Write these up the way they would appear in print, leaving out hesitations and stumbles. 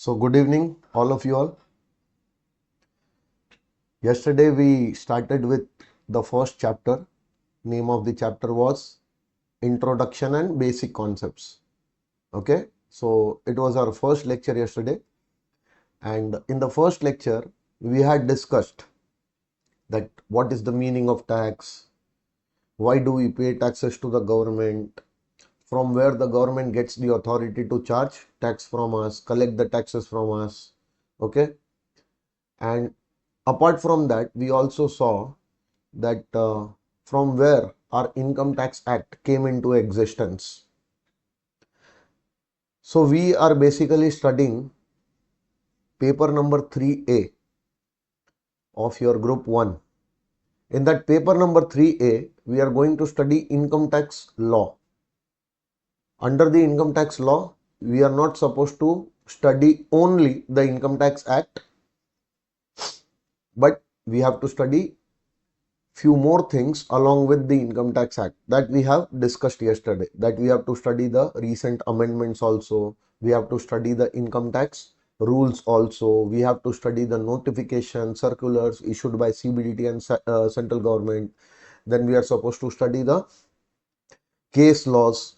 So good evening, all of you all. Yesterday we started with the first chapter. Name of the chapter was Introduction and Basic Concepts. Okay, so it was our first lecture yesterday, and in the first lecture we had discussed that what is the meaning of tax, why do we pay taxes to the government, from where the government gets the authority to charge tax from us, collect the taxes from us. Okay, and apart from that, we also saw that from where our Income Tax Act came into existence. So we are basically studying paper number 3A of your group 1. In that paper number 3A, we are going to study income tax law. Under the income tax law, we are not supposed to study only the Income Tax Act, but we have to study few more things along with the Income Tax Act that we have discussed yesterday, that we have to study the recent amendments also, we have to study the income tax rules also, we have to study the notification circulars issued by CBDT and central government. Then we are supposed to study the case laws,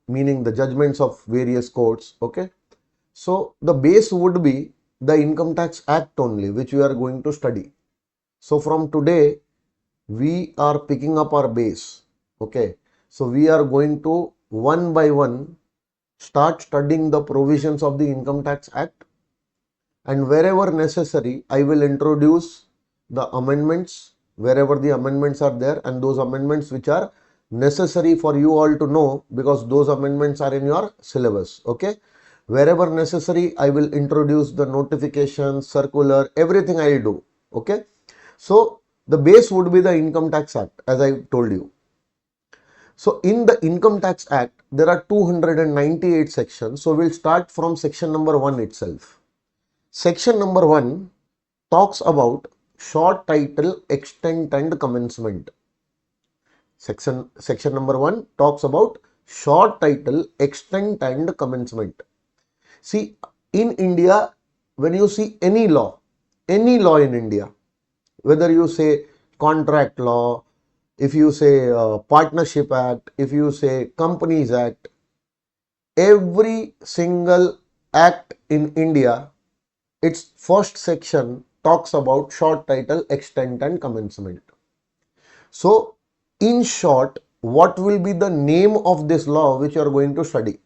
meaning the judgments of various courts. Okay, so the base would be the Income Tax Act only, which we are going to study. So from today we are picking up our base. Okay, so we are going to one by one start studying the provisions of the Income Tax Act, and wherever necessary I will introduce the amendments wherever the amendments are there, and those amendments which are necessary for you all to know because those amendments are in your syllabus. Okay, wherever necessary I will introduce the notification, circular, everything I will do. Okay, so the base would be the Income Tax Act, as I told you. So in the Income Tax Act, there are 298 sections. So we'll start from section number 1 itself. Section number 1 talks about short title, extent and commencement. Section number 1 talks about short title, extent and commencement. See, in India, when you see any law in India, whether you say contract law, if you say Partnership Act, if you say Companies Act, every single act in India, its first section talks about short title, extent and commencement. So in short, what will be the name of this law which you are going to study?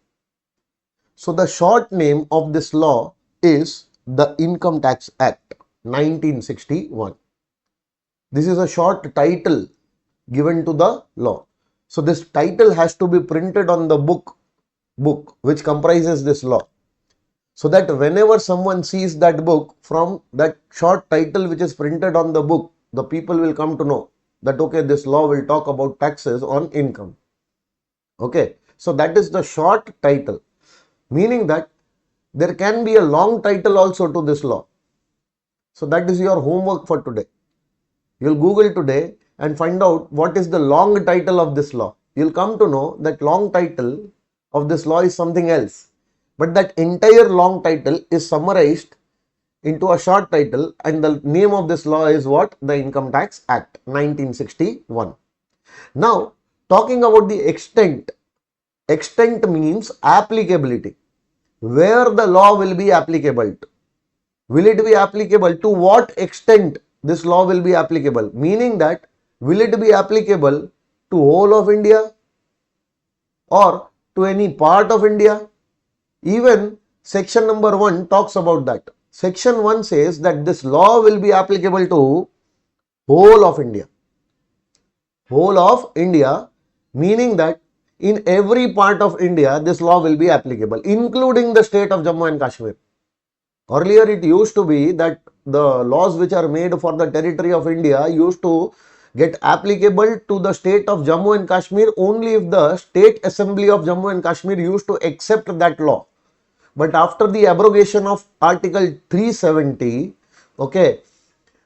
So the short name of this law is the Income Tax Act 1961. This is a short title given to the law. So this title has to be printed on the book which comprises this law, so that whenever someone sees that book, from that short title which is printed on the book, the people will come to know that okay, this law will talk about taxes on income. Okay, so that is the short title, meaning that there can be a long title also to this law. So that is your homework for today. You'll Google today and find out what is the long title of this law. You'll come to know that long title of this law is something else, but that entire long title is summarized into a short title, and the name of this law is what? The Income Tax Act 1961. Now, talking about the extent. Extent means applicability. Where the law will be applicable to. Will it be applicable? To what extent this law will be applicable? Meaning that will it be applicable to whole of India or to any part of India? Even section number 1 talks about that. Section 1 says that this law will be applicable to whole of India. Whole of India, meaning that in every part of India this law will be applicable, including the state of Jammu and Kashmir. Earlier it used to be that the laws which are made for the territory of India used to get applicable to the state of Jammu and Kashmir only if the State Assembly of Jammu and Kashmir used to accept that law. But after the abrogation of Article 370, okay,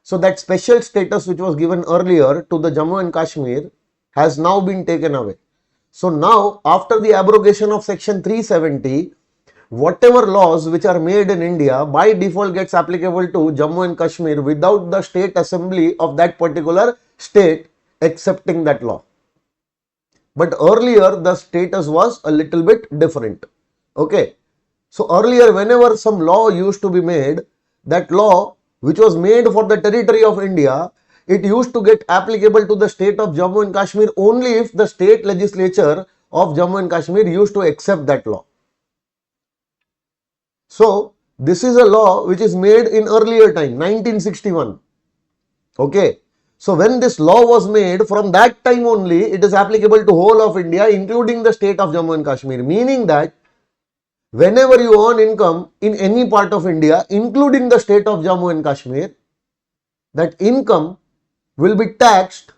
so that special status which was given earlier to the Jammu and Kashmir has now been taken away. So now after the abrogation of Section 370, whatever laws which are made in India by default gets applicable to Jammu and Kashmir without the state assembly of that particular state accepting that law. But earlier the status was a little bit different. Okay. So earlier whenever some law used to be made, that law which was made for the territory of India, it used to get applicable to the state of Jammu and Kashmir only if the state legislature of Jammu and Kashmir used to accept that law. So this is a law which is made in earlier time, 1961. Okay. So when this law was made, from that time only it is applicable to whole of India including the state of Jammu and Kashmir, meaning that whenever you earn income in any part of India including the state of Jammu and Kashmir, that income will be taxed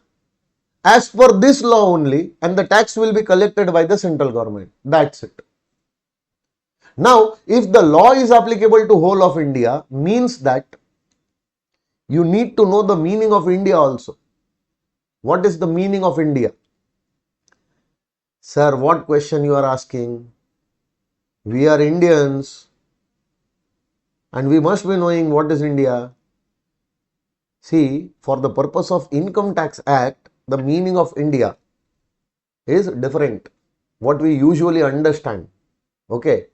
as per this law only and the tax will be collected by the central government. That's it. Now, if the law is applicable to whole of India, means that you need to know the meaning of India also. What is the meaning of India? Sir, what question you are asking? We are Indians and we must be knowing what is India. See, for the purpose of Income Tax Act, the meaning of India is different. What we usually understand. Okay.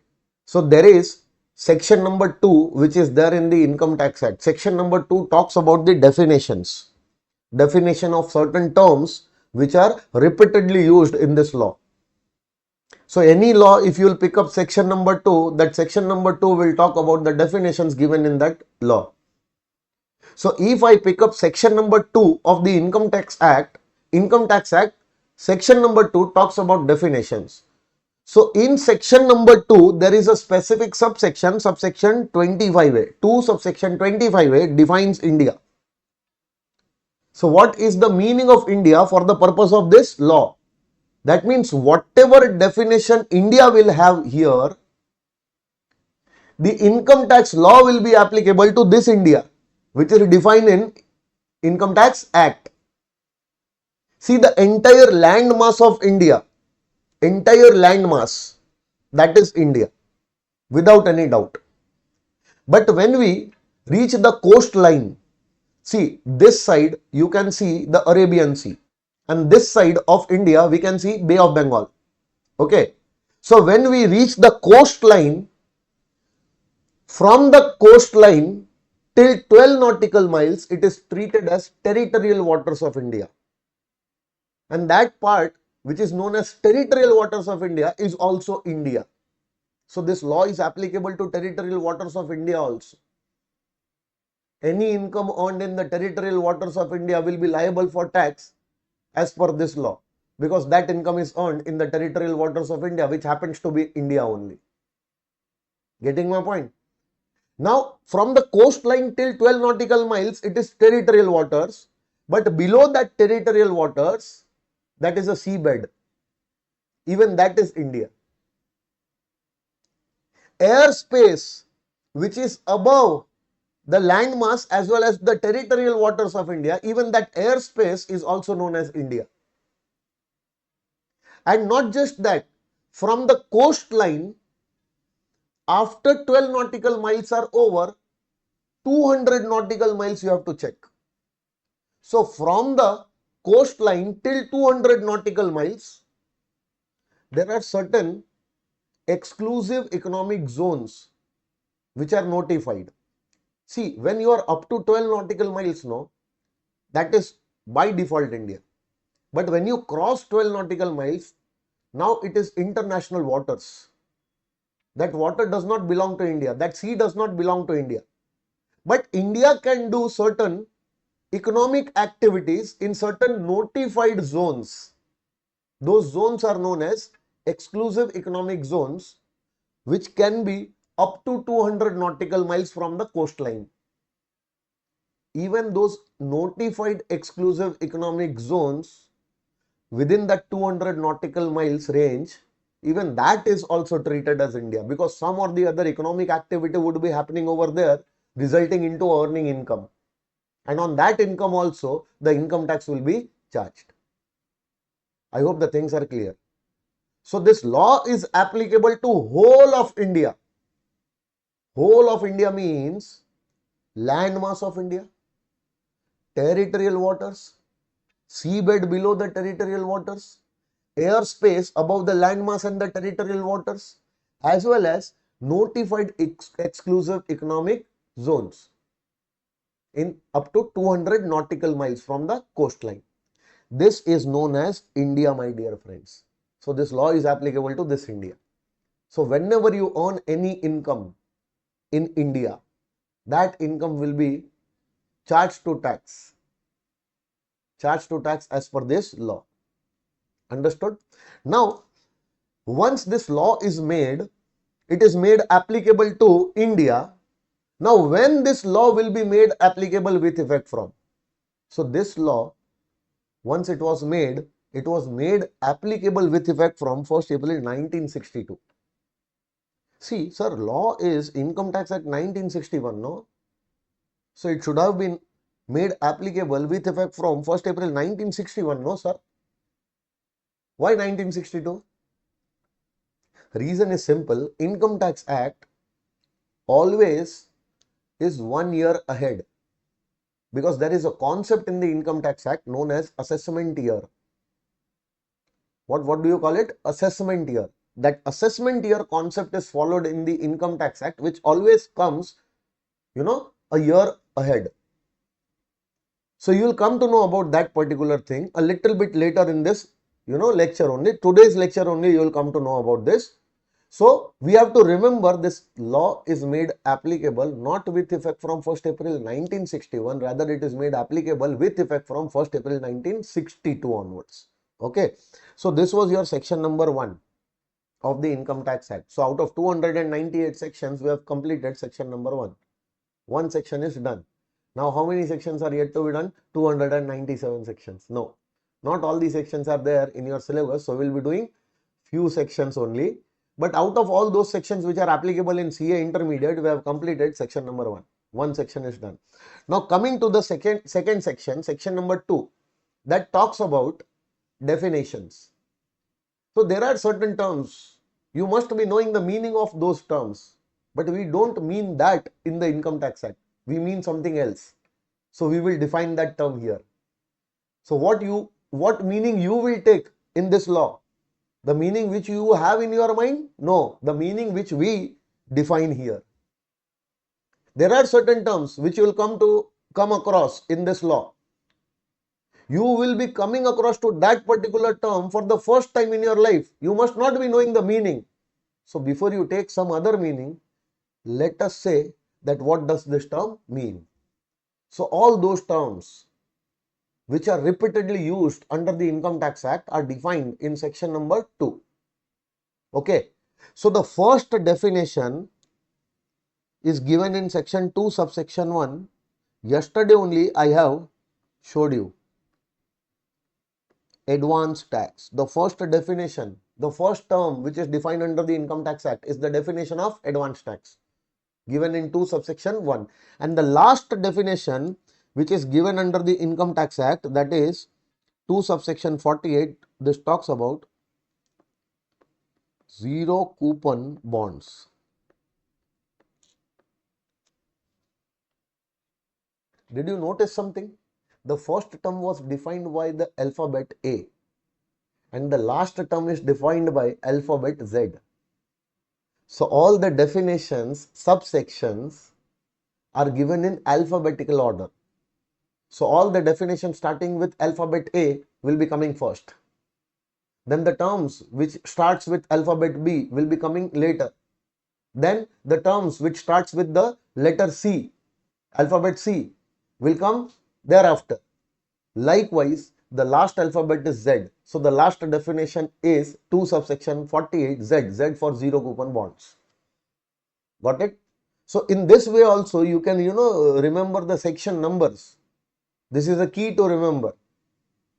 So there is section number 2 which is there in the Income Tax Act. Section number 2 talks about the definitions. Definition of certain terms which are repeatedly used in this law. So any law, if you will pick up section number 2, that section number 2 will talk about the definitions given in that law. So if I pick up section number 2 of the Income Tax Act, section number 2 talks about definitions. So in section number 2, there is a specific subsection 25A. 2 subsection 25A defines India. So what is the meaning of India for the purpose of this law? That means whatever definition India will have here, the income tax law will be applicable to this India, which is defined in Income Tax Act. See, the entire land mass of India, that is India, without any doubt. But when we reach the coastline, see, this side you can see the Arabian Sea and this side of India we can see Bay of Bengal. Okay. So when we reach the coastline, from the coastline till 12 nautical miles, it is treated as territorial waters of India. And that part which is known as territorial waters of India is also India. So this law is applicable to territorial waters of India also. Any income earned in the territorial waters of India will be liable for tax as per this law, because that income is earned in the territorial waters of India, which happens to be India only. Getting my point? Now, from the coastline till 12 nautical miles, it is territorial waters, but below that territorial waters, that is a seabed. Even that is India. Airspace, which is above the land mass as well as the territorial waters of India, even that airspace is also known as India. And not just that, from the coastline, after 12 nautical miles are over, 200 nautical miles you have to check. So from the coastline till 200 nautical miles, there are certain exclusive economic zones which are notified. See, when you are up to 12 nautical miles, no, that is by default India. But when you cross 12 nautical miles, now it is international waters. That water does not belong to India. That sea does not belong to India. But India can do certain economic activities in certain notified zones. Those zones are known as exclusive economic zones, which can be up to 200 nautical miles from the coastline. Even those notified exclusive economic zones within that 200 nautical miles range, even that is also treated as India, because some or the other economic activity would be happening over there, resulting into earning income. And on that income also, the income tax will be charged. I hope the things are clear. So this law is applicable to whole of India. Whole of India means land mass of India, territorial waters, seabed below the territorial waters, airspace above the landmass and the territorial waters, as well as notified exclusive economic zones in up to 200 nautical miles from the coastline. This is known as India, my dear friends. So this law is applicable to this India. So whenever you earn any income in India, that income will be charged to tax as per this law. Understood? Now, once this law is made, it is made applicable to India. Now, when this law will be made applicable with effect from? So, this law, once it was made applicable with effect from 1st April 1962. See, sir, law is Income Tax Act 1961, no? So, it should have been made applicable with effect from 1st April 1961, no, sir? Why 1962? Reason is simple. Income Tax Act always is 1 year ahead, because there is a concept in the Income Tax Act known as assessment year. What do you call it? Assessment year. That assessment year concept is followed in the Income Tax Act, which always comes, a year ahead. So you will come to know about that particular thing a little bit later in this, lecture only. Today's lecture only you will come to know about this. So we have to remember this law is made applicable not with effect from 1st April 1961, rather it is made applicable with effect from 1st April 1962 onwards. Okay. So this was your section number 1 of the Income Tax Act. So out of 298 sections, we have completed section number 1. One section is done. Now how many sections are yet to be done? 297 sections. No, not all these sections are there in your syllabus. So we'll be doing few sections only. But out of all those sections which are applicable in CA intermediate, we have completed section number 1. One section is done. Now coming to the second section, section number 2, that talks about definitions. So there are certain terms. You must be knowing the meaning of those terms. But we don't mean that in the Income Tax Act. We mean something else. So we will define that term here. So what meaning you will take in this law? The meaning which you have in your mind? No, the meaning which we define here. There are certain terms which you will come across in this law. You will be coming across to that particular term for the first time in your life. You must not be knowing the meaning. So before you take some other meaning, let us say that what does this term mean? So all those terms which are repeatedly used under the Income Tax Act are defined in section number 2. Okay. So the first definition is given in section 2 subsection 1. Yesterday only I have showed you. Advance tax. The first definition, the first term which is defined under the Income Tax Act is the definition of advance tax, given in 2 subsection 1. And the last definition which is given under the Income Tax Act, that is 2 subsection 48, this talks about zero coupon bonds. Did you notice something? The first term was defined by the alphabet A and the last term is defined by alphabet Z. So all the definitions, subsections are given in alphabetical order. So all the definitions starting with alphabet A will be coming first. Then the terms which starts with alphabet B will be coming later. Then the terms which starts with the letter C, alphabet C, will come thereafter. Likewise, the last alphabet is Z. So the last definition is 2 subsection 48 Z, Z for zero coupon bonds. Got it? So in this way also you can, remember the section numbers. This is a key to remember.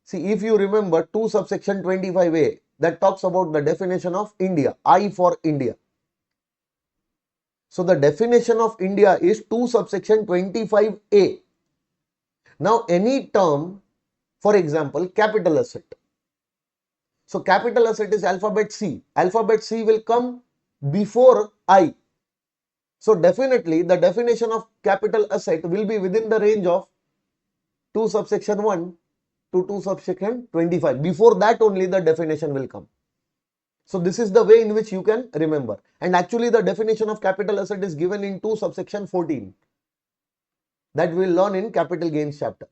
See, if you remember 2 subsection 25A, that talks about the definition of India, I for India. So the definition of India is 2 subsection 25A. Now any term, for example, capital asset. So capital asset is alphabet C. Alphabet C will come before I. So definitely the definition of capital asset will be within the range of 2 subsection 1 to 2 subsection 25. Before that only the definition will come. So this is the way in which you can remember. And actually the definition of capital asset is given in 2 subsection 14. That we will learn in capital gains chapter.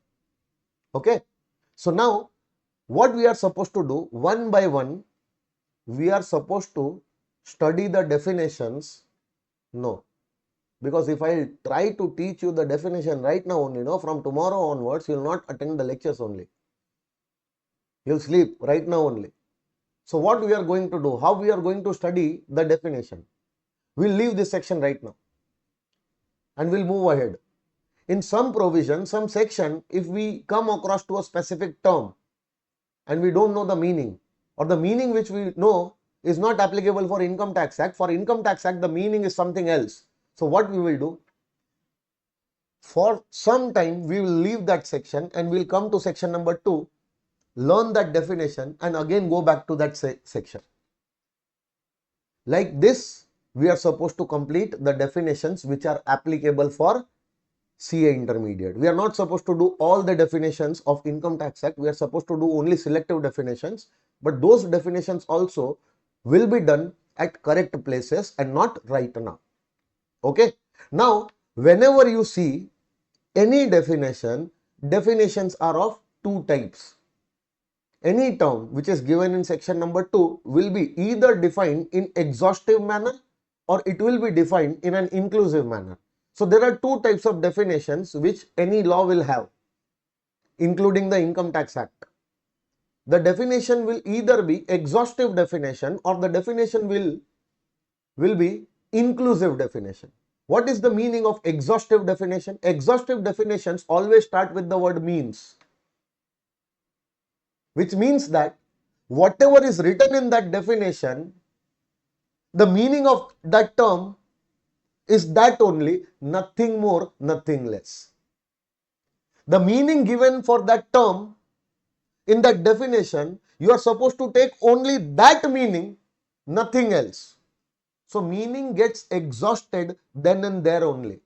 Okay. So now what we are supposed to do, one by one, we are supposed to study the definitions. No. Because if I try to teach you the definition right now only, from tomorrow onwards, you will not attend the lectures only. You will sleep right now only. So what we are going to do, how we are going to study the definition. We will leave this section right now and we will move ahead. In some provision, some section, if we come across to a specific term and we don't know the meaning, or the meaning which we know is not applicable for Income Tax Act. For Income Tax Act, the meaning is something else. So what we will do? For some time, we will leave that section and we will come to section number 2, learn that definition and again go back to that section. Like this, we are supposed to complete the definitions which are applicable for CA intermediate. We are not supposed to do all the definitions of Income Tax Act. We are supposed to do only selective definitions, but those definitions also will be done at correct places and not right now. Okay. Now, whenever you see any definition, definitions are of two types. Any term which is given in section number 2 will be either defined in exhaustive manner or it will be defined in an inclusive manner. So there are two types of definitions which any law will have, including the Income Tax Act. The definition will either be exhaustive definition or the definition will be inclusive definition. What is the meaning of exhaustive definition? Exhaustive definitions always start with the word means, which means that whatever is written in that definition, the meaning of that term is that only, nothing more, nothing less. The meaning given for that term in that definition, you are supposed to take only that meaning, nothing else. So meaning gets exhausted then and there only.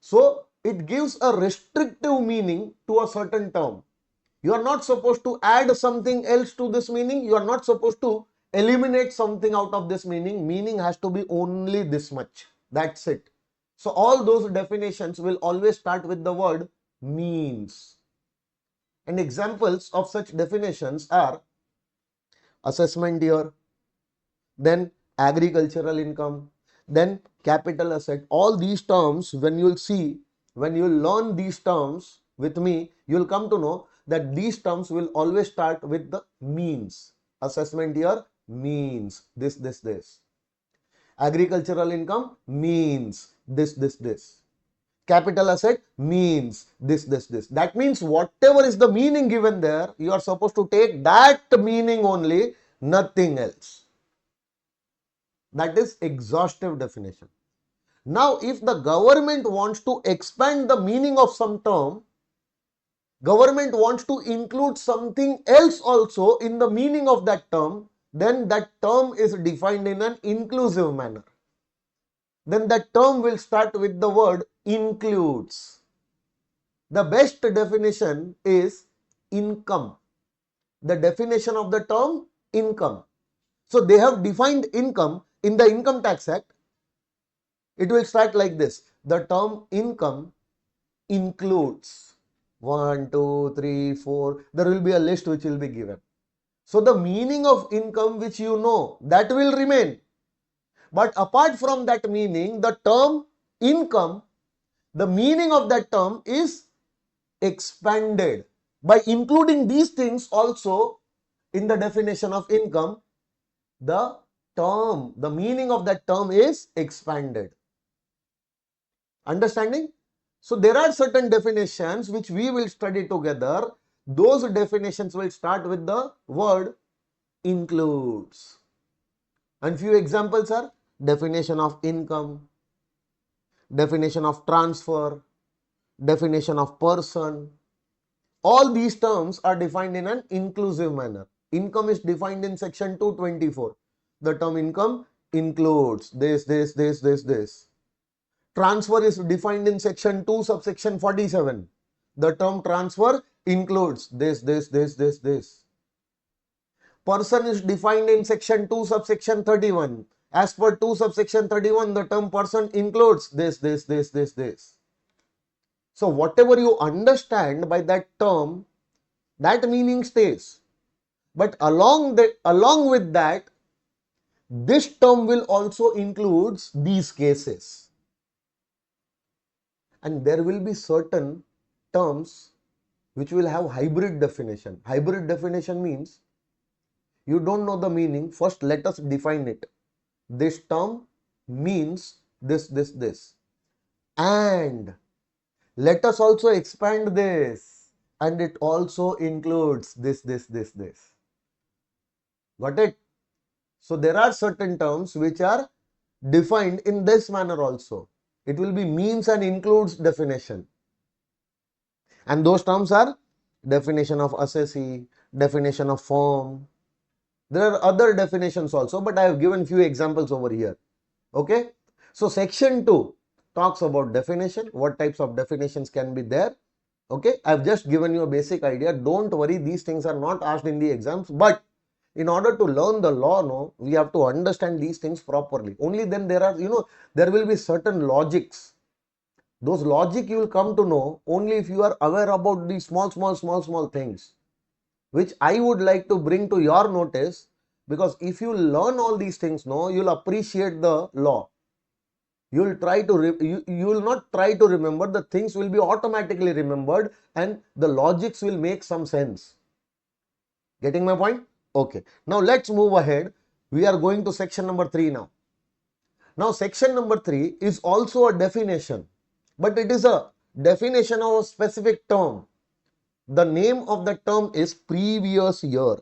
So it gives a restrictive meaning to a certain term. You are not supposed to add something else to this meaning. You are not supposed to eliminate something out of this meaning. Meaning has to be only this much. That's it. So all those definitions will always start with the word means. And examples of such definitions are assessment year, then agricultural income, then capital asset. All these terms, when you'll see, when you'll learn these terms with me, you'll come to know that these terms will always start with the means. Assessment year means this, this, this. Agricultural income means this, this, this. Capital asset means this, this, this. That means whatever is the meaning given there, you are supposed to take that meaning only, nothing else. That is exhaustive definition. Now, if the government wants to expand the meaning of some term, government wants to include something else also in the meaning of that term, then that term is defined in an inclusive manner. Then that term will start with the word includes. The best definition is income. The definition of the term income. So they have defined income in the Income Tax Act. It will start like this. The term income includes 1, 2, 3, 4. There will be a list which will be given. So the meaning of income which you know, that will remain. But apart from that meaning, the term income, the meaning of that term is expanded. By including these things also in the definition of income, the term, the meaning of that term is expanded. Understanding? So there are certain definitions which we will study together. Those definitions will start with the word includes. And few examples are definition of income, definition of transfer, definition of person. All these terms are defined in an inclusive manner. Income is defined in section 224. The term income includes this. Transfer is defined in section 2 subsection 47. The term transfer includes this. Person is defined in section 2 subsection 31. As per 2 subsection 31, the term person includes this. So whatever you understand by that term, that meaning stays. But along with that, this term will also include these cases. And there will be certain terms which will have hybrid definition. Hybrid definition means you don't know the meaning. First, let us define it. This term means this. And let us also expand this. And it also includes this. Got it? So there are certain terms which are defined in this manner also. It will be means and includes definition. And those terms are definition of assessee, definition of firm. There are other definitions also, but I have given few examples over here. Okay. So section 2 talks about definition, what types of definitions can be there. Okay. I have just given you a basic idea. Don't worry, these things are not asked in the exams, but in order to learn the law, no, we have to understand these things properly. Only then there are, there will be certain logics. Those logic you will come to know only if you are aware about these small things, which I would like to bring to your notice, because if you learn all these things, no, you'll appreciate the law. You will not try to remember, the things will be automatically remembered and the logics will make some sense. Getting my point? Okay. Now let's move ahead. We are going to section number 3 now. Now section number 3 is also a definition, but it is a definition of a specific term. The name of the term is previous year.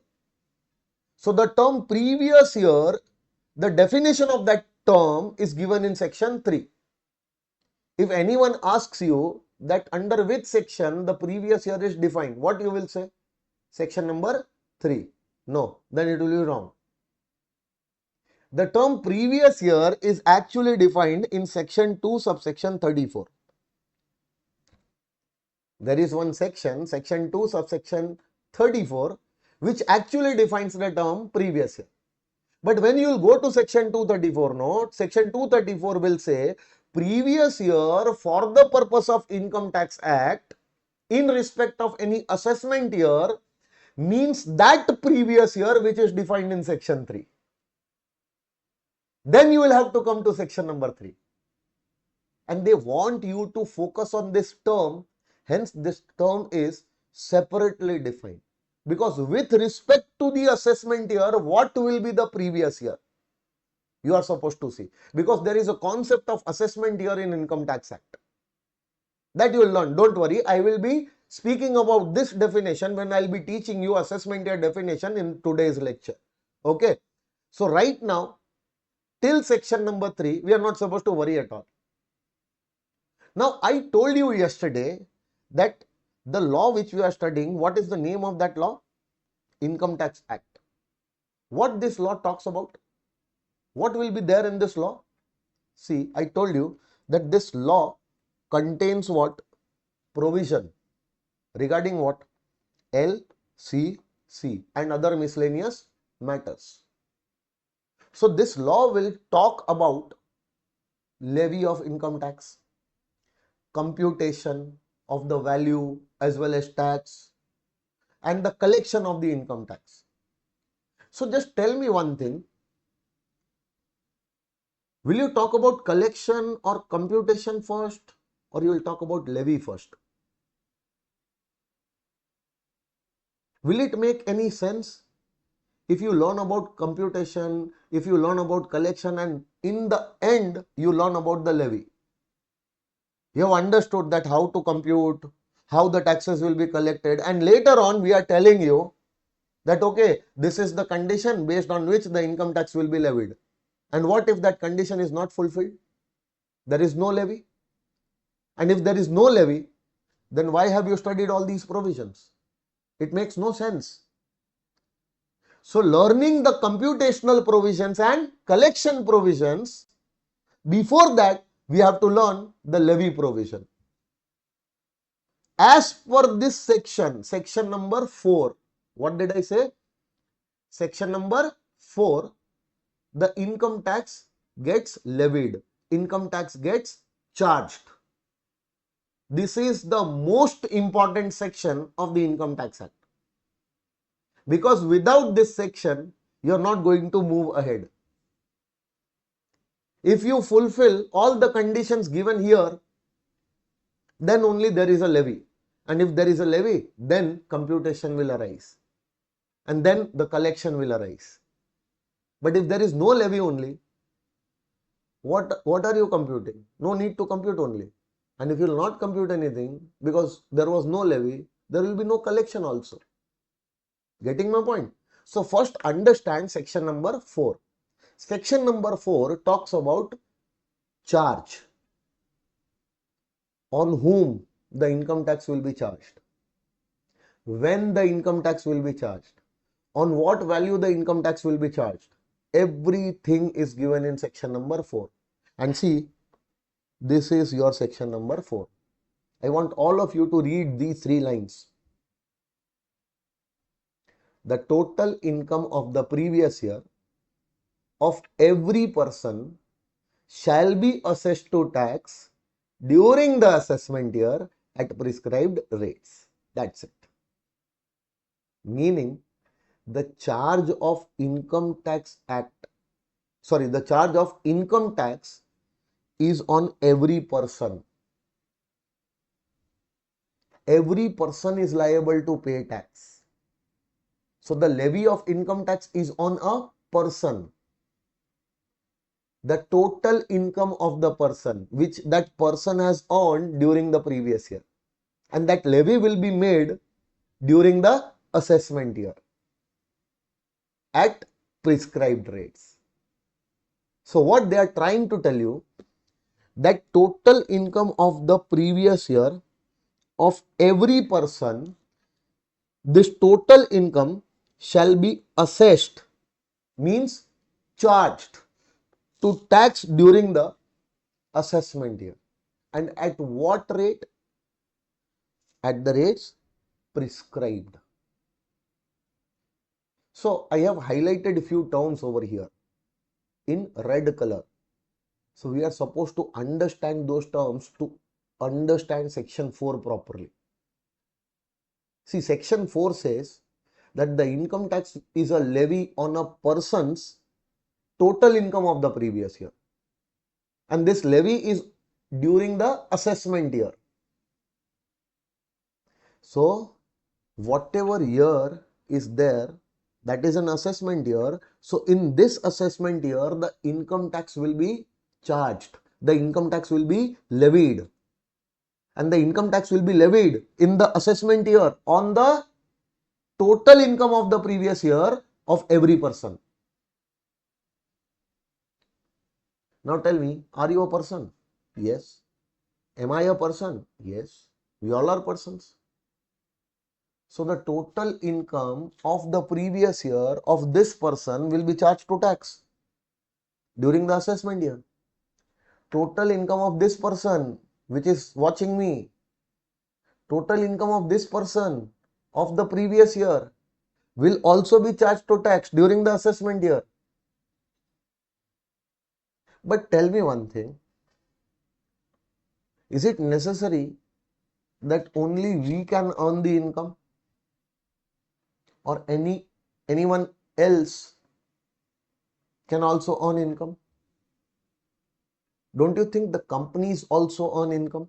So the term previous year, the definition of that term is given in section 3. If anyone asks you that under which section the previous year is defined, what you will say? Section number 3. No, then it will be wrong. The term previous year is actually defined in section 2 subsection 34. There is one section, section 2 subsection 34, which actually defines the term previous year. But when you will go to section 234 note, section 234 will say previous year for the purpose of Income Tax Act in respect of any assessment year means that previous year which is defined in section 3. Then you will have to come to section number 3. And they want you to focus on this term. Hence, this term is separately defined. Because with respect to the assessment year, what will be the previous year? You are supposed to see. Because there is a concept of assessment year in Income Tax Act. That you will learn. Don't worry. I will be speaking about this definition when I will be teaching you assessment year definition in today's lecture. Okay. So right now, till section number 3, we are not supposed to worry at all. Now, I told you yesterday that the law which we are studying, what is the name of that law? Income Tax Act. What this law talks about? What will be there in this law? See, I told you that this law contains what? Provision regarding what? LCC and other miscellaneous matters. So this law will talk about levy of income tax, computation of the value as well as tax, and the collection of the income tax. So just tell me one thing. Will you talk about collection or computation first, or you will talk about levy first? Will it make any sense if you learn about computation, if you learn about collection, and in the end you learn about the levy? You have understood that how to compute, how the taxes will be collected, and later on we are telling you that okay, this is the condition based on which the income tax will be levied. And what if that condition is not fulfilled? There is no levy. And if there is no levy, then why have you studied all these provisions? It makes no sense. So learning the computational provisions and collection provisions, before that we have to learn the levy provision. As per this section, section number 4, what did I say? Section number 4, the income tax gets levied, income tax gets charged. This is the most important section of the Income Tax Act. Because without this section, you are not going to move ahead. If you fulfill all the conditions given here, then only there is a levy. And if there is a levy, then computation will arise. And then the collection will arise. But if there is no levy only, what are you computing? No need to compute only. And if you will not compute anything, because there was no levy, there will be no collection also. Getting my point? So first understand section number 4. Section number 4 talks about charge. On whom the income tax will be charged. When the income tax will be charged. On what value the income tax will be charged. Everything is given in section number 4. And see, this is your section number 4. I want all of you to read these 3 lines. The total income of the previous year of every person shall be assessed to tax during the assessment year at prescribed rates. That's it. Meaning, the charge of income tax the charge of income tax is on every person. Every person is liable to pay tax. So the levy of income tax is on a person. The total income of the person which that person has earned during the previous year. And that levy will be made during the assessment year at prescribed rates. So what they are trying to tell you, that total income of the previous year of every person, this total income shall be assessed, means charged to tax during the assessment year. And at what rate? At the rates prescribed. So I have highlighted a few terms over here in red color. So we are supposed to understand those terms to understand section 4 properly. See, section 4 says that the income tax is a levy on a person's total income of the previous year. And this levy is during the assessment year. So whatever year is there, that is an assessment year. So in this assessment year, the income tax will be charged. The income tax will be levied. And the income tax will be levied in the assessment year on the total income of the previous year of every person. Now tell me, are you a person? Yes. Am I a person? Yes. We all are persons. So the total income of the previous year of this person will be charged to tax during the assessment year. Total income of this person which is watching me, total income of this person of the previous year will also be charged to tax during the assessment year. But tell me one thing, is it necessary that only we can earn the income, or anyone else can also earn income? Don't you think the companies also earn income?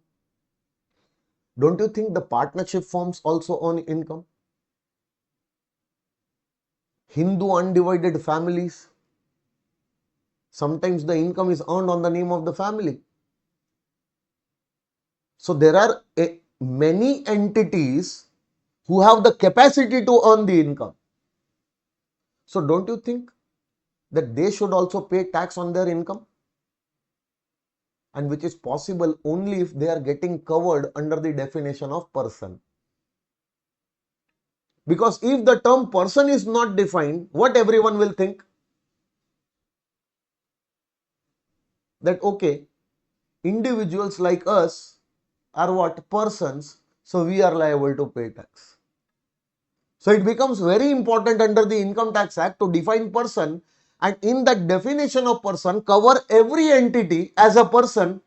Don't you think the partnership firms also earn income? Hindu undivided families, sometimes the income is earned on the name of the family. So there are many entities who have the capacity to earn the income. So don't you think that they should also pay tax on their income? And which is possible only if they are getting covered under the definition of person. Because if the term person is not defined, what everyone will think? That okay, individuals like us are what? Persons, so we are liable to pay tax. So it becomes very important under the Income Tax Act to define person, and in that definition of person cover every entity as a person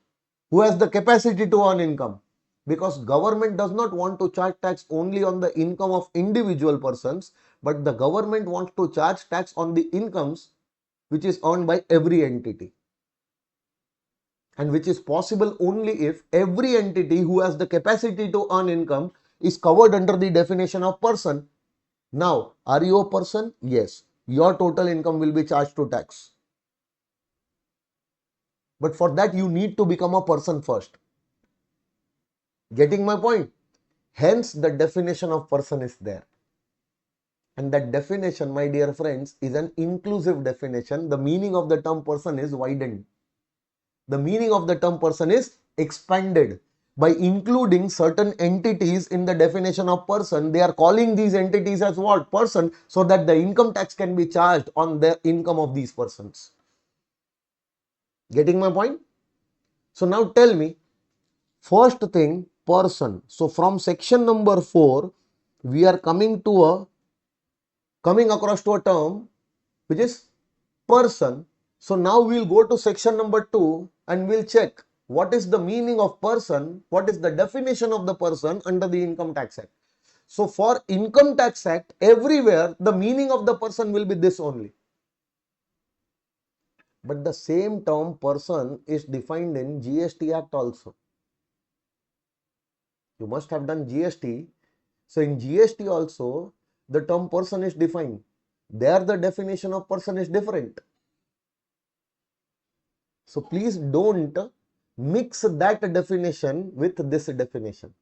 who has the capacity to earn income. Because government does not want to charge tax only on the income of individual persons, but the government wants to charge tax on the incomes which is earned by every entity. And which is possible only if every entity who has the capacity to earn income is covered under the definition of person. Now, are you a person? Yes. Your total income will be charged to tax. But for that, you need to become a person first. Getting my point? Hence, the definition of person is there. And that definition, my dear friends, is an inclusive definition. The meaning of the term person is widened. The meaning of the term person is expanded. By including certain entities in the definition of person, they are calling these entities as what? Person, so that the income tax can be charged on the income of these persons. Getting my point? So now tell me, first thing, person. So from section number 4, we are coming across to a term which is person. So now we'll go to section number 2 and we'll check what is the meaning of person, what is the definition of the person under the Income Tax Act. So for Income Tax Act, everywhere the meaning of the person will be this only. But the same term person is defined in GST Act also. You must have done GST. So in GST also, the term person is defined. There the definition of person is different. So please don't mix that definition with this definition.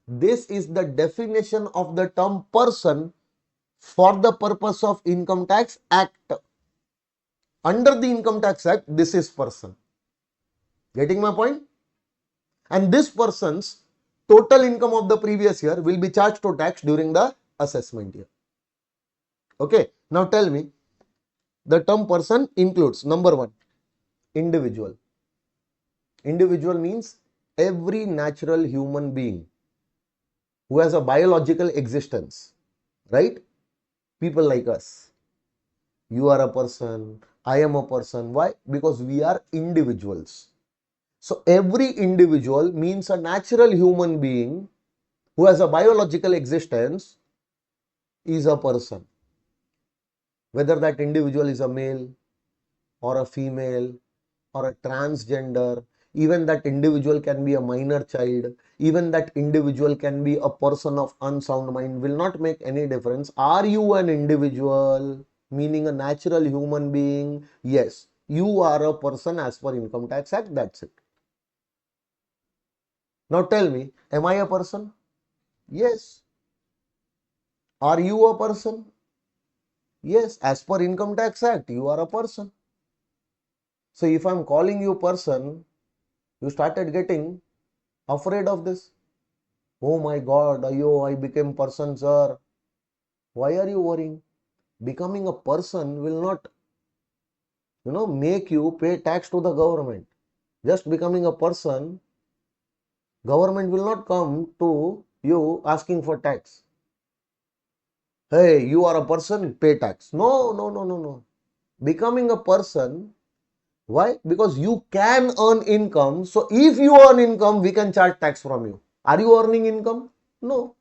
This is the definition of the term person for the purpose of Income Tax Act. Under the Income Tax Act, this is person. Getting my point? And this person's total income of the previous year will be charged to tax during the assessment year. Okay. Now tell me, the term person includes number 1, individual. Individual means every natural human being who has a biological existence, right? People like us. You are a person, I am a person. Why? Because we are individuals. So every individual means a natural human being who has a biological existence is a person. Whether that individual is a male or a female or a transgender, even that individual can be a minor child, even that individual can be a person of unsound mind, will not make any difference. Are you an individual, meaning a natural human being? Yes, you are a person as per Income Tax Act, that's it. Now tell me, am I a person? Yes. Are you a person? Yes, as per Income Tax Act, you are a person. So if I'm calling you person, you started getting afraid of this. Oh my God, I became person, sir. Why are you worrying? Becoming a person will not, make you pay tax to the government. Just becoming a person, government will not come to you asking for tax. Hey, you are a person, pay tax. No. Becoming a person, why? Because you can earn income. So if you earn income, we can charge tax from you. Are you earning income? No.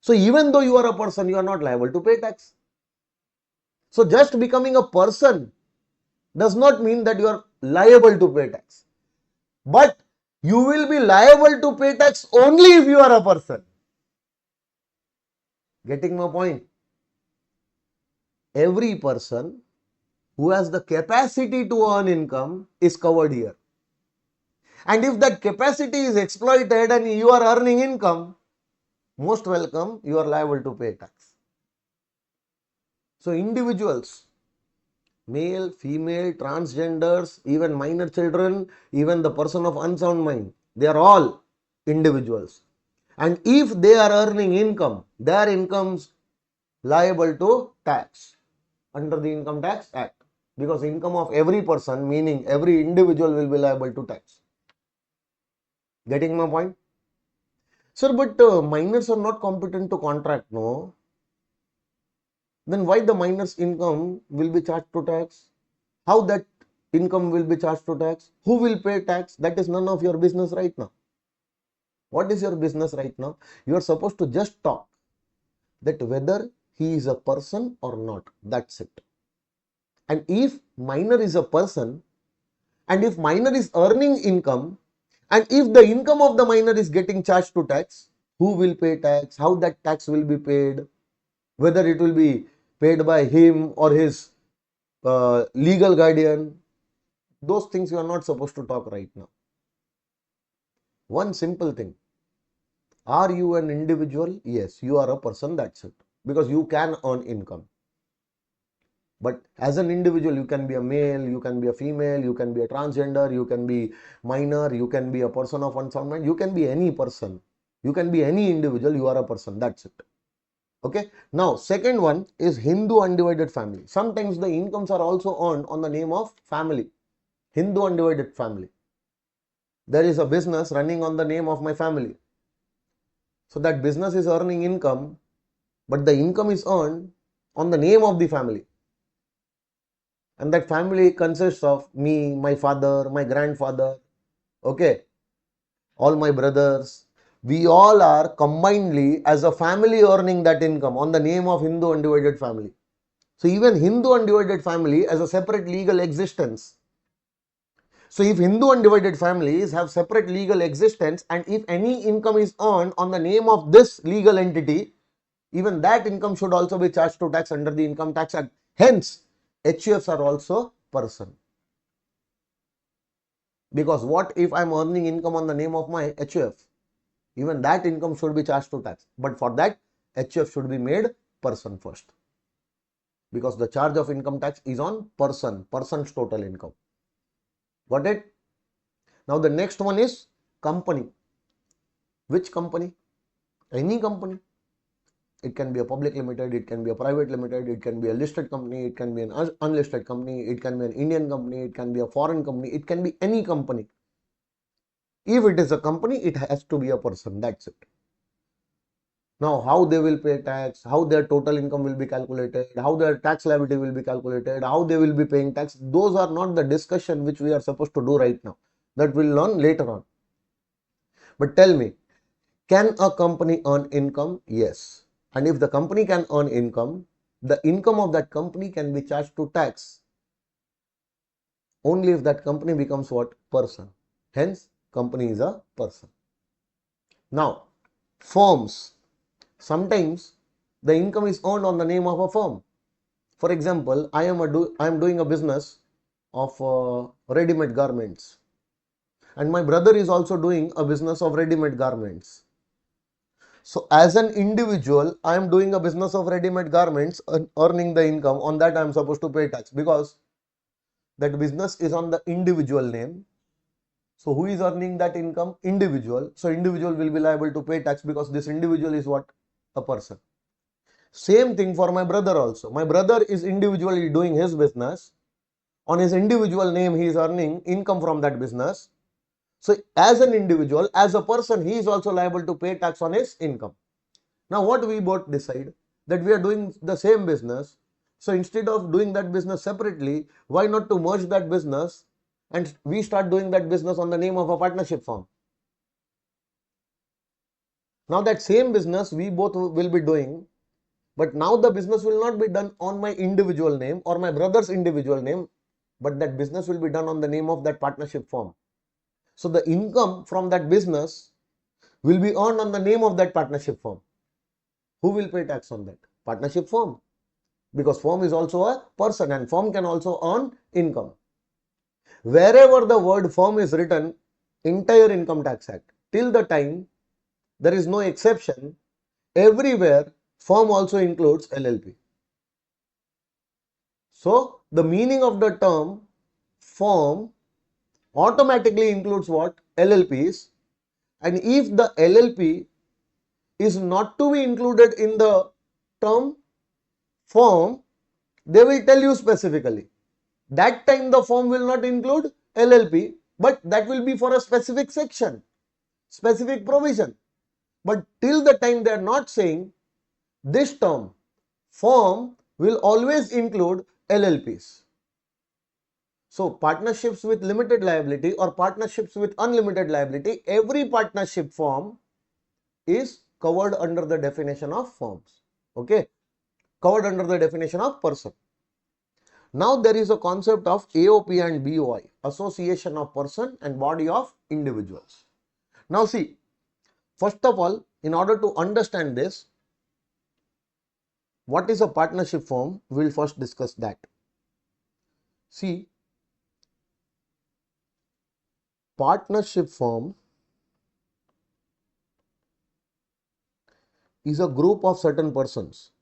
So even though you are a person, you are not liable to pay tax. So just becoming a person does not mean that you are liable to pay tax. But you will be liable to pay tax only if you are a person. Getting my point? Every person who has the capacity to earn income is covered here. And if that capacity is exploited and you are earning income, most welcome, you are liable to pay tax. So individuals, male, female, transgenders, even minor children, even the person of unsound mind, they are all individuals. And if they are earning income, their incomes liable to tax under the Income Tax Act, because income of every person, meaning every individual, will be liable to tax. Getting my point? Sir, but minors are not competent to contract, no? Then why the minors' income will be charged to tax? How that income will be charged to tax? Who will pay tax? That is none of your business right now. What is your business right now? You are supposed to just talk that whether he is a person or not. That's it. And if minor is a person, and if minor is earning income, and if the income of the minor is getting charged to tax, who will pay tax? How that tax will be paid? Whether it will be paid by him or his legal guardian, those things you are not supposed to talk right now. One simple thing. Are you an individual? Yes, you are a person, that's it. Because you can earn income. But as an individual, you can be a male, you can be a female, you can be a transgender, you can be minor, you can be a person of unsound mind, you can be any person. You can be any individual, you are a person, that's it. Okay. Now, second one is Hindu undivided family. Sometimes the incomes are also earned on the name of family. Hindu undivided family. There is a business running on the name of my family. So that business is earning income, but the income is earned on the name of the family. And that family consists of me, my father, my grandfather, okay, all my brothers. We all are combinedly as a family earning that income on the name of Hindu undivided family. So even Hindu undivided family as a separate legal existence. So if Hindu undivided families have separate legal existence, and if any income is earned on the name of this legal entity, even that income should also be charged to tax under the Income Tax Act. Hence, HUFs are also person. Because what if I am earning income on the name of my HUF? Even that income should be charged to tax. But for that, HUF should be made person first. Because the charge of income tax is on person's total income. Got it? Now the next one is company. Which company? Any company. It can be a public limited, it can be a private limited, it can be a listed company, it can be an unlisted company, it can be an Indian company, it can be a foreign company, it can be any company. If it is a company, it has to be a person, that's it. Now, how they will pay tax, how their total income will be calculated, how their tax liability will be calculated, how they will be paying tax, those are not the discussion which we are supposed to do right now. That we'll learn later on. But tell me, can a company earn income? Yes. And if the company can earn income, the income of that company can be charged to tax only if that company becomes what? Person. Hence, company is a person. Now, firms. Sometimes the income is earned on the name of a firm. For example, I am doing a business of ready-made garments, and my brother is also doing a business of ready-made garments. So as an individual, I am doing a business of ready-made garments and earning the income. On that I am supposed to pay tax because that business is on the individual name. So who is earning that income? Individual. So individual will be liable to pay tax because this individual is what? A person. Same thing for my brother also. My brother is individually doing his business. On his individual name, he is earning income from that business. So as an individual, as a person, he is also liable to pay tax on his income. Now what we both decide, that we are doing the same business. So instead of doing that business separately, why not to merge that business and we start doing that business on the name of a partnership firm. Now that same business we both will be doing, but now the business will not be done on my individual name or my brother's individual name, but that business will be done on the name of that partnership firm. So the income from that business will be earned on the name of that partnership firm. Who will pay tax on that? Partnership firm. Because firm is also a person and firm can also earn income. Wherever the word firm is written, entire Income Tax Act, till the time there is no exception, everywhere firm also includes LLP. So the meaning of the term firm automatically includes what? LLPs. And if the LLP is not to be included in the term, form, they will tell you specifically. That time the form will not include LLP, but that will be for a specific section, specific provision. But till the time they are not saying, this term, form will always include LLPs. So partnerships with limited liability or partnerships with unlimited liability, every partnership form is covered under the definition of firms. Okay, covered under the definition of person. Now there is a concept of AOP and BOI, association of person and body of individuals. Now see, first of all, in order to understand this, what is a partnership firm? We will first discuss that. See, partnership firm is a group of certain persons,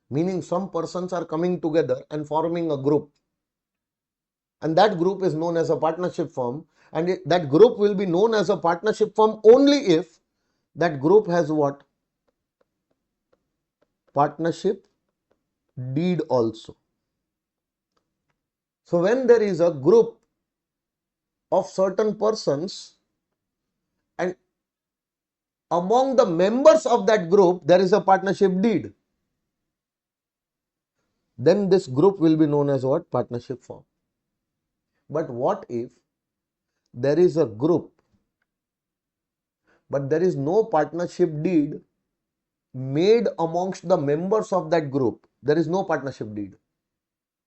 meaning some persons are coming together and forming a group, and that group is known as a partnership firm, and that group will be known as a partnership firm only if that group has what? Partnership deed also. So when there is a group of certain persons and among the members of that group there is a partnership deed, then this group will be known as what? Partnership firm. But what if there is a group but there is no partnership deed made amongst the members of that group? There is no partnership deed.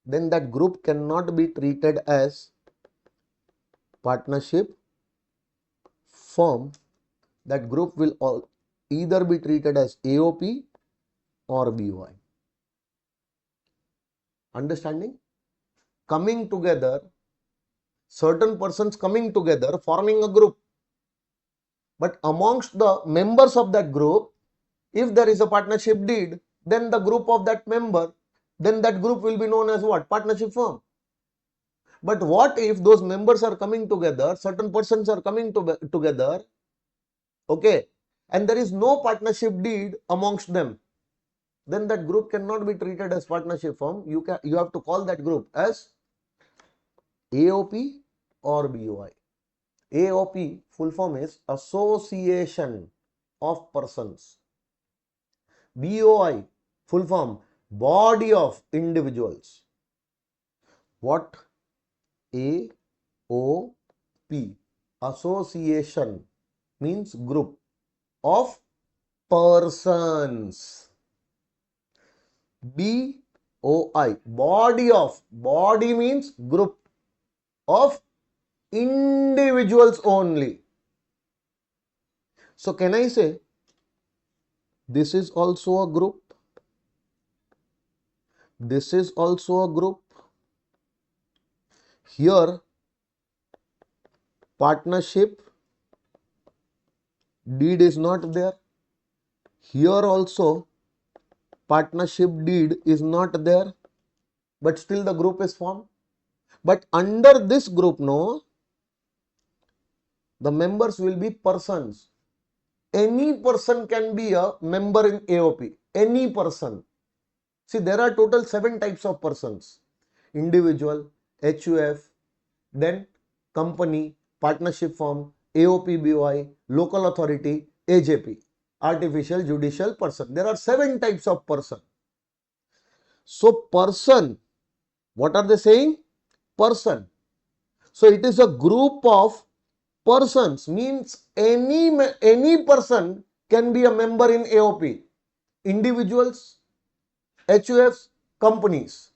Then that group cannot be treated as partnership firm. That group will either be treated as AOP or BOI. Understanding? Coming together, certain persons coming together forming a group, but amongst the members of that group, if there is a partnership deed, then the group of that member, then that group will be known as what? Partnership firm. But what if those members are coming together, certain persons are coming together, okay, and there is no partnership deed amongst them? Then that group cannot be treated as partnership firm. You have to call that group as AOP or BOI. AOP full form is Association of Persons. BOI full form Body of Individuals. What? AOP, association, means group of persons. BOI, body means group of individuals only. So can I say this is also a group? This is also a group. Here partnership deed is not there. Here also partnership deed is not there, but still the group is formed. But under this group, no, the members will be persons. Any person can be a member in AOP. Any person. See, there are total 7 types of persons: individual, HUF, then company, partnership firm, AOP, BOI, local authority, AJP, artificial judicial person. There are 7 types of person. So person, what are they saying? Person. So it is a group of persons, means any person can be a member in AOP. Individuals, HUFs, companies,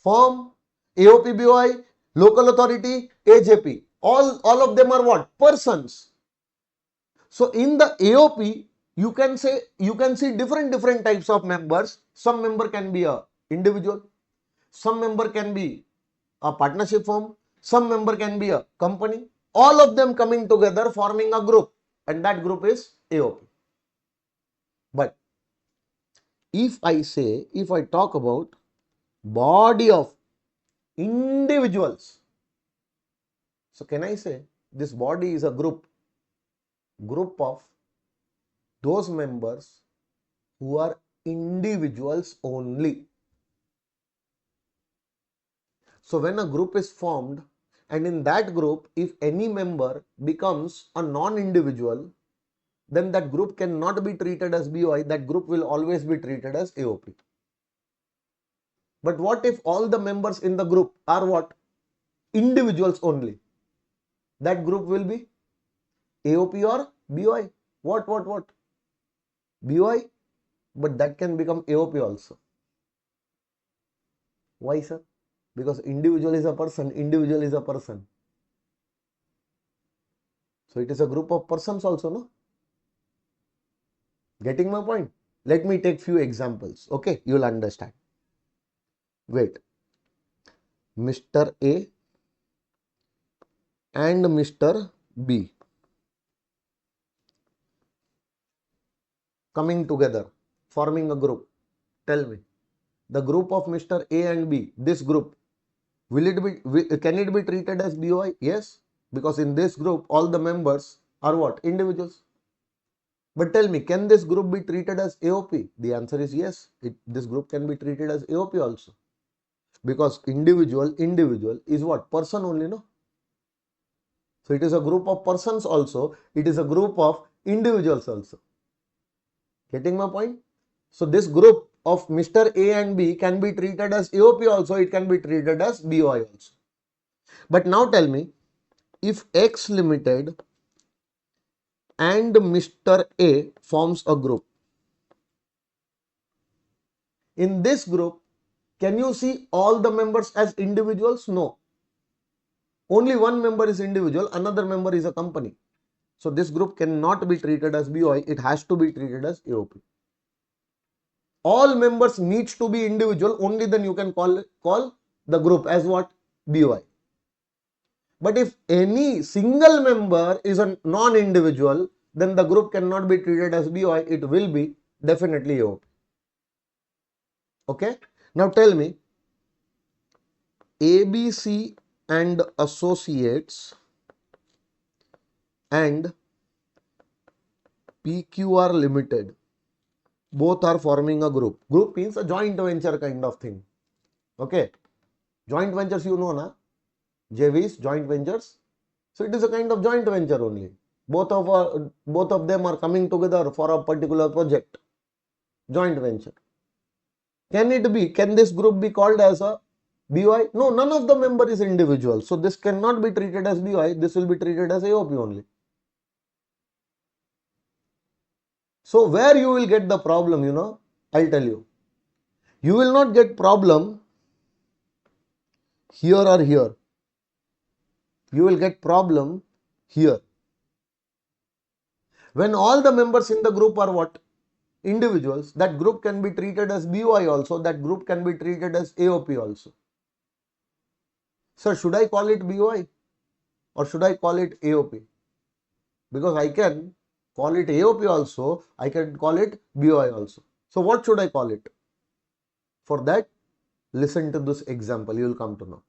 firm, AOP, BOI, local authority, AJP. All of them are what? Persons. So in the AOP, you can see different types of members. Some member can be a individual, some member can be a partnership firm, some member can be a company. All of them coming together forming a group, and that group is AOP. But if I talk about body of individuals, so can I say this body is a group of those members who are individuals only. So when a group is formed, and in that group, if any member becomes a non-individual, then that group cannot be treated as BOI, that group will always be treated as AOP. But what if all the members in the group are what? Individuals only. That group will be AOP or BOI. What? BOI, but that can become AOP also. Why, sir? Because individual is a person, individual is a person. So it is a group of persons also, no? Getting my point? Let me take few examples. Okay, you will understand. Wait. Mr. A and Mr. B coming together, forming a group. Tell me, the group of Mr. A and B, this group, can it be treated as BOI? Yes, because in this group, all the members are what? Individuals. But tell me, can this group be treated as AOP? The answer is yes. This group can be treated as AOP also. Because individual is what? Person only, no? So it is a group of persons also. It is a group of individuals also. Getting my point? So this group of Mr. A and B can be treated as AOP also. It can be treated as BOI also. But now tell me, if X Limited and Mr. A forms a group. In this group, can you see all the members as individuals? No. Only one member is individual, another member is a company. So this group cannot be treated as BOI, it has to be treated as AOP. All members needs to be individual, only then you can call the group as what? BOI. But if any single member is a non-individual, then the group cannot be treated as BOI, it will be definitely AOP. Okay? Now tell me, ABC and Associates and PQR Limited both are forming a group. Group means a joint venture kind of thing. Okay? Joint ventures you know, na? JVs, joint ventures. So it is a kind of joint venture only. Both of them are coming together for a particular project. Joint venture. Can this group be called as a BOI? No, none of the member is individual. So this cannot be treated as BOI. This will be treated as AOP only. So where you will get the problem, I'll tell you. You will not get problem here or here. You will get problem here. When all the members in the group are what? Individuals, that group can be treated as BOI also, that group can be treated as AOP also. Sir, should I call it BOI or should I call it AOP? Because I can call it AOP also, I can call it BOI also. So what should I call it? For that, listen to this example, you will come to know.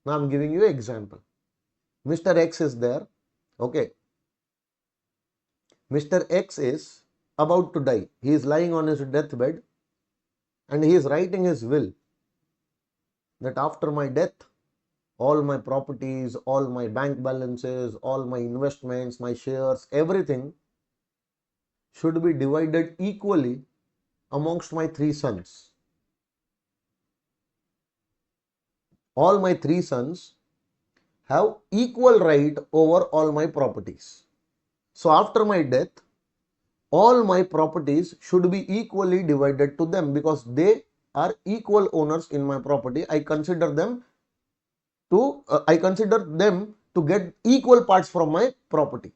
Now I am giving you an example. Mr. X is there, okay. Mr. X is about to die. He is lying on his deathbed and he is writing his will that after my death, all my properties, all my bank balances, all my investments, my shares, everything should be divided equally amongst my 3 sons. All my 3 sons have equal right over all my properties. So after my death, all my properties should be equally divided to them because they are equal owners in my property. I consider them to get equal parts from my property.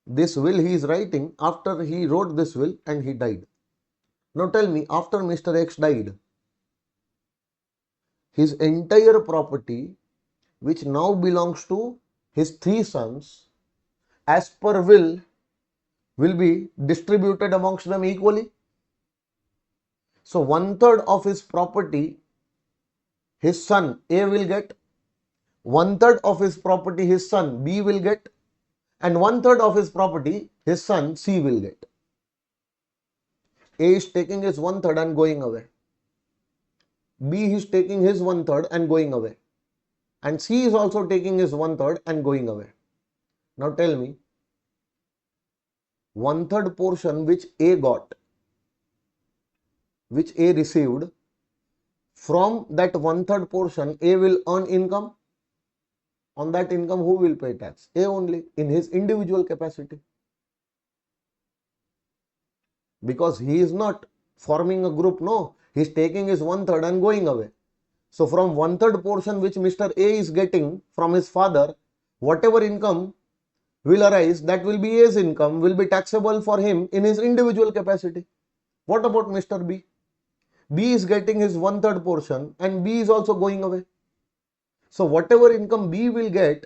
This will he is writing after he wrote this will and he died. Now tell me, after Mr. X died, his entire property, which now belongs to his 3 sons, as per will be distributed amongst them equally. So 1/3 of his property his son A will get, 1/3 of his property his son B will get, and 1/3 of his property his son C will get. A is taking his 1/3 and going away. B is taking his 1/3 and going away. And C is also taking his 1/3 and going away. Now tell me, 1/3 portion which A got, which A received, from that 1/3 portion, A will earn income. On that income, who will pay tax? A only, in his individual capacity. Because he is not forming a group, no. He is taking his 1/3 and going away. So from 1/3 portion which Mr. A is getting from his father, whatever income will arise, that will be A's income, will be taxable for him in his individual capacity. What about Mr. B? B is getting his 1/3 portion and B is also going away. So whatever income B will get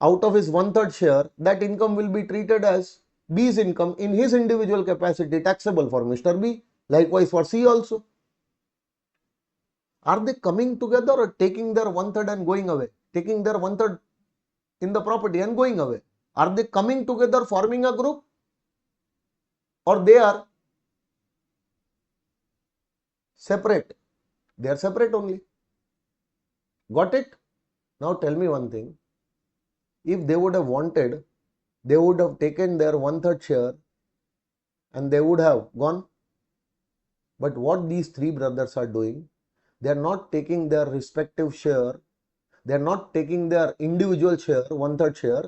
out of his 1/3 share, that income will be treated as B's income in his individual capacity, taxable for Mr. B. Likewise for C also. Are they coming together or taking their 1/3 and going away? Taking their 1/3 in the property and going away. Are they coming together forming a group? Or they are separate? They are separate only. Got it? Now tell me one thing. If they would have wanted, they would have taken their 1/3 share and they would have gone. But what these three brothers are doing, they are not taking their respective share. They are not taking their individual share, 1/3 share.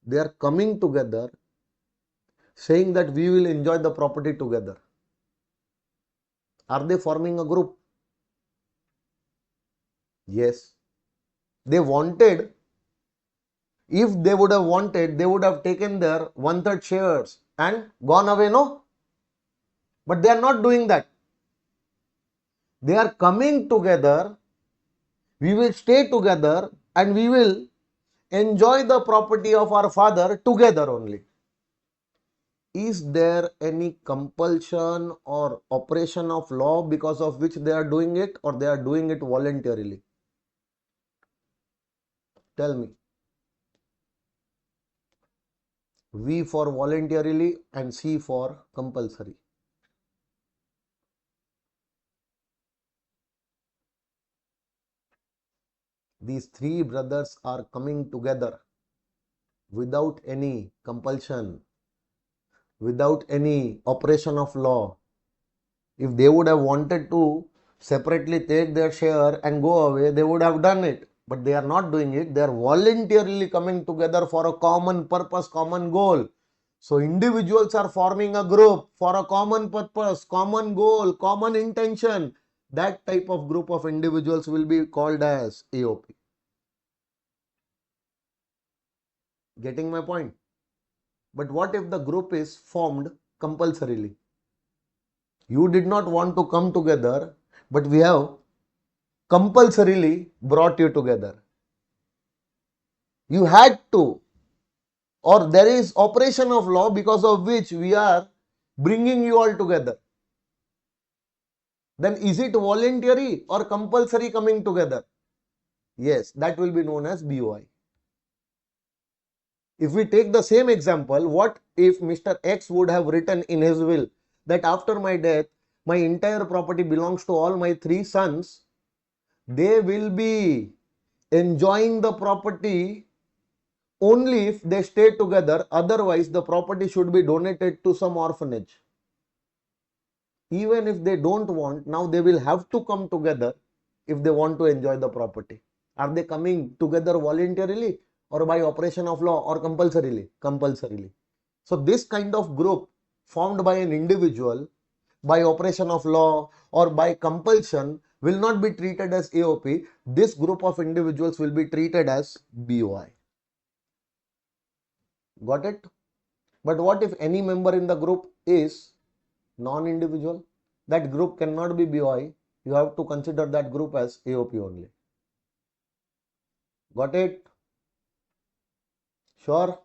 They are coming together saying that we will enjoy the property together. Are they forming a group? Yes. They wanted, if they would have wanted, they would have taken their 1/3 shares and gone away, no? But they are not doing that. They are coming together, we will stay together and we will enjoy the property of our father together only. Is there any compulsion or operation of law because of which they are doing it, or they are doing it voluntarily? Tell me. V for voluntarily and C for compulsory. These three brothers are coming together without any compulsion, without any operation of law. If they would have wanted to separately take their share and go away, they would have done it. But they are not doing it. They are voluntarily coming together for a common purpose, common goal. So individuals are forming a group for a common purpose, common goal, common intention. That type of group of individuals will be called as AOP. Getting my point? But what if the group is formed compulsorily? You did not want to come together, but we have compulsorily brought you together. You had to, or there is operation of law because of which we are bringing you all together. Then is it voluntary or compulsory coming together? Yes, that will be known as BOI. If we take the same example, what if Mr. X would have written in his will that after my death, my entire property belongs to all my three sons, they will be enjoying the property only if they stay together, otherwise the property should be donated to some orphanage. Even if they don't want, now they will have to come together if they want to enjoy the property. Are they coming together voluntarily or by operation of law or compulsorily? Compulsorily. So this kind of group formed by an individual by operation of law or by compulsion will not be treated as AOP. This group of individuals will be treated as BOI. Got it? But what if any member in the group is non-individual? That group cannot be BOI. You have to consider that group as AOP only. Got it? Sure?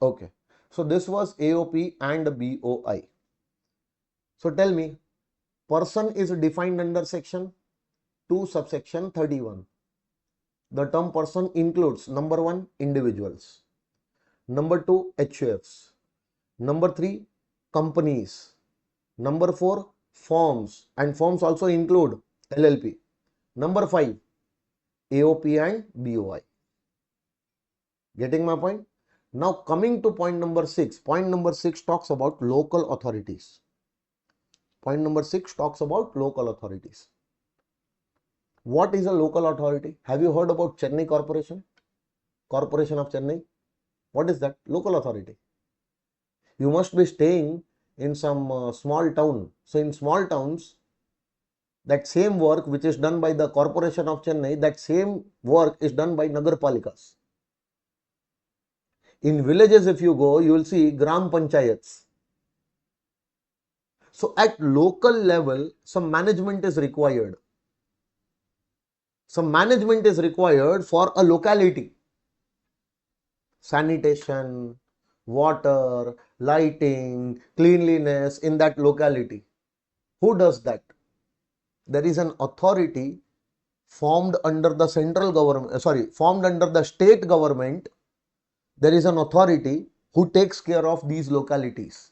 Okay. So this was AOP and BOI. So tell me, person is defined under section 2 subsection 31. The term person includes number 1 individuals, number 2 HUFs, number 3 companies, number 4 firms, and firms also include LLP. Number 5, AOP and BOI. Getting my point? Now coming to point number 6. Point number 6 talks about local authorities. Point number 6 talks about local authorities. What is a local authority? Have you heard about Chennai Corporation? Corporation of Chennai? What is that? Local authority. You must be staying in some small town. So in small towns, that same work which is done by the Corporation of Chennai, that same work is done by Nagarpalikas. In villages, if you go, you will see Gram Panchayats. So at local level, some management is required. Some management is required for a locality. Sanitation, water, lighting, cleanliness in that locality. Who does that? There is an authority formed under the central government, formed under the state government. There is an authority who takes care of these localities,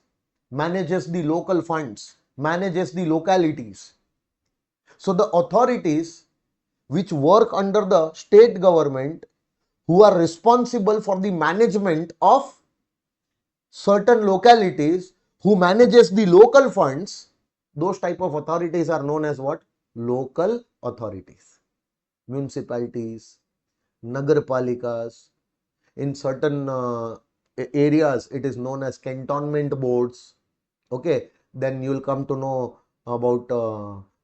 manages the local funds, manages the localities. So the authorities which work under the state government, who are responsible for the management of certain localities, who manages the local funds, those type of authorities are known as what? Local authorities. Municipalities, nagarpalikas. In certain areas, it is known as cantonment boards. Okay, then you will come to know about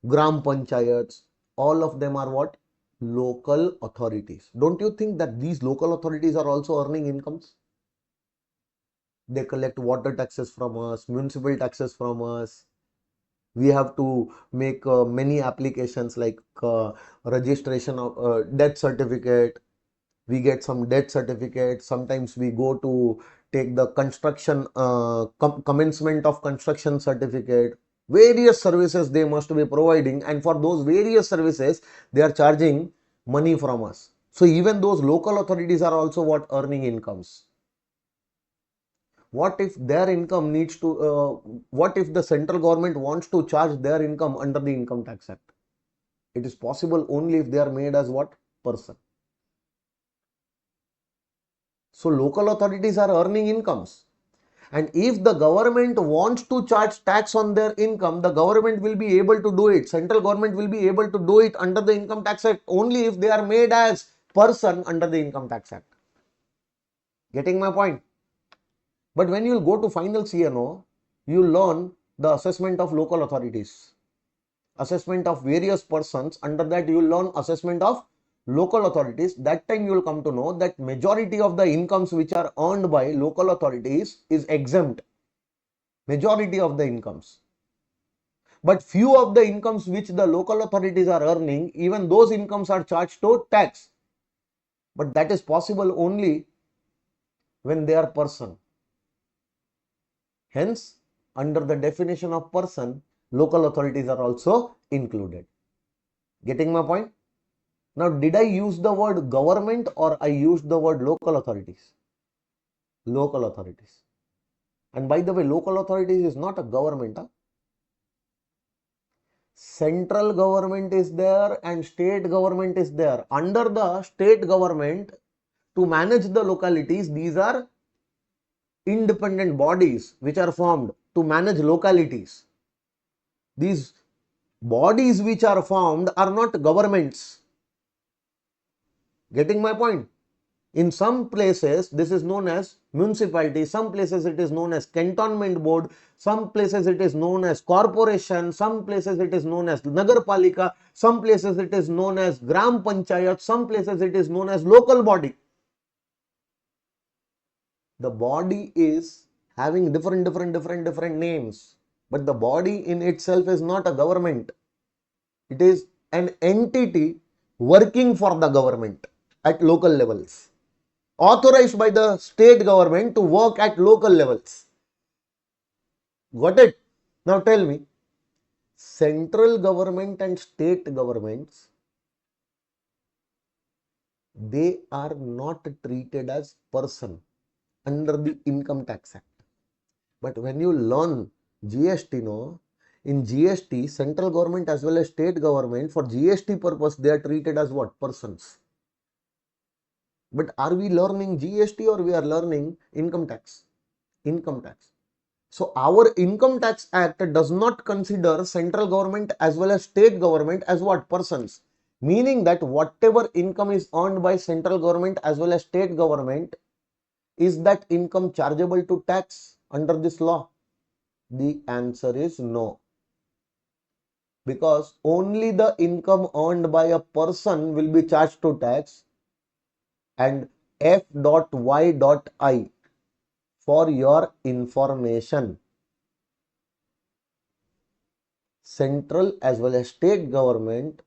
gram panchayats. All of them are what? Local authorities. Don't you think that these local authorities are also earning incomes? They collect water taxes from us, municipal taxes from us. We have to make many applications like registration of death certificate. We get some death certificate. Sometimes we go to take the construction commencement of construction certificate. Various services they must be providing, and for those various services they are charging money from us. So even those local authorities are also what? Earning incomes. What if their income needs to what if the central government wants to charge their income under the Income Tax Act? It is possible only if they are made as what? Person. So local authorities are earning incomes. And if the government wants to charge tax on their income, the government will be able to do it. Central government will be able to do it under the Income Tax Act only if they are made as person under the Income Tax Act. Getting my point? But when you will go to final CNO, you learn the assessment of local authorities, assessment of various persons. Under that, you will learn assessment of local authorities. That time you will come to know that majority of the incomes which are earned by local authorities is exempt. Majority of the incomes. But few of the incomes which the local authorities are earning, even those incomes are charged to tax. But that is possible only when they are person. Hence, under the definition of person, local authorities are also included. Getting my point? Now, did I use the word government or I used the word local authorities? Local authorities. And by the way, local authorities is not a government. Central government is there and state government is there. Under the state government, to manage the localities, these are independent bodies which are formed to manage localities. These bodies which are formed are not governments. Getting my point? In some places, this is known as municipality. Some places it is known as cantonment board. Some places it is known as corporation. Some places it is known as nagarpalika. Some places it is known as gram panchayat. Some places it is known as local body. The body is having different names, but the body in itself is not a government. It is an entity working for the government at local levels, authorized by the state government to work at local levels. Got it? Now tell me, central government and state governments, they are not treated as person under the Income Tax Act. But when you learn GST, no, In GST, central government as well as state government, for GST purpose, they are treated as what? Persons. But are we learning GST or we are learning income tax? Income tax. So our Income Tax Act does not consider central government as well as state government as what? Persons. Meaning that whatever income is earned by central government as well as state government, is that income chargeable to tax under this law? The answer is no. Because only the income earned by a person will be charged to tax, and F.Y.I for your information, central as well as state government,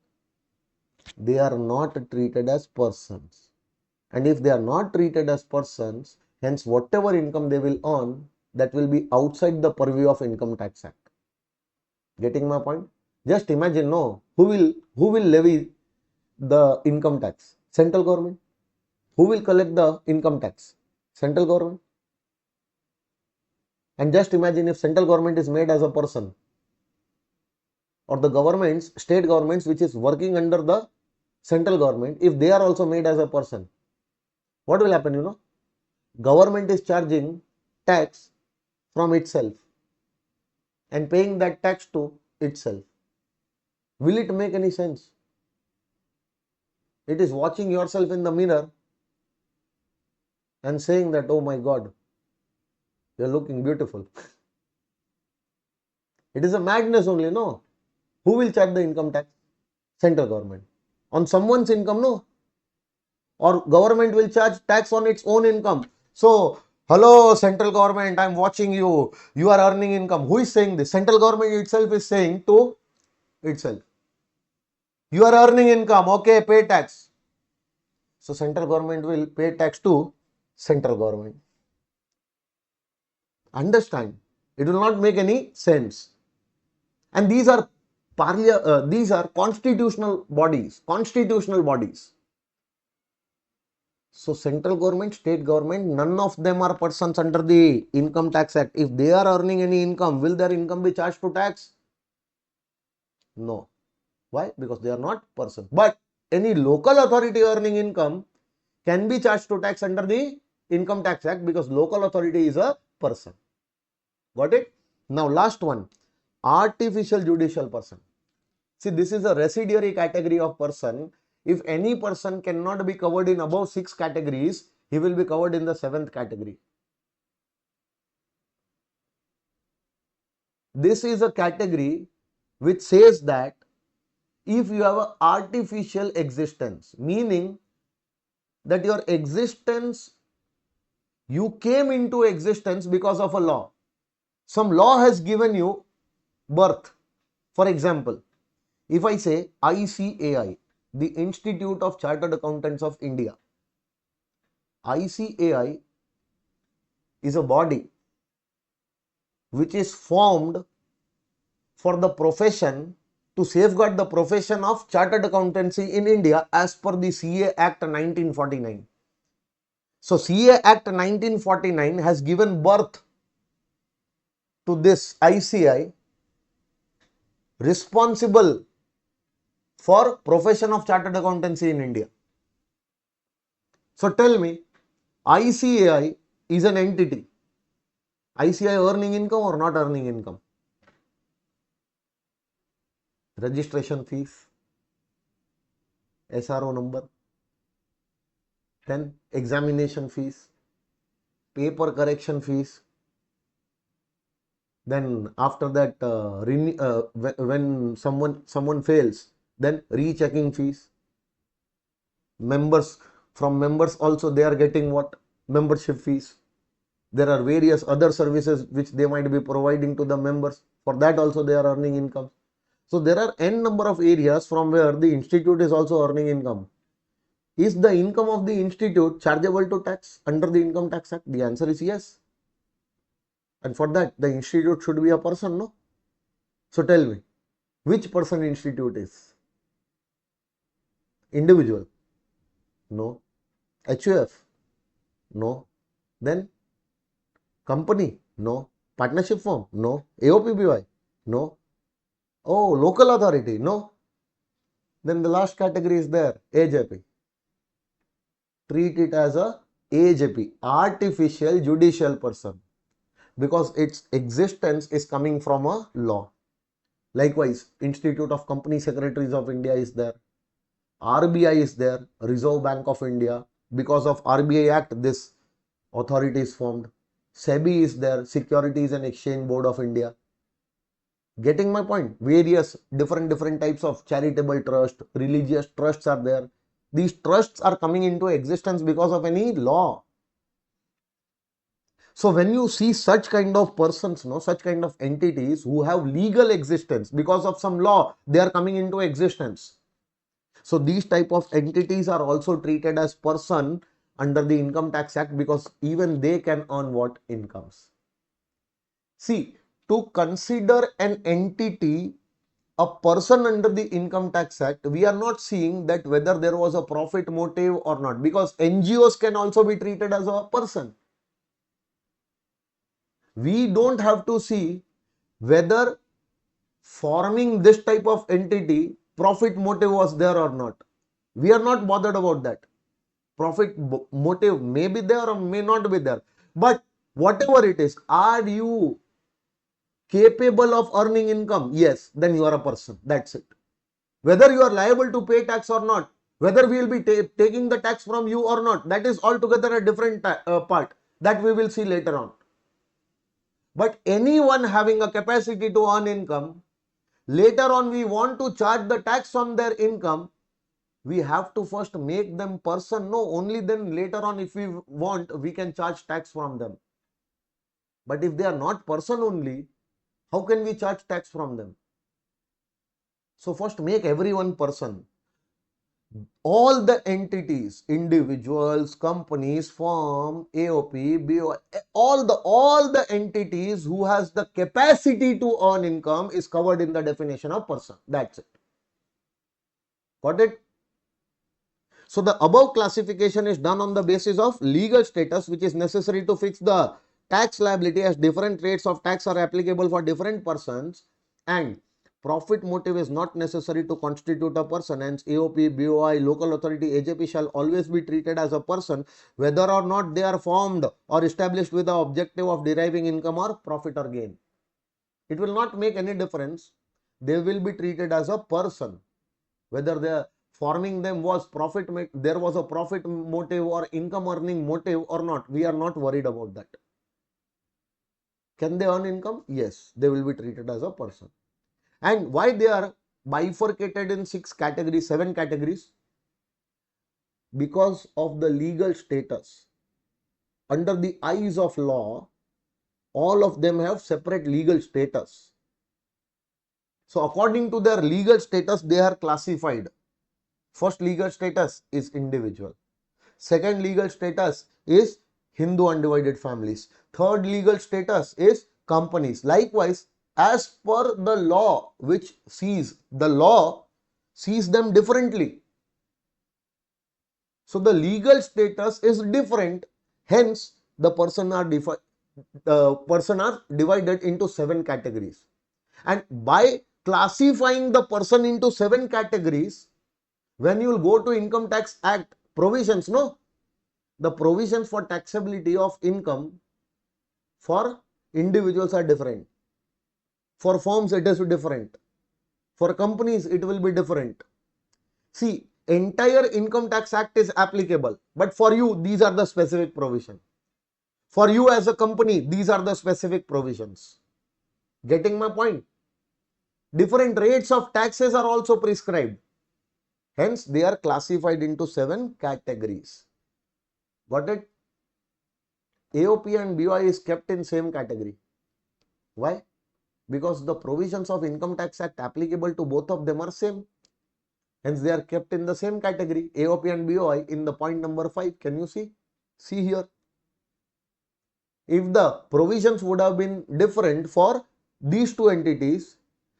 they are not treated as persons. And if they are not treated as persons, hence whatever income they will earn, that will be outside the purview of Income Tax Act. Getting my point? Just imagine, no, who will levy the income tax? Central government. Who will collect the income tax? Central government. And just imagine if central government is made as a person, or the governments, state governments which is working under the central government, if they are also made as a person, what will happen? Government is charging tax from itself and paying that tax to itself. Will it make any sense? It is watching yourself in the mirror and saying that, oh my God, you're looking beautiful. It is a madness only, no? Who will charge the income tax? Central government. On someone's income, no? Or government will charge tax on its own income. So, hello central government, I'm watching you. You are earning income. Who is saying this? Central government itself is saying to itself. You are earning income, okay, pay tax. So, central government will pay tax to central government. Understand? It will not make any sense. And these are constitutional bodies. So central government, state government, none of them are persons under the Income Tax Act. If they are earning any income, will their income be charged to tax? No. Why? Because they are not persons. But any local authority earning income can be charged to tax under the Income Tax Act, because local authority is a person. Got it? Now last one, artificial judicial person. See, this is a residuary category of person. If any person cannot be covered in above 6 categories, he will be covered in the 7th category. This is a category which says that if you have an artificial existence, meaning that your existence, you came into existence because of a law. Some law has given you birth. For example, if I say ICAI, the Institute of Chartered Accountants of India, ICAI is a body which is formed for the profession, to safeguard the profession of chartered accountancy in India as per the CA Act 1949. So CA Act 1949 has given birth to this ICAI, responsible for profession of chartered accountancy in India. So tell me, ICAI is an entity. ICAI earning income or not earning income? Registration fees, SRO number, then examination fees, paper correction fees, then after that when someone fails, then rechecking fees. From members also they are getting what? Membership fees. There are various other services which they might be providing to the members. For that also they are earning income. So there are n number of areas from where the institute is also earning income. Is the income of the institute chargeable to tax under the Income Tax Act? The answer is yes. And for that, the institute should be a person, no? So tell me, which person institute is? Individual? No. HUF? No. Then company? No. Partnership firm? No. AOP BOI? No. Oh, local authority. No. Then the last category is there, AJP. Treat it as a AJP, artificial judicial person, because its existence is coming from a law. Likewise, Institute of Company Secretaries of India is there. RBI is there, Reserve Bank of India. Because of RBI Act, this authority is formed. SEBI is there, Securities and Exchange Board of India. Getting my point? Various different types of charitable trust, religious trusts are there. These trusts are coming into existence because of any law. So when you see such kind of persons, such kind of entities who have legal existence because of some law, they are coming into existence. So these type of entities are also treated as person under the Income Tax Act, because even they can earn what? Incomes. See, to consider an entity a person under the Income Tax Act, we are not seeing that whether there was a profit motive or not, because NGOs can also be treated as a person. We don't have to see whether forming this type of entity profit motive was there or not. We are not bothered about that. Profit motive may be there or may not be there. But whatever it is, are you capable of earning income? Yes, then you are a person. That's it. Whether you are liable to pay tax or not, whether we will be taking the tax from you or not, that is altogether a different part that we will see later on. But anyone having a capacity to earn income, later on we want to charge the tax on their income, we have to first make them person. No, only then later on, if we want, we can charge tax from them. But if they are not person only, how can we charge tax from them? So first make everyone person. All the entities, individuals, companies, firm, AOP, BOI, all the entities who has the capacity to earn income is covered in the definition of person. That's it. Got it? So the above classification is done on the basis of legal status, which is necessary to fix the tax liability, as different rates of tax are applicable for different persons, and profit motive is not necessary to constitute a person. Hence AOP, BOI, local authority, AJP shall always be treated as a person, whether or not they are formed or established with the objective of deriving income or profit or gain. It will not make any difference. They will be treated as a person, whether they are forming them was there was a profit motive or income earning motive or not. We are not worried about that. Can they earn income? Yes, they will be treated as a person. And why they are bifurcated in 7 categories? Because of the legal status. Under the eyes of law, all of them have separate legal status. So according to their legal status, they are classified. First legal status is individual. Second legal status is Hindu undivided families. Third legal status is companies. Likewise, as per the law, the law sees them differently. So the legal status is different. Hence, the person are divided into 7 categories. And by classifying the person into 7 categories, when you will go to Income Tax Act provisions, the provisions for taxability of income for individuals are different. For firms, it is different. For companies, it will be different. See, entire Income Tax Act is applicable, but for you, these are the specific provisions. For you as a company, these are the specific provisions. Getting my point? Different rates of taxes are also prescribed. Hence, they are classified into 7 categories. Got it? AOP and BOI is kept in same category. Why? Because the provisions of Income Tax Act applicable to both of them are same. Hence, they are kept in the same category. AOP and BOI in the point number 5. Can you see? See here. If the provisions would have been different for these 2 entities,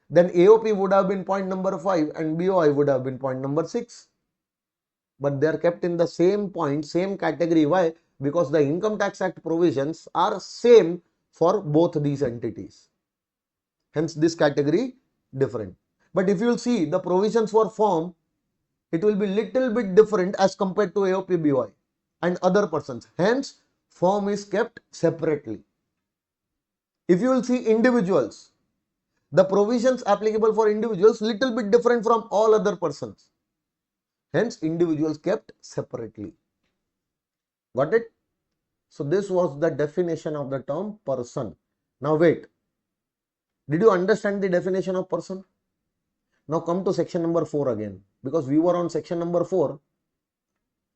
then AOP would have been point number 5 and BOI would have been point number 6. But they are kept in the same point, same category. Why? Because the Income Tax Act provisions are same for both these entities. Hence, this category different. But if you will see the provisions for firm, it will be little bit different as compared to AOP BOI and other persons. Hence, firm is kept separately. If you will see individuals, the provisions applicable for individuals little bit different from all other persons. Hence, individuals kept separately. Got it? So, this was the definition of the term person. Now, wait. Did you understand the definition of person? Now, come to section number 4 again. Because we were on section number 4.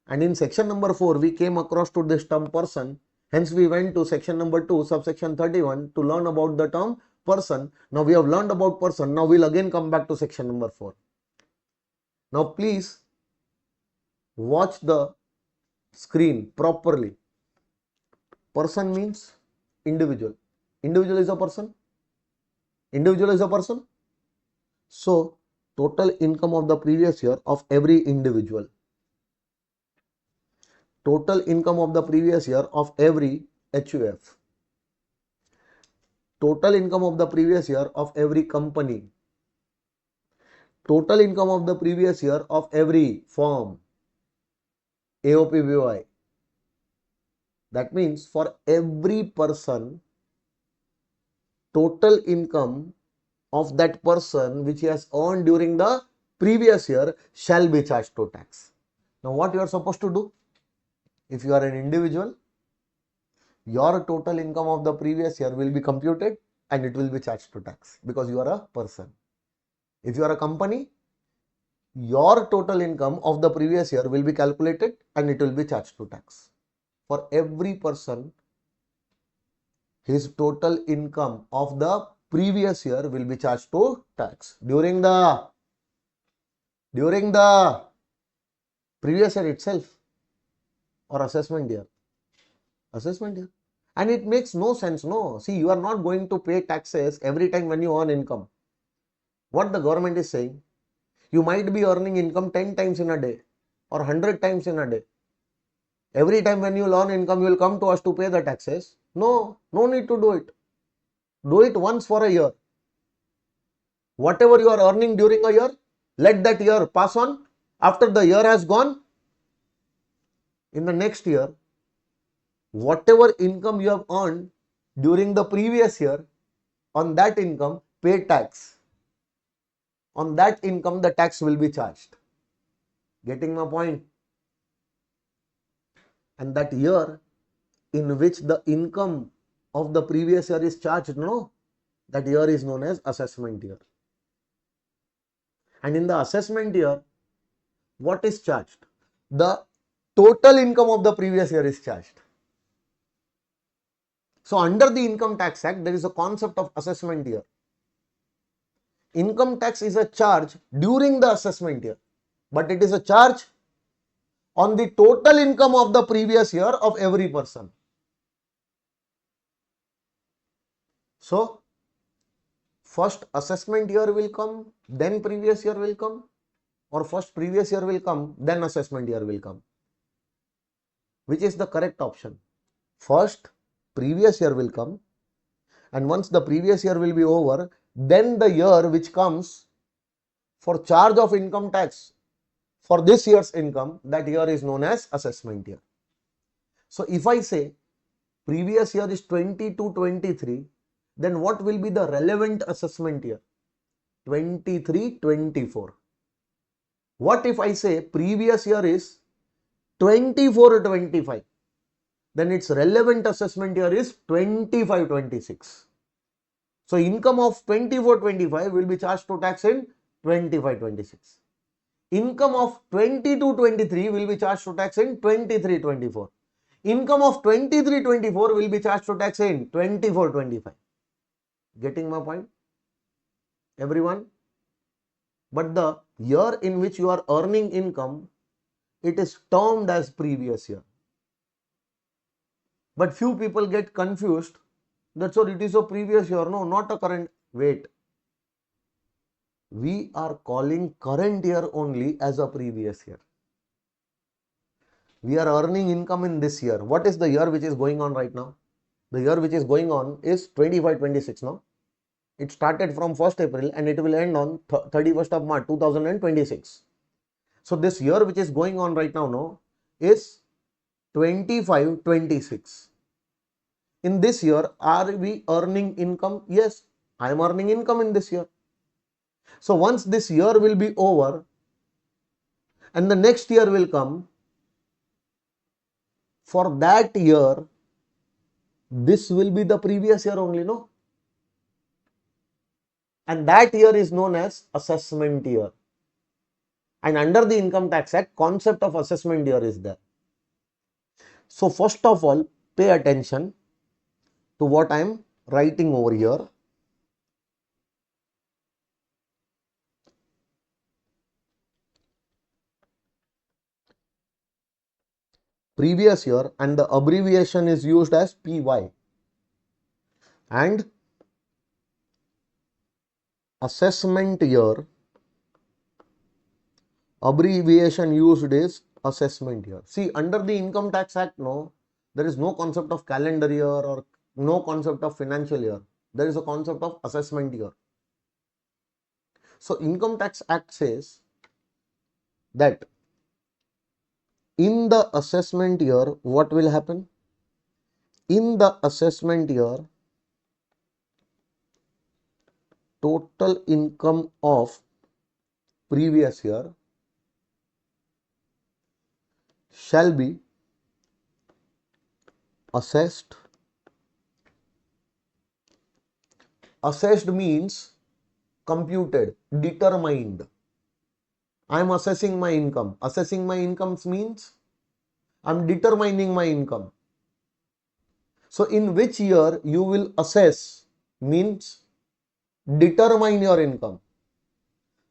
And in section number 4, we came across to this term person. Hence, we went to section number 2, subsection 31 to learn about the term person. Now, we have learned about person. Now, we'll again come back to section number 4. Now, please watch the screen properly. Person means individual. Individual is a person. Individual is a person. So, total income of the previous year of every individual. Total income of the previous year of every HUF. Total income of the previous year of every company. Total income of the previous year of every firm. AOP BOI. That means for every person, total income of that person which he has earned during the previous year shall be charged to tax. Now, what you are supposed to do? If you are an individual, your total income of the previous year will be computed and it will be charged to tax because you are a person. If you are a company, your total income of the previous year will be calculated and it will be charged to tax. For every person, his total income of the previous year will be charged to tax during the previous year itself or assessment year. Assessment year. And it makes no sense. No, see, you are not going to pay taxes every time when you earn income. What the government is saying, you might be earning income 10 times in a day or 100 times in a day. Every time when you earn income, you will come to us to pay the taxes. No, no need to do it. Do it once for a year. Whatever you are earning during a year, let that year pass on. After the year has gone, in the next year, whatever income you have earned during the previous year, on that income, pay tax. On that income, the tax will be charged. Getting my point? And that year in which the income of the previous year is charged, no, that year is known as assessment year. And in the assessment year, what is charged? The total income of the previous year is charged. So, under the Income Tax Act, there is a concept of assessment year. Income tax is a charge during the assessment year, but it is a charge on the total income of the previous year of every person. So, first assessment year will come, then previous year will come, or first previous year will come, then assessment year will come. Which is the correct option? First, previous year will come, and once the previous year will be over, then the year which comes for charge of income tax for this year's income, that year is known as assessment year. So, if I say previous year is 22-23, then what will be the relevant assessment year? 23-24. What if I say previous year is 24-25? Then its relevant assessment year is 25-26. So, income of 24-25 will be charged to tax in 25-26. Income of 22-23 will be charged to tax in 23-24. Income of 23-24 will be charged to tax in 24-25. Getting my point, everyone? But the year in which you are earning income, it is termed as previous year. But few people get confused. That's all, it is a previous year. No, not a current. Wait. We are calling current year only as a previous year. We are earning income in this year. What is the year which is going on right now? The year which is going on is 25-26 now. It started from 1st April and it will end on 31st of March 2026. So this year which is going on right now, no, is 25-26. In this year, are we earning income? Yes, I am earning income in this year. So once this year will be over and the next year will come, for that year, this will be the previous year only, no? And that year is known as assessment year. And under the Income Tax Act, concept of assessment year is there. So first of all, pay attention to what I am writing over here. Previous year, and the abbreviation is used as PY. And assessment year, abbreviation used is assessment year. See, under the Income Tax Act, no, there is no concept of calendar year or no concept of financial year. There is a concept of assessment year. So Income Tax Act says that in the assessment year, what will happen? In the assessment year, total income of previous year shall be assessed. Assessed means computed, determined. I am assessing my income. Assessing my income means I am determining my income. So in which year you will assess means determine your income.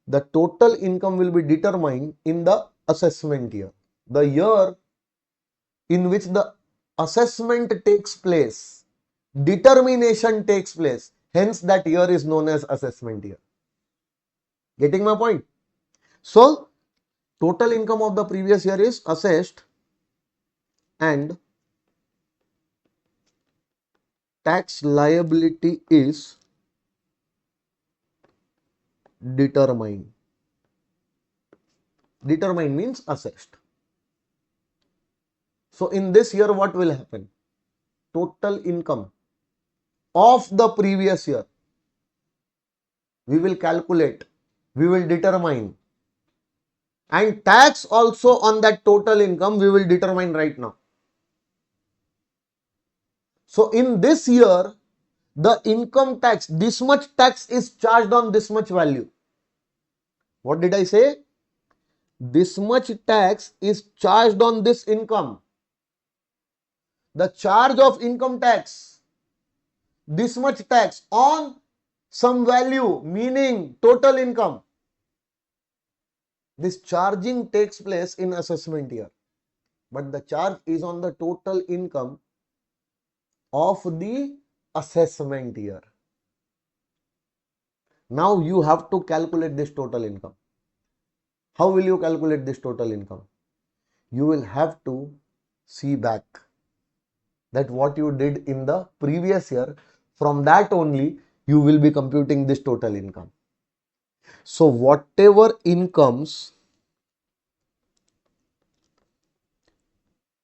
The total income will be determined in the assessment year. The year in which the assessment takes place, determination takes place. Hence that year is known as assessment year. Getting my point? So total income of the previous year is assessed and tax liability is determined. Determined means assessed. So in this year, what will happen? Total income of the previous year, we will calculate, we will determine, and tax also on that total income we will determine right now. So in this year, the income tax, this much tax is charged on this much value. What did I say? This much tax is charged on this income. The charge of income tax, this much tax on some value, meaning total income. This charging takes place in assessment year, but the charge is on the total income of the assessment year. Now you have to calculate this total income. How will you calculate this total income? You will have to see back that what you did in the previous year. From that only you will be computing this total income. So whatever incomes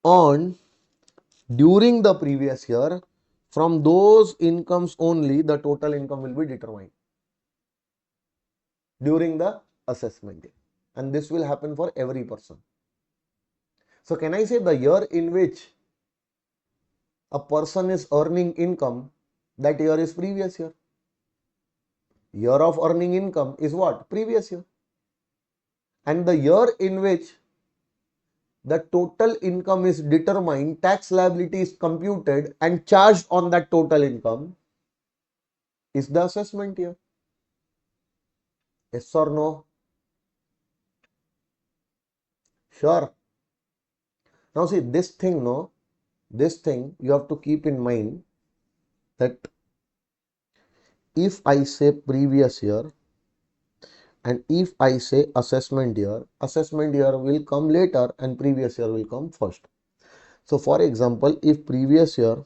earned during the previous year, from those incomes only the total income will be determined during the assessment year, and this will happen for every person. So can I say the year in which a person is earning income, that year is previous year. Year of earning income is what? Previous year. And the year in which the total income is determined, tax liability is computed and charged on that total income is the assessment year. Yes or no? Sure. Now see this thing, no? This thing you have to keep in mind that if I say previous year and if I say assessment year will come later and previous year will come first. So for example, if previous year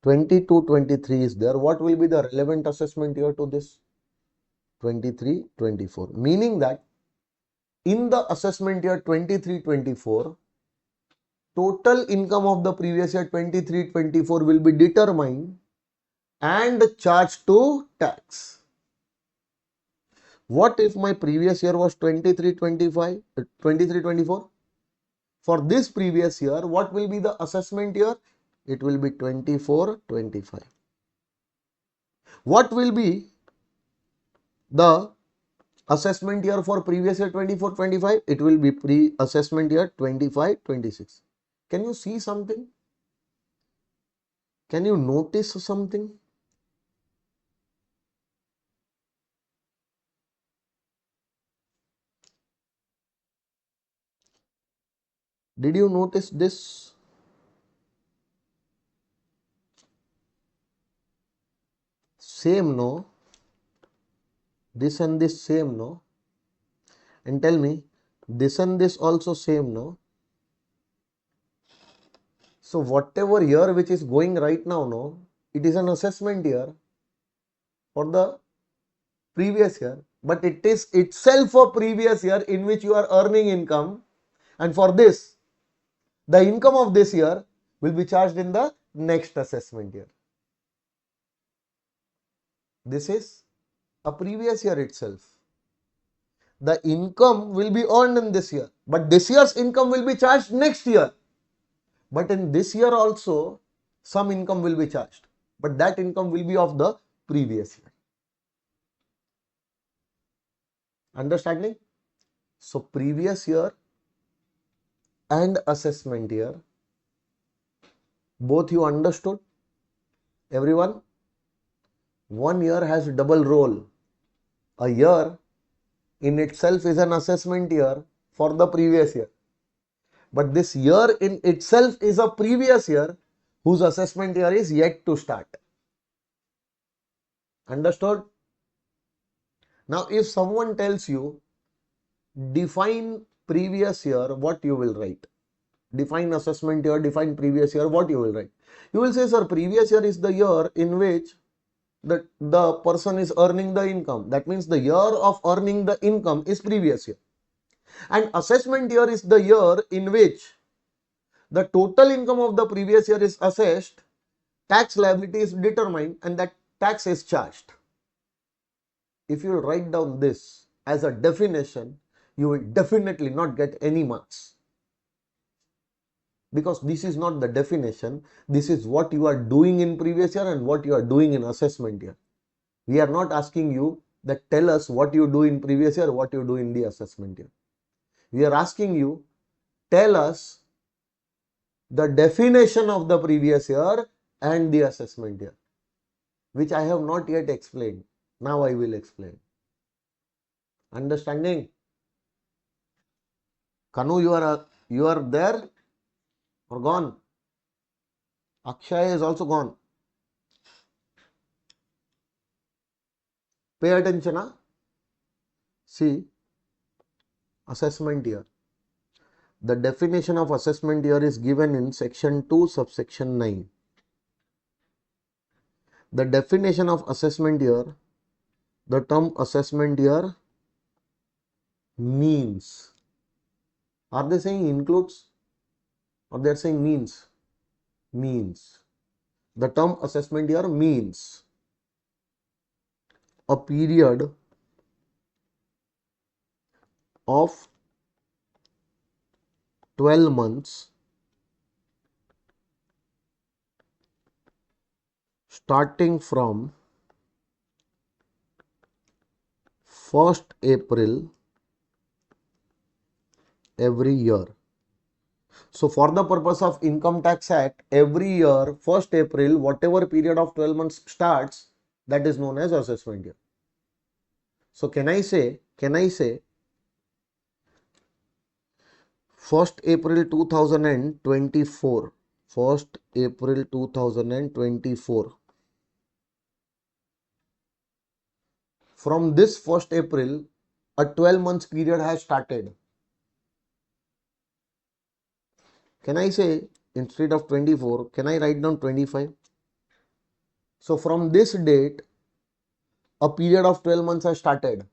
22, 23 is there. What will be the relevant assessment year to this? 23, 24. Meaning that in the assessment year 23, 24, total income of the previous year 23, 24 will be determined and charged to tax. What if my previous year was 23, 25, 23, 24? For this previous year, what will be the assessment year? It will be 24, 25. What will be the assessment year for previous year 24, 25? It will be pre-assessment year 25, 26. Can you see something? Can you notice something? Did you notice this? Same, no? This and this same, no? And tell me, this and this also same, no? So whatever year which is going right now, no? It is an assessment year for the previous year, but it is itself a previous year in which you are earning income, and for this, the income of this year will be charged in the next assessment year. This is a previous year itself. The income will be earned in this year, but this year's income will be charged next year. But in this year also, some income will be charged, but that income will be of the previous year. Understanding? So previous year and assessment year, both you understood? Everyone? One year has double role. A year in itself is an assessment year for the previous year. But this year in itself is a previous year whose assessment year is yet to start. Understood? Now, if someone tells you, define previous year, what you will write? Define assessment year, define previous year, what you will write? You will say, sir, previous year is the year in which the person is earning the income. That means the year of earning the income is previous year. And assessment year is the year in which the total income of the previous year is assessed, tax liability is determined, and that tax is charged. If you write down this as a definition, you will definitely not get any marks. Because this is not the definition, this is what you are doing in previous year and what you are doing in assessment year. We are not asking you that tell us what you do in previous year, what you do in the assessment year. We are asking you, tell us the definition of the previous year and the assessment year, which I have not yet explained. Now I will explain. Understanding? Kanu, you are there or gone? Akshay is also gone. Pay attention, huh? See, assessment year. The definition of assessment year is given in section 2, subsection 9. The definition of assessment year, the term assessment year means. Are they saying includes or they are saying means? Means. The term assessment year means a period of 12 months starting from 1st April every year. So for the purpose of Income Tax Act, every year 1st April, whatever period of 12 months starts, that is known as assessment year. So can I say 1st April 2024, 1st April 2024. From this 1st April, a 12 months period has started. Can I say instead of 24, can I write down 25? So from this date, a period of 12 months has started.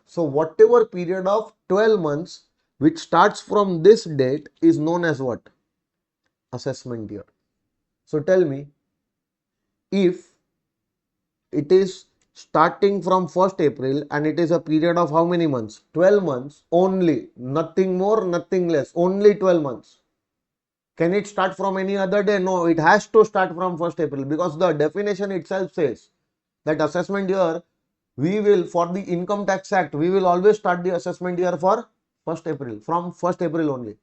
So whatever period of 12 months which starts from this date is known as what? Assessment year. So tell me, if it is starting from 1st April and it is a period of how many months? 12 months only, nothing more, nothing less, only 12 months. Can it start from any other day? No, it has to start from 1st April because the definition itself says that assessment year, we will, for the Income Tax Act, we will always start the assessment year for 1st April, from 1st April only.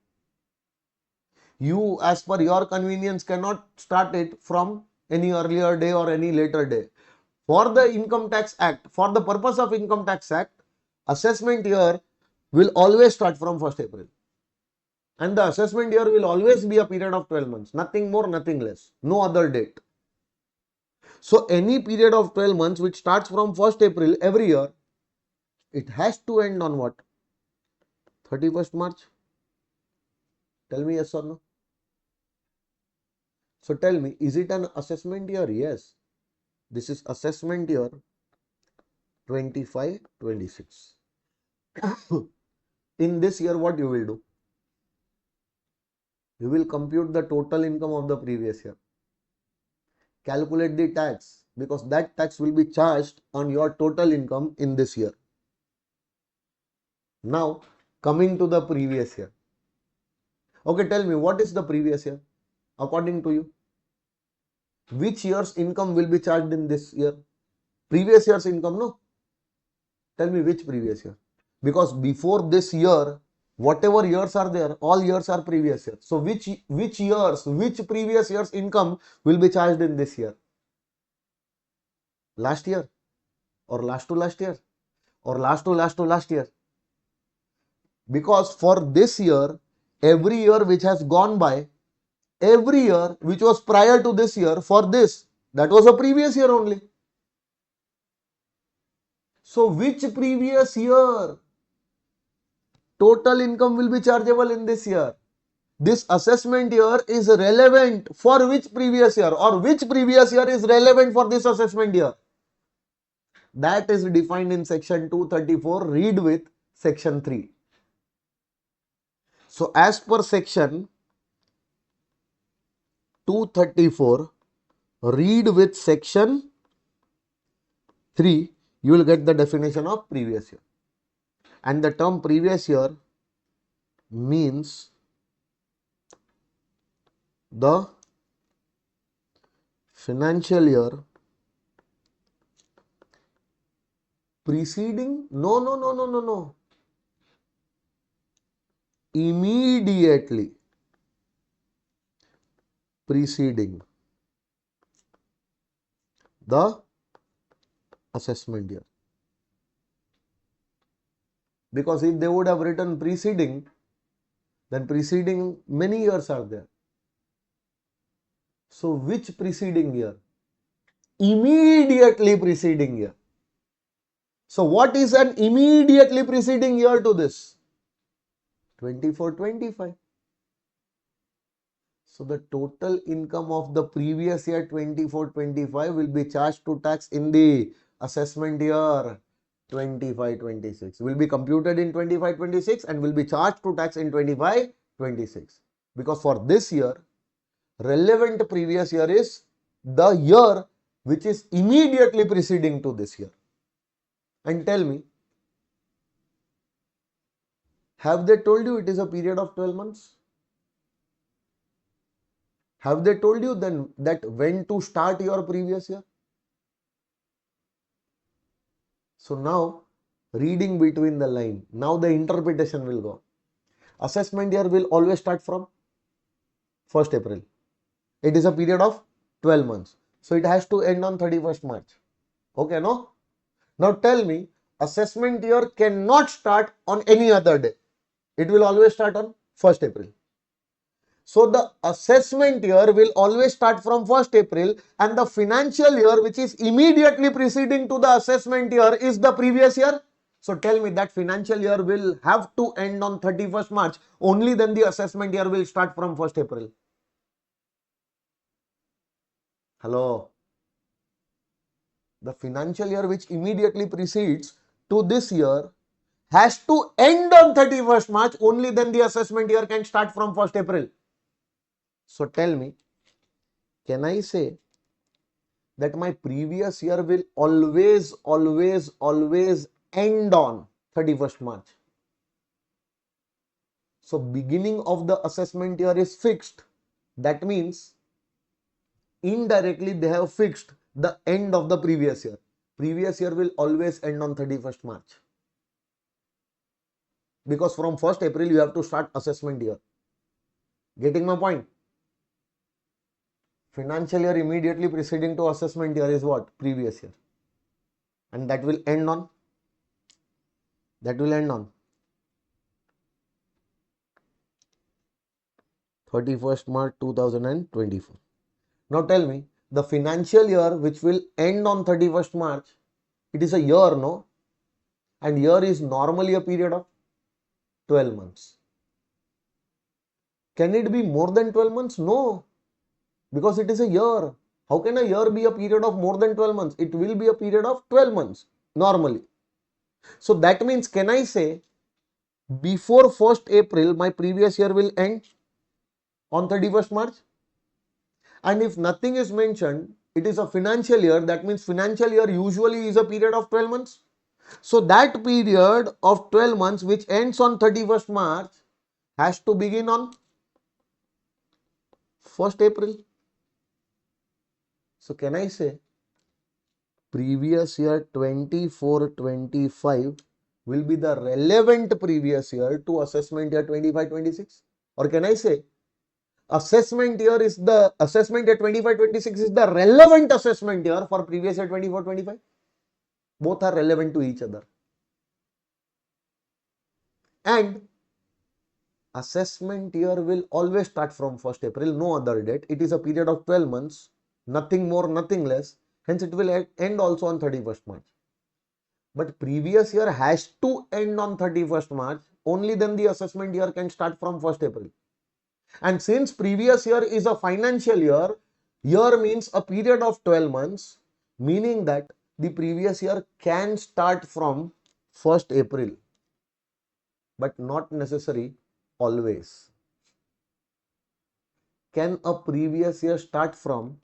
You, as per your convenience, cannot start it from any earlier day or any later day. For the Income Tax Act, for the purpose of Income Tax Act, assessment year will always start from 1st April. And the assessment year will always be a period of 12 months. Nothing more, nothing less. No other date. So any period of 12 months which starts from 1st April every year, it has to end on what? 31st March? Tell me yes or no. So tell me, is it an assessment year? Yes. This is assessment year 25-26. In this year, what you will do? You will compute the total income of the previous year. Calculate the tax because that tax will be charged on your total income in this year. Now, coming to the previous year. Okay, tell me, what is the previous year according to you? Which year's income will be charged in this year? Previous year's income, no? Tell me which previous year. Because before this year, whatever years are there, all years are previous year. So which previous year's income will be charged in this year? Last year or last to last year or last to last year? Because for this year, every year which has gone by, every year which was prior to this year, for this, that was a previous year only. So which previous year total income will be chargeable in this year? This assessment year is relevant for which previous year, or which previous year is relevant for this assessment year? That is defined in section 234. Read with section 3. So as per section 234, read with section 3, you will get the definition of previous year. And the term previous year means the financial year preceding, no. Immediately preceding the assessment year. Because if they would have written preceding, then preceding many years are there. So which preceding year? Immediately preceding year. So what is an immediately preceding year to this? 24-25. So the total income of the previous year 24-25 will be charged to tax in the assessment year 25-26. Will be computed in 25-26 and will be charged to tax in 25-26. Because for this year, relevant previous year is the year which is immediately preceding to this year. And tell me, have they told you it is a period of 12 months? Have they told you then that when to start your previous year? So now, reading between the line, now the interpretation will go. Assessment year will always start from 1st April. It is a period of 12 months. So it has to end on 31st March. Okay, no? Now tell me, assessment year cannot start on any other day. It will always start on 1st April. So the assessment year will always start from 1st April and the financial year which is immediately preceding to the assessment year is the previous year. So tell me that financial year will have to end on 31st March. Only then the assessment year will start from 1st April. Hello. The financial year which immediately precedes to this year has to end on 31st March. Only then the assessment year can start from 1st April. So tell me, can I say that my previous year will always end on 31st March? So beginning of the assessment year is fixed. That means indirectly they have fixed the end of the previous year. Previous year will always end on 31st March. Because from 1st April you have to start assessment year. Getting my point? Financial year immediately preceding to assessment year is what? Previous year. And that will end on 31st March 2024. Now tell me, the financial year which will end on 31st March, it is a year, no? And year is normally a period of 12 months. Can it be more than 12 months? No, because it is a year. How can a year be a period of more than 12 months? It will be a period of 12 months normally. So that means, can I say before 1st April, my previous year will end on 31st March? And if nothing is mentioned, it is a financial year. That means financial year usually is a period of 12 months. So that period of 12 months which ends on 31st March has to begin on 1st April. So can I say previous year 24-25 will be the relevant previous year to assessment year 25-26? Or can I say assessment year 25-26 is the relevant assessment year for previous year 24-25? Both are relevant to each other. And assessment year will always start from 1st April, no other date. It is a period of 12 months, nothing more, nothing less. Hence, it will end also on 31st March. But previous year has to end on 31st March. Only then the assessment year can start from 1st April. And since previous year is a financial year, year means a period of 12 months, meaning that the previous year can start from 1st April, but not necessary always. Can a previous year start from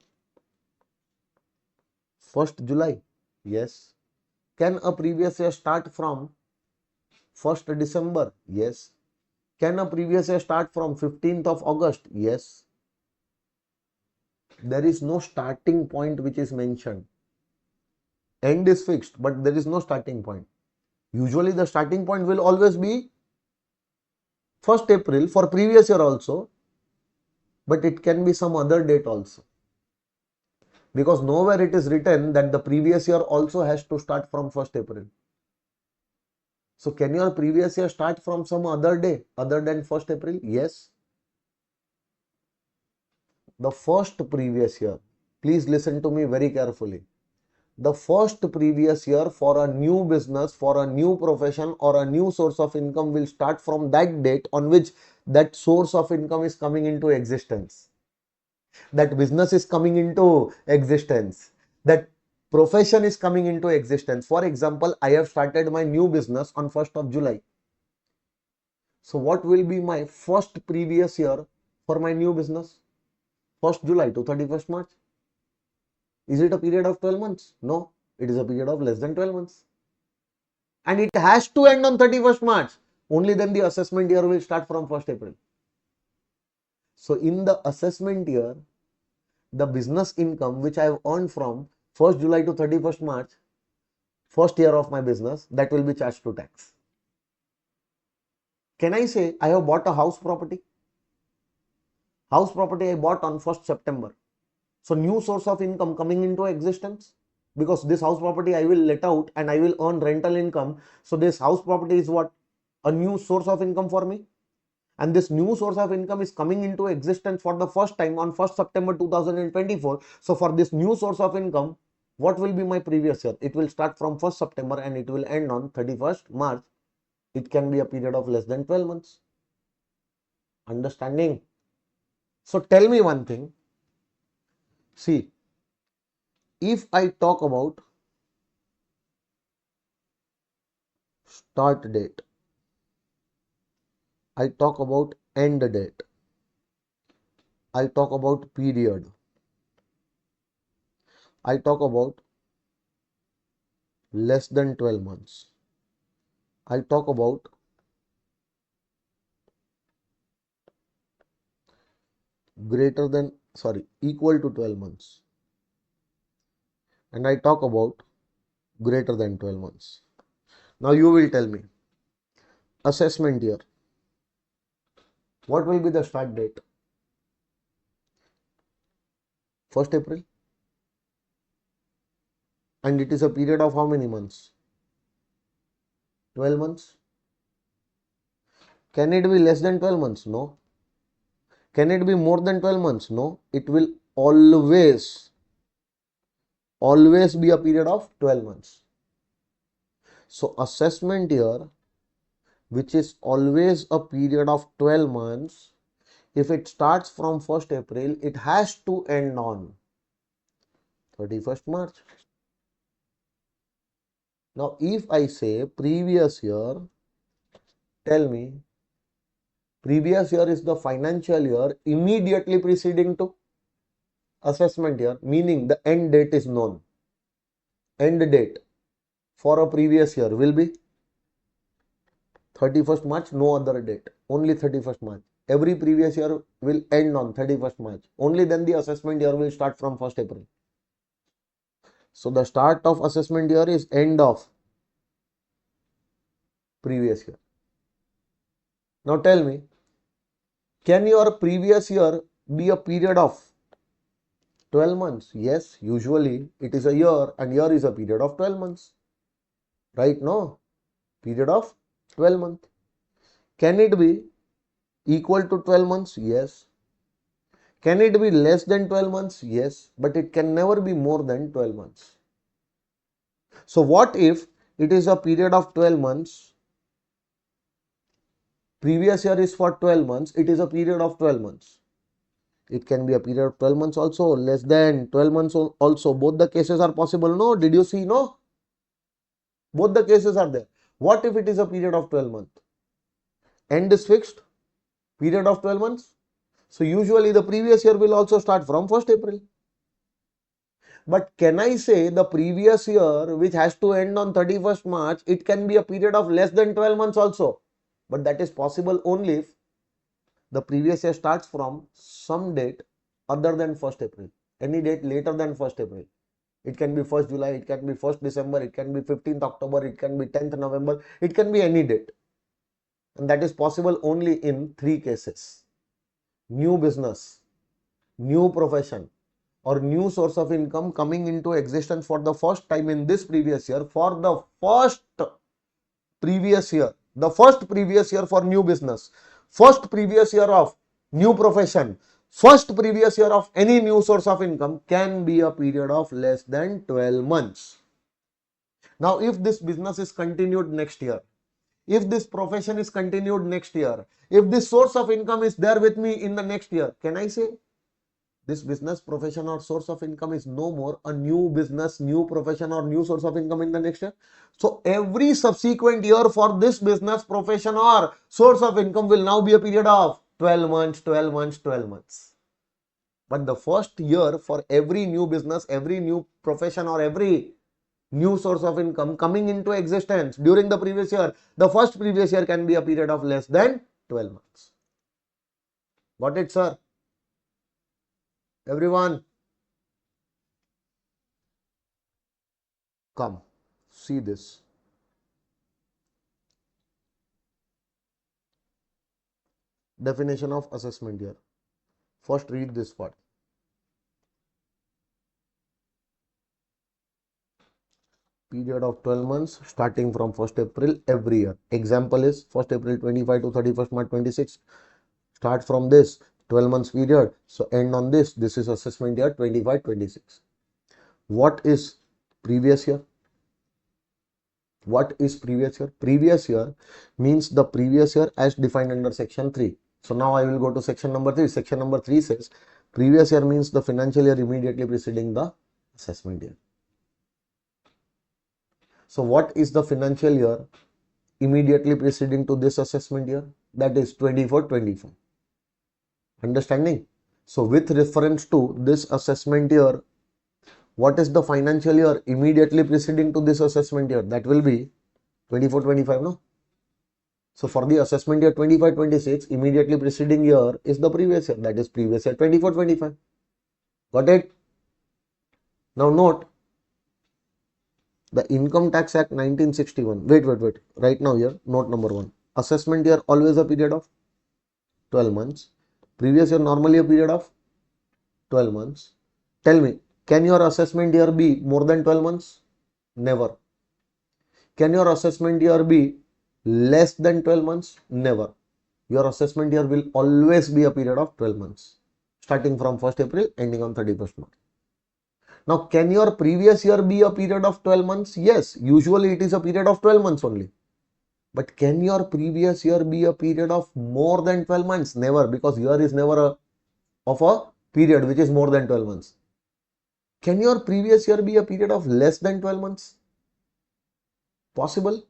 1st July? Yes. Can a previous year start from 1st December? Yes. Can a previous year start from 15th of August? Yes. There is no starting point which is mentioned. End is fixed, but there is no starting point. Usually the starting point will always be 1st April for previous year also, but it can be some other date also. Because nowhere it is written that the previous year also has to start from 1st April. So can your previous year start from some other day other than 1st April? Yes. The first previous year, please listen to me very carefully. The first previous year for a new business, for a new profession or a new source of income will start from that date on which that source of income is coming into existence. That business is coming into existence. That profession is coming into existence. For example, I have started my new business on 1st of July. So what will be my first previous year for my new business? 1st July to 31st March. Is it a period of 12 months? No, it is a period of less than 12 months. And it has to end on 31st March. Only then the assessment year will start from 1st April. So in the assessment year, the business income which I have earned from 1st July to 31st March, first year of my business, that will be charged to tax. Can I say I have bought a house property? House property I bought on 1st September. So new source of income coming into existence, because this house property I will let out and I will earn rental income. So this house property is what? A new source of income for me. And this new source of income is coming into existence for the first time on 1st September 2024. So for this new source of income, what will be my previous year? It will start from 1st September and it will end on 31st March. It can be a period of less than 12 months. Understanding? So tell me one thing. See, if I talk about start date, I talk about end date, I talk about period, I talk about less than 12 months, I talk about equal to 12 months, and I talk about greater than 12 months. Now you will tell me, assessment year, what will be the start date? 1st April, and it is a period of how many months? 12 months. Can it be less than 12 months? No. Can it be more than 12 months? No. It will always be a period of 12 months. So assessment year, which is always a period of 12 months, if it starts from 1st April, it has to end on 31st March. Now, if I say previous year, tell me, previous year is the financial year immediately preceding to assessment year, meaning the end date is known. End date for a previous year will be 31st March, no other date, only 31st March. Every previous year will end on 31st March. Only then the assessment year will start from 1st April. So the start of assessment year is end of previous year. Now tell me, can your previous year be a period of 12 months? Yes, usually it is a year, and year is a period of 12 months. Right? No? Period of 12 months. Can it be equal to 12 months? Yes. Can it be less than 12 months? Yes. But it can never be more than 12 months. So what if it is a period of 12 months? Previous year is for 12 months. It is a period of 12 months. It can be a period of 12 months also, less than 12 months also. Both the cases are possible. No? Did you see? No? Both the cases are there. What if it is a period of 12 months? End is fixed. Period of 12 months. So usually the previous year will also start from 1st April. But can I say the previous year, which has to end on 31st March, it can be a period of less than 12 months also. But that is possible only if the previous year starts from some date other than 1st April. Any date later than 1st April. It can be 1st July, it can be 1st December, it can be 15th October, it can be 10th November, it can be any date. And that is possible only in 3 cases. New business, new profession, or new source of income coming into existence for the first time in this previous year, for the first previous year, the first previous year for new business, first previous year of new profession, first previous year of any new source of income can be a period of less than 12 months. Now, if this business is continued next year, if this profession is continued next year, if this source of income is there with me in the next year, can I say this business, profession or source of income is no more a new business, new profession or new source of income in the next year? So every subsequent year for this business, profession or source of income will now be a period of 12 months, 12 months, 12 months. But the first year for every new business, every new profession or every new source of income coming into existence during the previous year, the first previous year can be a period of less than 12 months. Got it, sir? Everyone, come, see this. Definition of assessment year. First read this part. Period of 12 months starting from 1st April every year. Example is 1st April 25 to 31st March 26. Start from this 12 months period. So end on this. This is assessment year 25-26. What is previous year? What is previous year? Previous year means the previous year as defined under section 3. So now I will go to section number 3. Section number 3 says previous year means the financial year immediately preceding the assessment year. So what is the financial year immediately preceding to this assessment year? That is 24-25. Understanding? So with reference to this assessment year, what is the financial year immediately preceding to this assessment year? That will be 24-25, no? So for the assessment year 25-26, immediately preceding year is the previous year, that is previous year 24-25. Got it? Now note, the Income Tax Act 1961. Wait. Right now here, note number 1. Assessment year always a period of 12 months. Previous year normally a period of 12 months. Tell me, can your assessment year be more than 12 months? Never. Can your assessment year be less than 12 months? Never. Your assessment year will always be a period of 12 months, starting from 1st April, ending on 31st March. Now, can your previous year be a period of 12 months? Yes, usually it is a period of 12 months only. But can your previous year be a period of more than 12 months? Never, because year is never of a period which is more than 12 months. Can your previous year be a period of less than 12 months? Possible?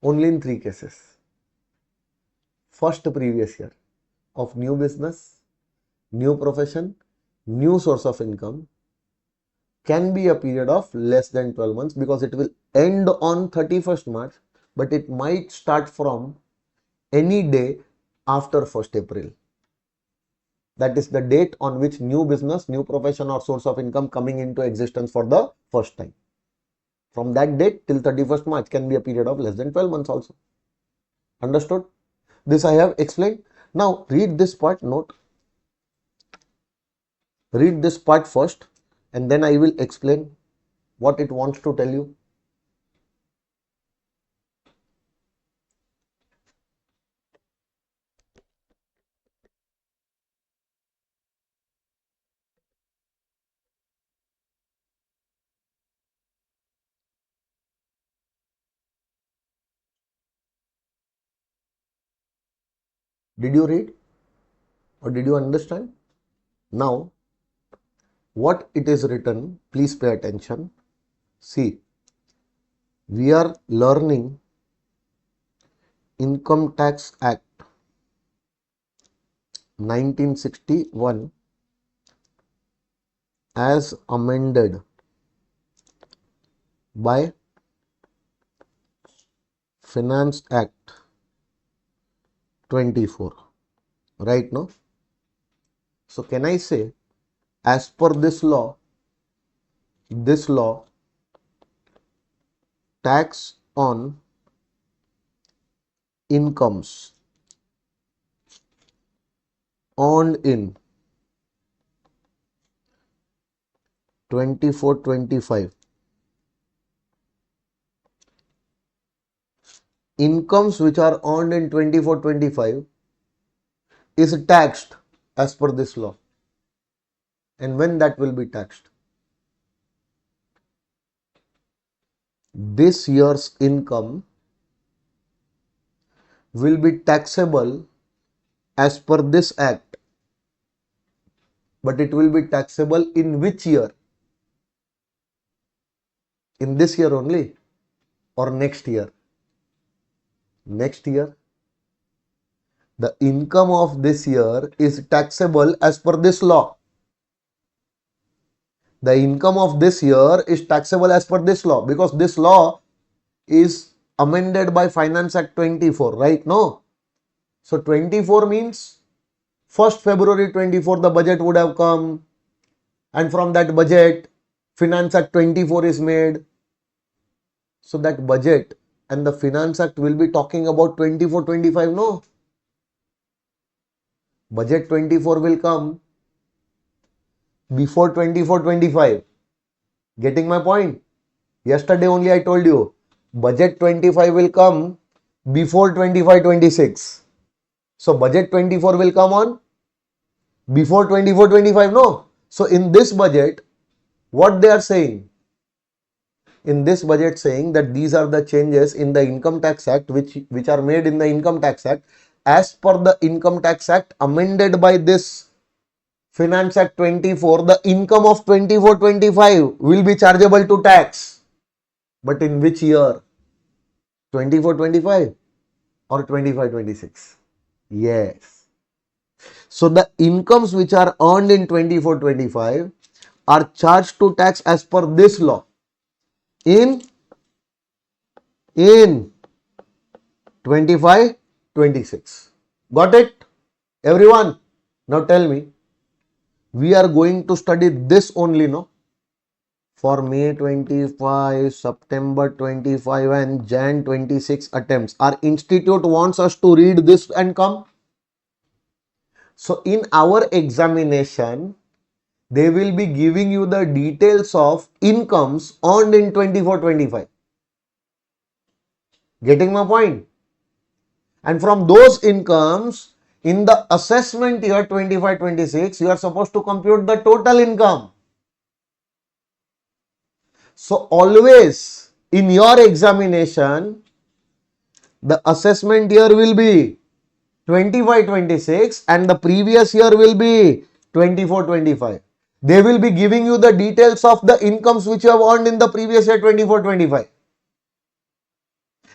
Only in 3 cases. First previous year of new business, new profession, new source of income can be a period of less than 12 months because it will end on 31st March, but it might start from any day after 1st April. That is the date on which new business, new profession or source of income coming into existence for the first time. From that date till 31st March can be a period of less than 12 months also. Understood? This I have explained. Now read this part, note. Read this part first and then I will explain what it wants to tell you. Did you read or did you understand? Now, what it is written, please pay attention. See, we are learning Income Tax Act 1961 as amended by Finance Act 24, right now. So can I say, as per this law, tax on incomes earned in 24-25, incomes which are earned in 24-25 is taxed as per this law. And when that will be taxed? This year's income will be taxable as per this act, but it will be taxable in which year? In this year only or next year? Next year. The income of this year is taxable as per this law. The income of this year is taxable as per this law because this law is amended by Finance Act 24, right? No. So 24 means 1st February 24 the budget would have come, and from that budget Finance Act 24 is made. So that budget and the Finance Act will be talking about 24-25, no. Budget 24 will come before 24-25. Getting my point? Yesterday only I told you, budget 25 will come before 25-26. So budget 24 will come on before 24-25, no. So in this budget, what they are saying? In this budget saying that these are the changes in the Income Tax Act which are made in the Income Tax Act as per the Income Tax Act amended by this Finance Act 24, the income of 24-25 will be chargeable to tax. But in which year? 24-25 or 25-26? Yes. So the incomes which are earned in 24-25 are charged to tax as per this law in 25-26. Got it? Everyone? Now tell me, we are going to study this only, no? For May 25, September 25 and Jan 26 attempts. Our institute wants us to read this and come. So in our examination, they will be giving you the details of incomes earned in 24-25. Getting my point? And from those incomes, in the assessment year 25-26, you are supposed to compute the total income. So always in your examination, the assessment year will be 25-26 and the previous year will be 24-25. They will be giving you the details of the incomes which you have earned in the previous year 24-25.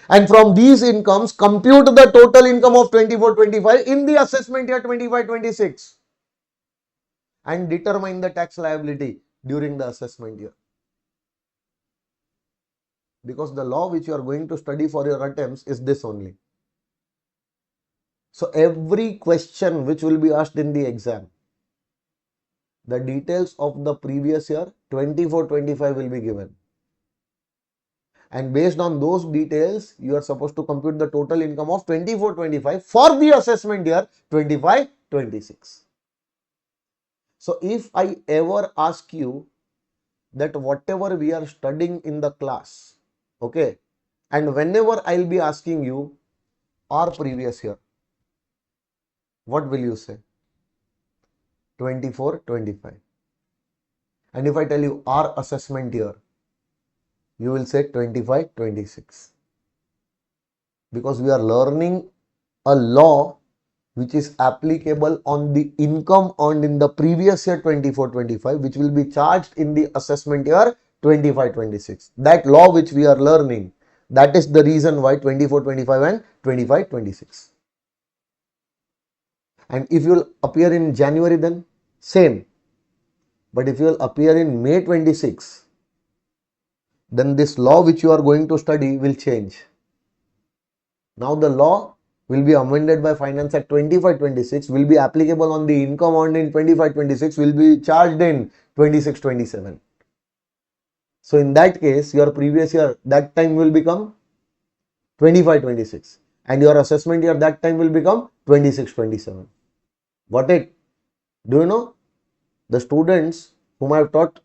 And from these incomes, compute the total income of 24-25 in the assessment year 25-26 and determine the tax liability during the assessment year. Because the law which you are going to study for your attempts is this only. So every question which will be asked in the exam, the details of the previous year 24-25 will be given. And based on those details, you are supposed to compute the total income of 24-25 for the assessment year 25-26. So if I ever ask you that whatever we are studying in the class, okay, and whenever I'll be asking you or previous year, what will you say? 24-25. And if I tell you our assessment year, you will say 25-26. Because we are learning a law which is applicable on the income earned in the previous year 24-25, which will be charged in the assessment year 25-26. That law which we are learning, that is the reason why 24-25 and 25-26. And if you will appear in January, then same. But if you will appear in May 26, then this law which you are going to study will change. Now the law will be amended by Finance Act 25-26, will be applicable on the income earned in 25-26, will be charged in 26-27. So in that case, your previous year, that time will become 25-26 and your assessment year that time will become 26-27. Got it? Do you know the students whom I have taught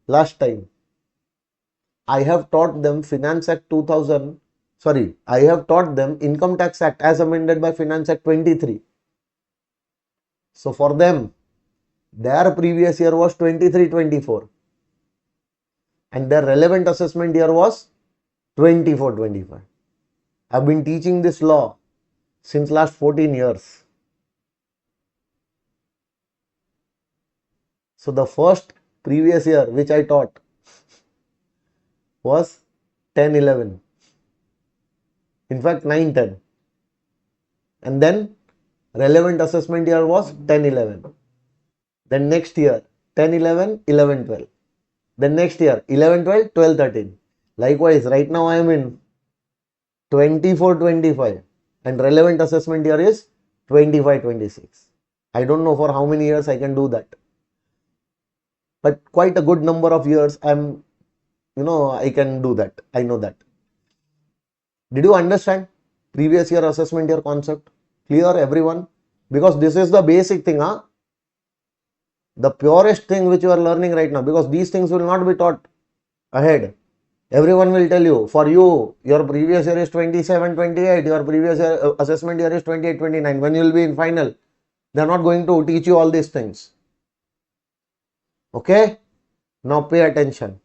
last time? I have taught them Finance Act 2000. I have taught them Income Tax Act as amended by Finance Act 23. So for them, their previous year was 23-24 and their relevant assessment year was 24-25. I've been teaching this law since last 14 years. So the first previous year which I taught was 10-11. In fact, 9-10. And then relevant assessment year was 10-11. Then next year 10-11, 11-12. Then next year 11-12, 12-13. Likewise, right now I am in 24-25 and relevant assessment year is 25-26. I don't know for how many years I can do that. But quite a good number of years I can do that. I know that. Did you understand previous year assessment year concept? Clear everyone? Because this is the basic thing, the purest thing which you are learning right now, because these things will not be taught ahead. Everyone will tell you, for you, your previous year is 27-28, your previous year assessment year is 28-29. When you will be in final, they are not going to teach you all these things. Okay? Now pay attention.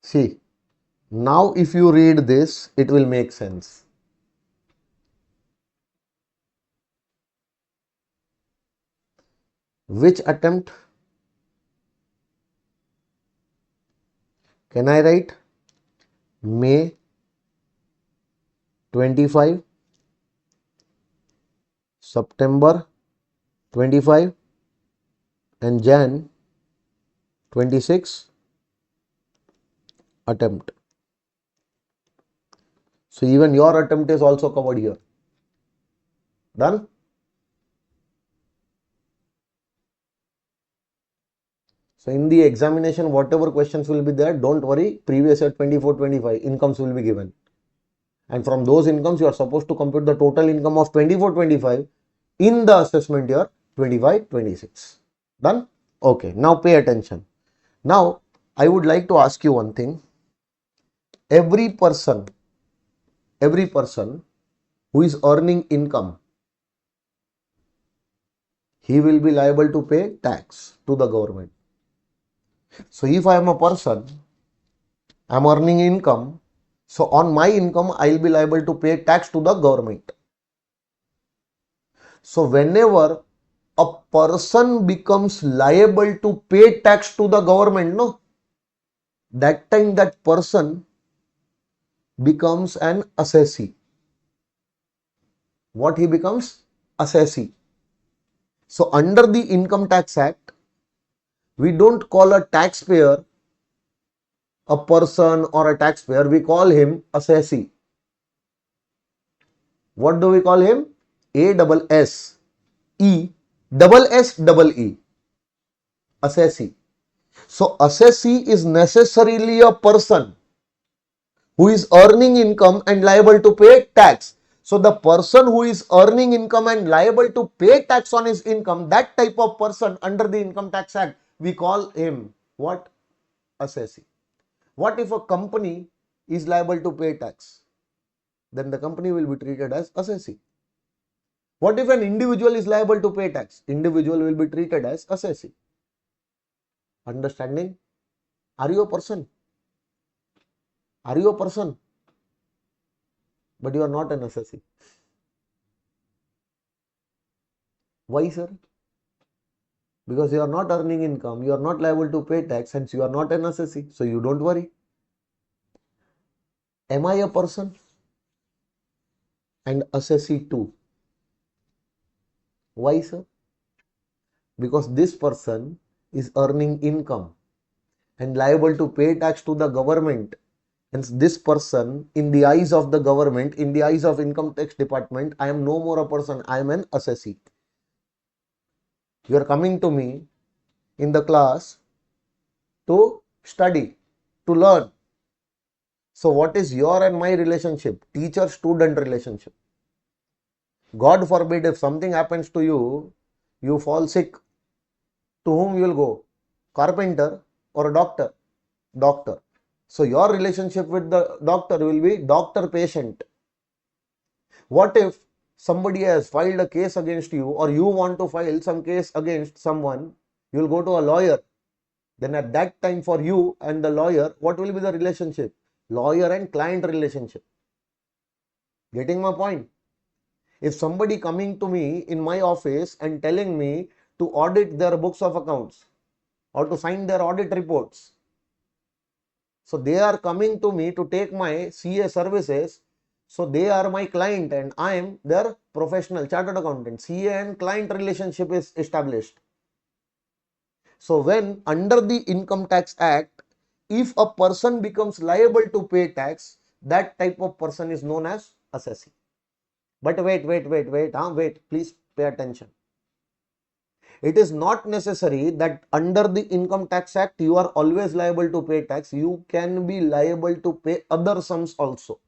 See, now if you read this, it will make sense. Which attempt? Can I write May 25, September 25 and Jan 26 attempt. So even your attempt is also covered here. Done? So in the examination, whatever questions will be there, don't worry, previous year 24-25 incomes will be given. And from those incomes, you are supposed to compute the total income of 24-25 in the assessment year 25-26. Done? Okay, now pay attention. Now, I would like to ask you one thing. Every person who is earning income, he will be liable to pay tax to the government. So if I am a person, I am earning income, so on my income, I will be liable to pay tax to the government. So whenever a person becomes liable to pay tax to the government, no, that time that person becomes an assessee. What he becomes? Assessee. So under the Income Tax Act, we don't call a taxpayer a person or a taxpayer, we call him assessee. What do we call him? A-S-S-E-double-E, assessee. So assessee is necessarily a person who is earning income and liable to pay tax. So the person who is earning income and liable to pay tax on his income, that type of person under the Income Tax Act, we call him what? Assessee. What if a company is liable to pay tax? Then the company will be treated as assessee. What if an individual is liable to pay tax? Individual will be treated as assessee. Understanding? Are you a person? Are you a person? But you are not an assessee. Why, sir? Because you are not earning income, you are not liable to pay tax, hence you are not an assessee. So you don't worry. Am I a person? And assessee too. Why, sir? Because this person is earning income and liable to pay tax to the government. Hence this person, in the eyes of the government, in the eyes of Income Tax Department, I am no more a person, I am an assessee. You are coming to me in the class to study, to learn. So what is your and my relationship? Teacher-student relationship. God forbid, if something happens to you, you fall sick, to whom you will go? Carpenter or a doctor? Doctor. So your relationship with the doctor will be doctor-patient. What if somebody has filed a case against you, or you want to file some case against someone, you will go to a lawyer. Then at that time, for you and the lawyer, what will be the relationship? Lawyer and client relationship. Getting my point? If somebody coming to me in my office and telling me to audit their books of accounts or to sign their audit reports, so they are coming to me to take my CA services. So they are my client and I am their professional chartered accountant. CA and client relationship is established. So when under the Income Tax Act, if a person becomes liable to pay tax, that type of person is known as assessee. But wait, please pay attention. It is not necessary that under the Income Tax Act, you are always liable to pay tax. You can be liable to pay other sums also,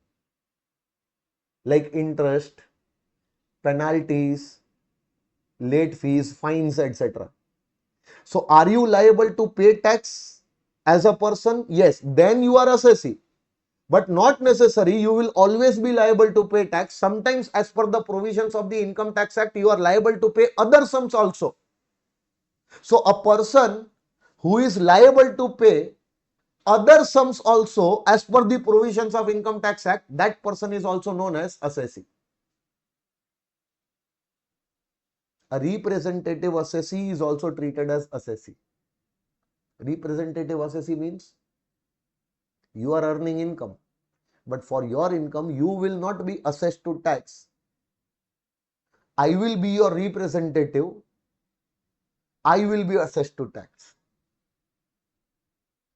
like interest, penalties, late fees, fines, etc. So are you liable to pay tax as a person? Yes, then you are assessee. But not necessary, you will always be liable to pay tax. Sometimes as per the provisions of the Income Tax Act, you are liable to pay other sums also. So a person who is liable to pay other sums also as per the provisions of Income Tax Act, that person is also known as assessee. A representative assessee is also treated as assessee. Representative assessee means you are earning income, but for your income you will not be assessed to tax. I will be your representative. I will be assessed to tax.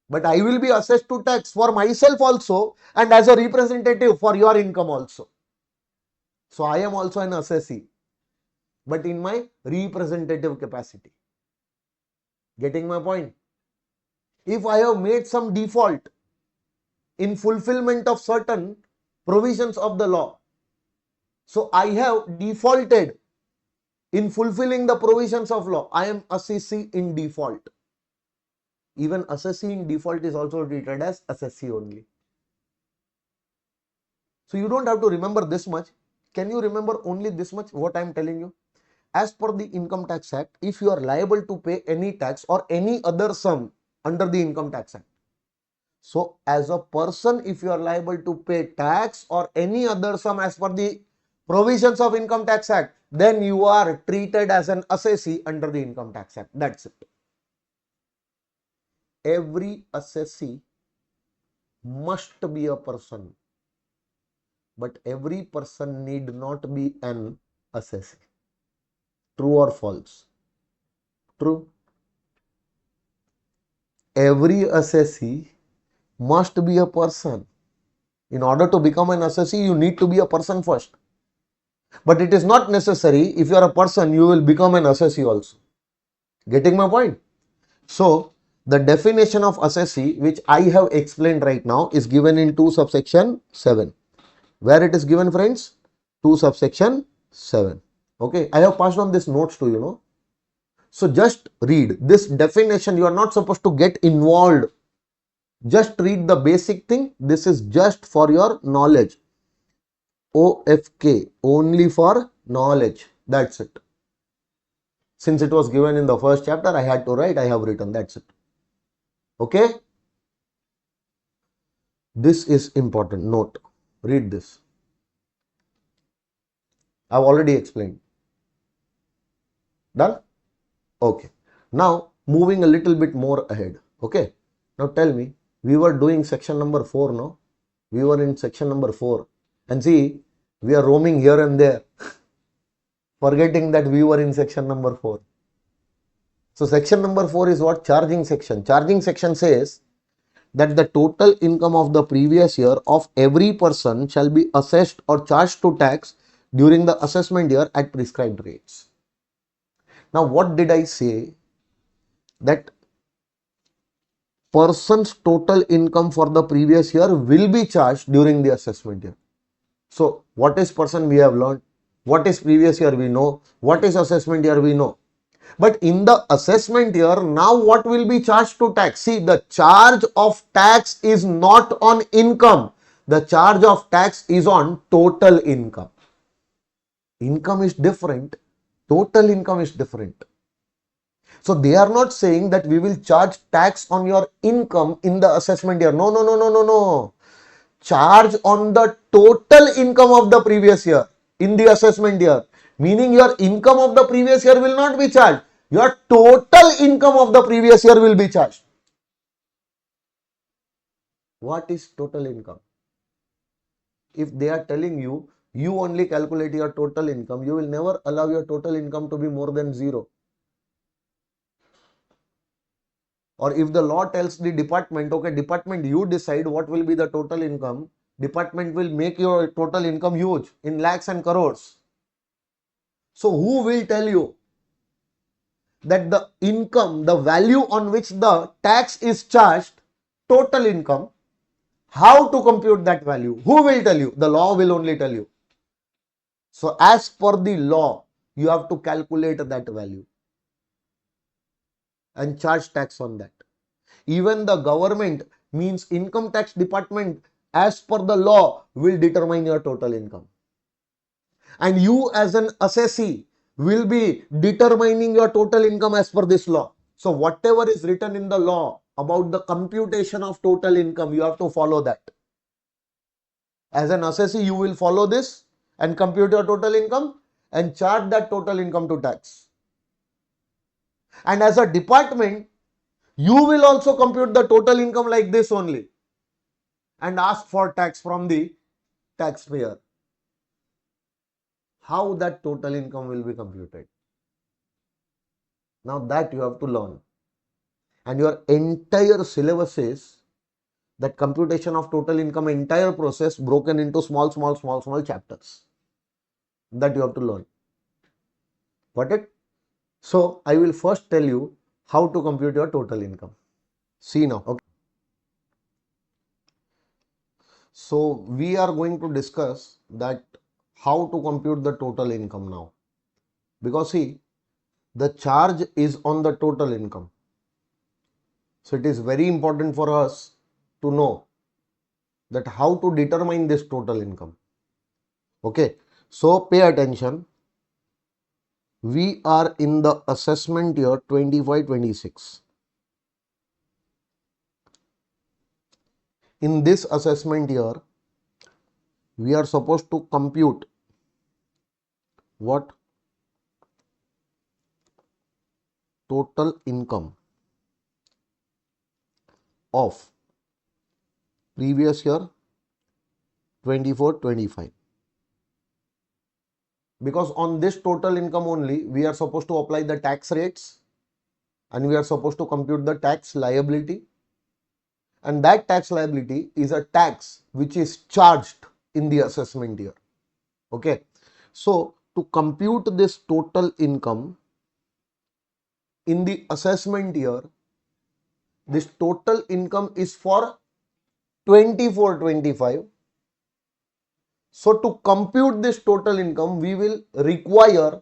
But I will be assessed to tax for myself also and as a representative for your income also. So I am also an assessee, but in my representative capacity. Getting my point? If I have made some default in fulfillment of certain provisions of the law, so I have defaulted in fulfilling the provisions of law, I am assessee in default. Even assessee in default is also treated as assessee only. So you don't have to remember this much. Can you remember only this much what I am telling you? As per the Income Tax Act, if you are liable to pay any tax or any other sum under the Income Tax Act, so as a person, if you are liable to pay tax or any other sum as per the provisions of Income Tax Act, then you are treated as an assessee under the Income Tax Act. That's it. Every assessee must be a person, but every person need not be an assessee. True or false? True. Every assessee must be a person. In order to become an assessee, you need to be a person first. But it is not necessary. If you are a person, you will become an assessee also. Getting my point? So, the definition of assessee, which I have explained right now, is given in 2 subsection 7. Where it is given, friends? 2 subsection 7. Okay, I have passed on this notes to you, know. So, just read this definition. You are not supposed to get involved. Just read the basic thing. This is just for your knowledge. OFK, only for knowledge. That's it. Since it was given in the first chapter, I had to write, I have written. That's it. Okay? This is important. Note. Read this. I've already explained. Done? Okay. Now, moving a little bit more ahead. Okay. Now tell me, we were doing section number 4, no? We were in section number 4. And see, we are roaming here and there, forgetting that we were in section number 4. So section number 4 is what? Charging section. Charging section says that the total income of the previous year of every person shall be assessed or charged to tax during the assessment year at prescribed rates. Now what did I say? That person's total income for the previous year will be charged during the assessment year. So what is person we have learned? What is previous year we know? What is assessment year we know? But in the assessment year, now what will be charged to tax? See, the charge of tax is not on income. The charge of tax is on total income. Income is different. Total income is different. So they are not saying that we will charge tax on your income in the assessment year. No, no, no, no, no, no. Charge on the total income of the previous year in the assessment year. Meaning your income of the previous year will not be charged. Your total income of the previous year will be charged. What is total income? If they are telling you, you only calculate your total income, you will never allow your total income to be more than 0. Or if the law tells the department, okay, department, you decide what will be the total income, department will make your total income huge in lakhs and crores. So who will tell you that the income, the value on which the tax is charged, total income, how to compute that value? Who will tell you? The law will only tell you. So as per the law, you have to calculate that value and charge tax on that. Even the government, means income tax department, as per the law will determine your total income. And you as an assessee will be determining your total income as per this law. So whatever is written in the law about the computation of total income, you have to follow that. As an assessee, you will follow this and compute your total income. and charge that total income to tax. And as a department, you will also compute the total income like this only and ask for tax from the taxpayer. How that total income will be computed? Now that you have to learn. And your entire syllabus is that computation of total income, entire process broken into small chapters that you have to learn. Got it? So I will first tell you how to compute your total income. See now. Okay. So we are going to discuss that how to compute the total income now. Because see, the charge is on the total income. So it is very important for us to know that how to determine this total income. Okay. So pay attention. We are in the assessment year 25-26. In this assessment year, we are supposed to compute what? Total income of previous year 24-25. Because on this total income only, we are supposed to apply the tax rates and we are supposed to compute the tax liability. And that tax liability is a tax which is charged in the assessment year. Okay. So to compute this total income in the assessment year, this total income is for 24-25. So to compute this total income, we will require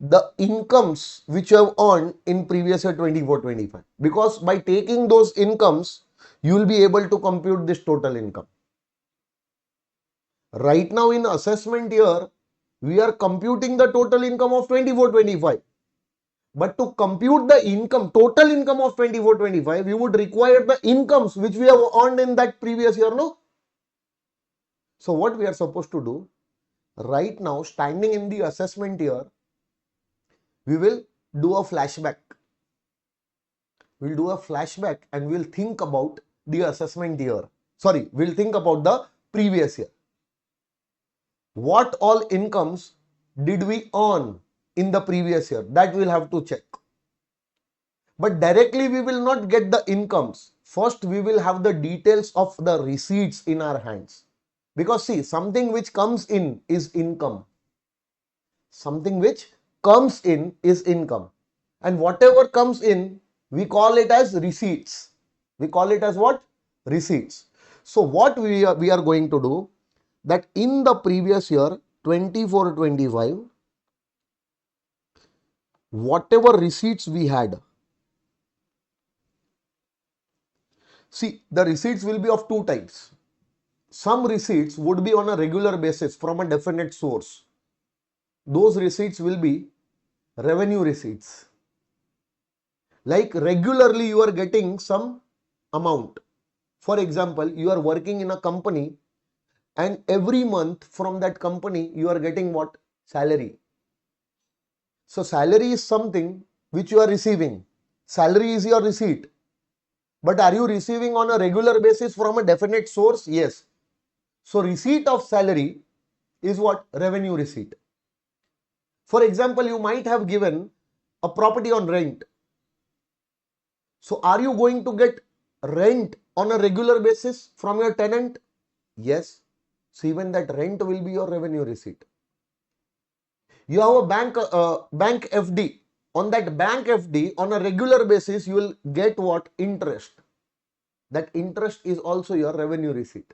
the incomes which you have earned in previous year 24-25. Because by taking those incomes, you will be able to compute this total income. Right now in assessment year, we are computing the total income of 24-25. But to compute the income, total income of 24-25, you would require the incomes which we have earned in that previous year, no? So what we are supposed to do, right now standing in the assessment year, we will do a flashback. We'll do a flashback and we'll think about the assessment year. Sorry, we'll think about the previous year. What all incomes did we earn in the previous year? That we'll have to check. But directly we will not get the incomes. First, we will have the details of the receipts in our hands. Because see, something which comes in is income. Something which comes in is income. And whatever comes in, we call it as receipts. We call it as what? Receipts. So what we are going to do, that in the previous year, 24-25, whatever receipts we had, see, the receipts will be of two types. Some receipts would be on a regular basis from a definite source. Those receipts will be revenue receipts. Like regularly you are getting some amount. For example, you are working in a company and every month from that company you are getting what? Salary. So salary is something which you are receiving. Salary is your receipt. But are you receiving on a regular basis from a definite source? Yes. So receipt of salary is what? Revenue receipt. For example, you might have given a property on rent. So are you going to get rent on a regular basis from your tenant? Yes. So even that rent will be your revenue receipt. You have a bank FD. On that bank FD, on a regular basis, you will get what? Interest. That interest is also your revenue receipt.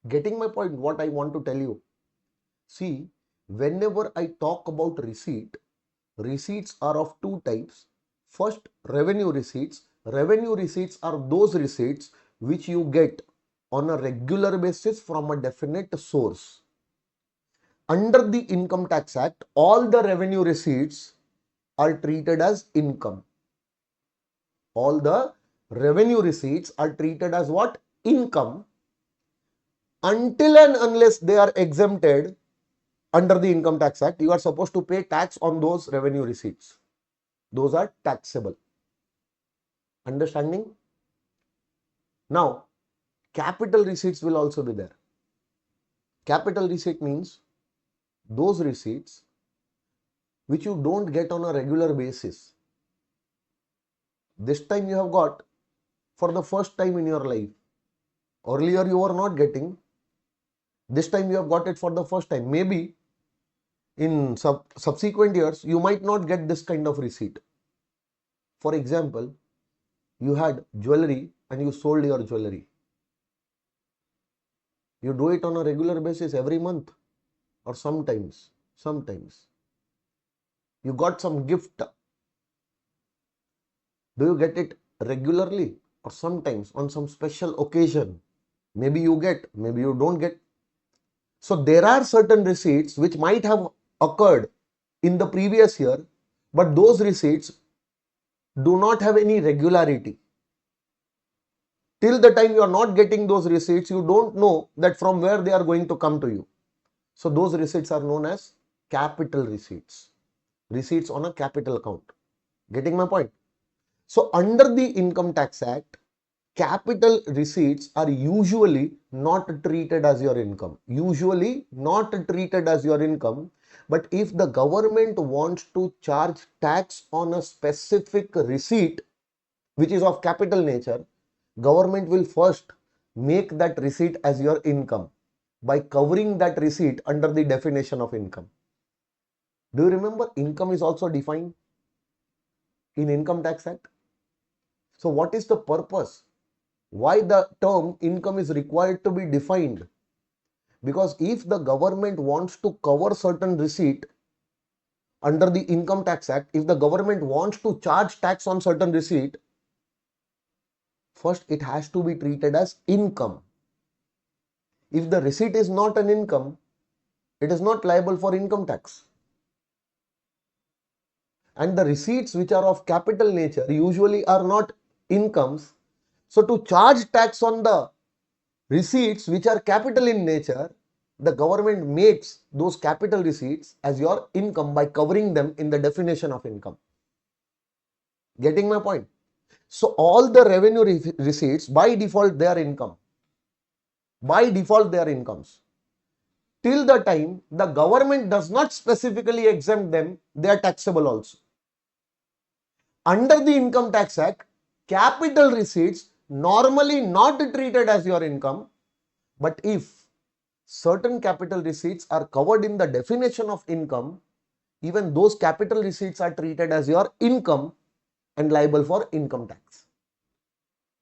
Getting my point, what I want to tell you? See, whenever I talk about receipt, receipts are of two types. First, revenue receipts. Revenue receipts are those receipts which you get on a regular basis from a definite source. Under the Income Tax Act, all the revenue receipts are treated as income. All the revenue receipts are treated as what? Income, until and unless they are exempted under the Income Tax Act, you are supposed to pay tax on those revenue receipts. Those are taxable. Understanding? Now, capital receipts will also be there. Capital receipt means those receipts which you don't get on a regular basis. This time you have got for the first time in your life. Earlier you were not getting. This time you have got it for the first time. Maybe in subsequent years, you might not get this kind of receipt. For example, you had jewelry and you sold your jewelry. You do it on a regular basis every month or sometimes. You got some gift. Do you get it regularly or sometimes on some special occasion? Maybe you get, maybe you don't get. So there are certain receipts which might have occurred in the previous year, but those receipts do not have any regularity. Till the time you are not getting those receipts, you don't know that from where they are going to come to you. So those receipts are known as capital receipts. Receipts on a capital account. Getting my point? So under the Income Tax Act, capital receipts are usually not treated as your income. Usually not treated as your income. But if the government wants to charge tax on a specific receipt, which is of capital nature, government will first make that receipt as your income by covering that receipt under the definition of income. Do you remember income is also defined in Income Tax Act? So what is the purpose? Why the term income is required to be defined? Because if the government wants to cover certain receipt under the Income Tax Act, if the government wants to charge tax on certain receipt, first it has to be treated as income. If the receipt is not an income, it is not liable for income tax. And the receipts which are of capital nature usually are not incomes. So to charge tax on the receipts which are capital in nature, the government makes those capital receipts as your income by covering them in the definition of income. Getting my point? So all the revenue receipts, by default, they are income. By default, they are incomes. Till the time the government does not specifically exempt them, they are taxable also. Under the Income Tax Act, capital receipts normally not treated as your income, but if certain capital receipts are covered in the definition of income, even those capital receipts are treated as your income and liable for income tax.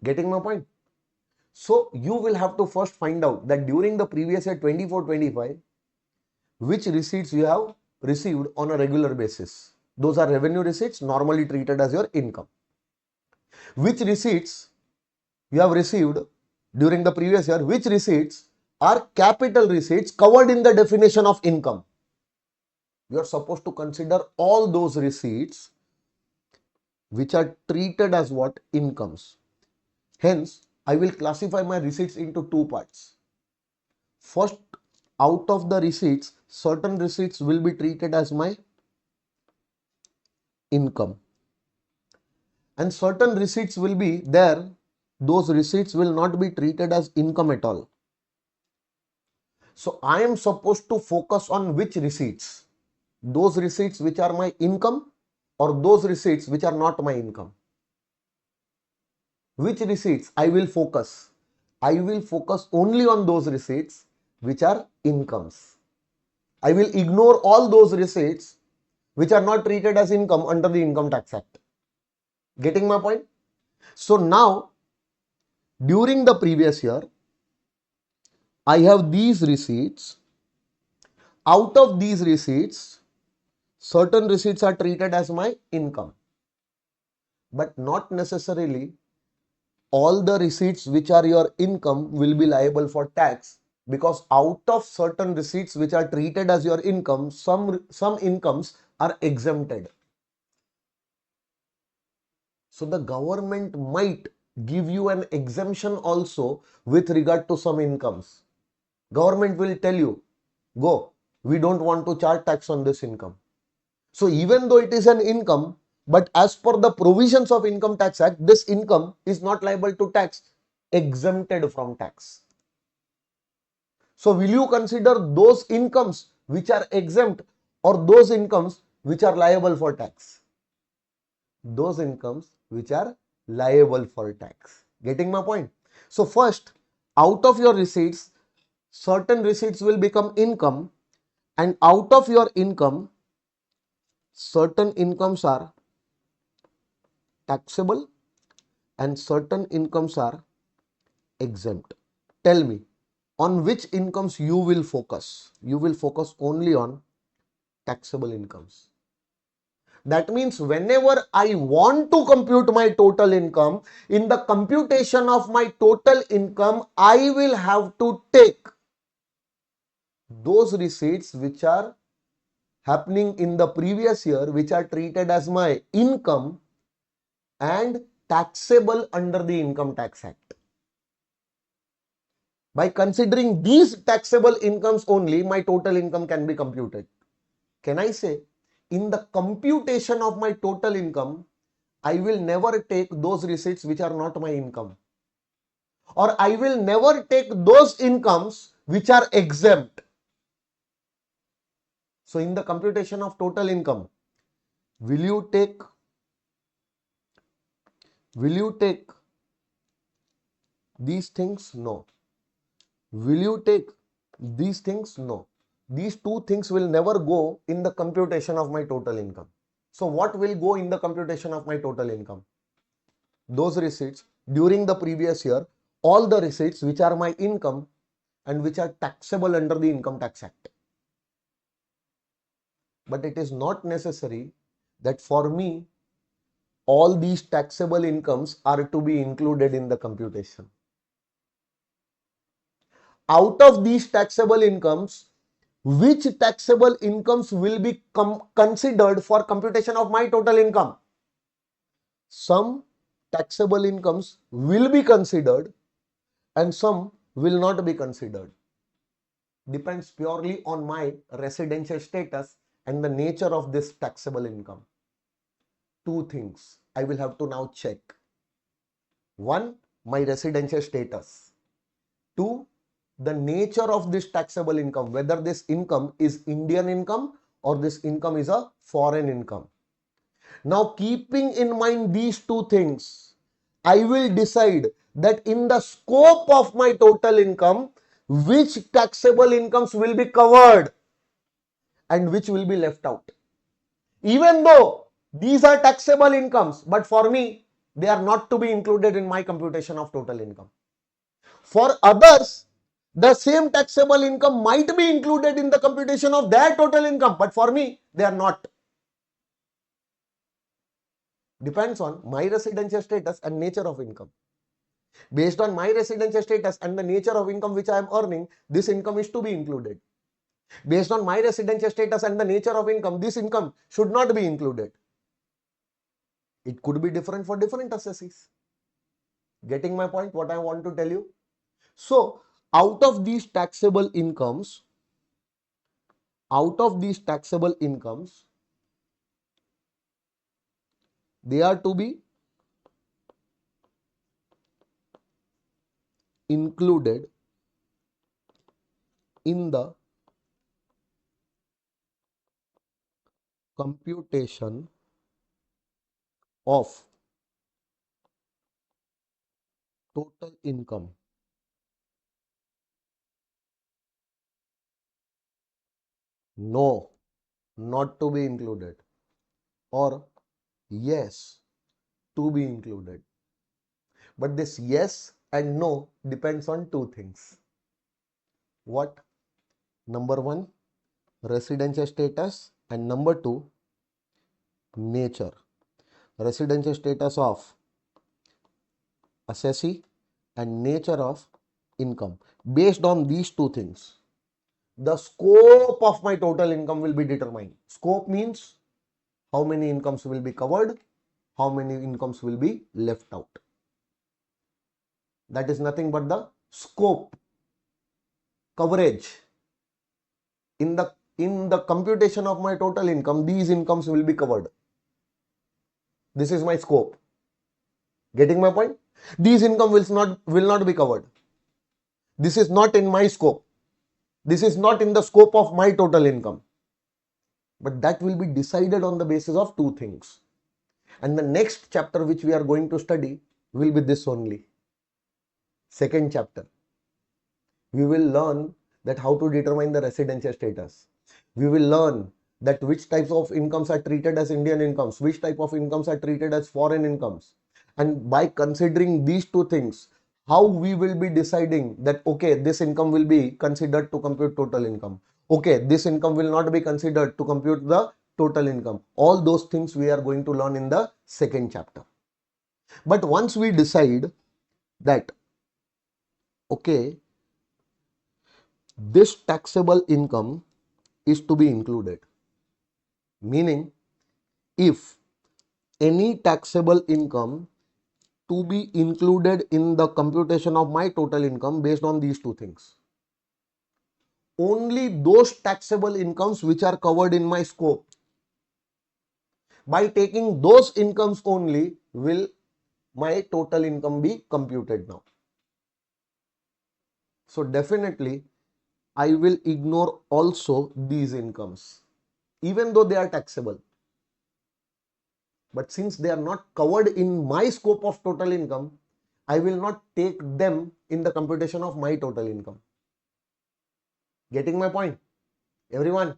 Getting my point? So you will have to first find out that during the previous year 24-25, which receipts you have received on a regular basis. Those are revenue receipts normally treated as your income. Which receipts you have received during the previous year, which receipts are capital receipts covered in the definition of income. You are supposed to consider all those receipts which are treated as what? Incomes. Hence, I will classify my receipts into two parts. First, out of the receipts, certain receipts will be treated as my income. And certain receipts will be there, those receipts will not be treated as income at all. So I am supposed to focus on which receipts? Those receipts which are my income or those receipts which are not my income? Which receipts I will focus? I will focus only on those receipts which are incomes. I will ignore all those receipts which are not treated as income under the Income Tax Act. Getting my point? So now, during the previous year, I have these receipts. Out of these receipts, certain receipts are treated as my income. But not necessarily all the receipts which are your income will be liable for tax, because out of certain receipts which are treated as your income, some incomes are exempted. So the government might give you an exemption also with regard to some incomes. Government will tell you, go, We don't want to charge tax on this income. So even though it is an income, but as per the provisions of Income Tax Act, this income is not liable to tax, exempted from tax. So will you consider those incomes which are exempt or those incomes which are liable for tax? Those incomes which are liable for tax. Getting my point? So first, out of your receipts, certain receipts will become income, and out of your income, certain incomes are taxable and certain incomes are exempt. Tell me, on which incomes you will focus? You will focus only on taxable incomes. That means whenever I want to compute my total income, in the computation of my total income, I will have to take those receipts which are happening in the previous year, which are treated as my income and taxable under the Income Tax Act. By considering these taxable incomes only, my total income can be computed. Can I say, in the computation of my total income, I will never take those receipts which are not my income, or I will never take those incomes which are exempt. So in the computation of total income, will you take these things? No. Will you take these things? No. These two things will never go in the computation of my total income. So what will go in the computation of my total income? Those receipts during the previous year, all the receipts which are my income and which are taxable under the Income Tax Act. But it is not necessary that for me all these taxable incomes are to be included in the computation. Out of these taxable incomes, which taxable incomes will be considered for computation of my total income? Some taxable incomes will be considered and some will not be considered. Depends purely on my residential status and the nature of this taxable income. Two things I will have to now check. One, my residential status. Two, the nature of this taxable income, whether this income is Indian income or this income is a foreign income. Now, keeping in mind these two things, I will decide that in the scope of my total income, which taxable incomes will be covered and which will be left out. Even though these are taxable incomes, but for me, they are not to be included in my computation of total income. For others, the same taxable income might be included in the computation of their total income, but for me, they are not. Depends on my residential status and nature of income. Based on my residential status and the nature of income which I am earning, this income is to be included. Based on my residential status and the nature of income, this income should not be included. It could be different for different assessees. Getting my point, what I want to tell you? So, out of these taxable incomes, they are to be included in the computation of total income. No, not to be included, or yes, to be included. But this yes and no depends on two things. What? Number one, residential status, and number two, nature. Residential status of assessee and nature of income. Based on these two things, the scope of my total income will be determined. Scope means how many incomes will be covered, how many incomes will be left out. That is nothing but the scope, coverage. In in the computation of my total income, these incomes will be covered. This is my scope. Getting my point? These income will not be covered. This is not in my scope. This is not in the scope of my total income. But that will be decided on the basis of two things. And the next chapter which we are going to study will be this only. Second chapter. We will learn that how to determine the residential status. We will learn that which types of incomes are treated as Indian incomes, which type of incomes are treated as foreign incomes. And by considering these two things, how we will be deciding that, okay, this income will be considered to compute total income. Okay, this income will not be considered to compute the total income. All those things we are going to learn in the second chapter. But once we decide that, okay, this taxable income is to be included, meaning if any taxable income to be included in the computation of my total income based on these two things, only those taxable incomes which are covered in my scope, by taking those incomes only will my total income be computed now. So definitely I will ignore also these incomes, even though they are taxable. But since they are not covered in my scope of total income, I will not take them in the computation of my total income. Getting my point? Everyone?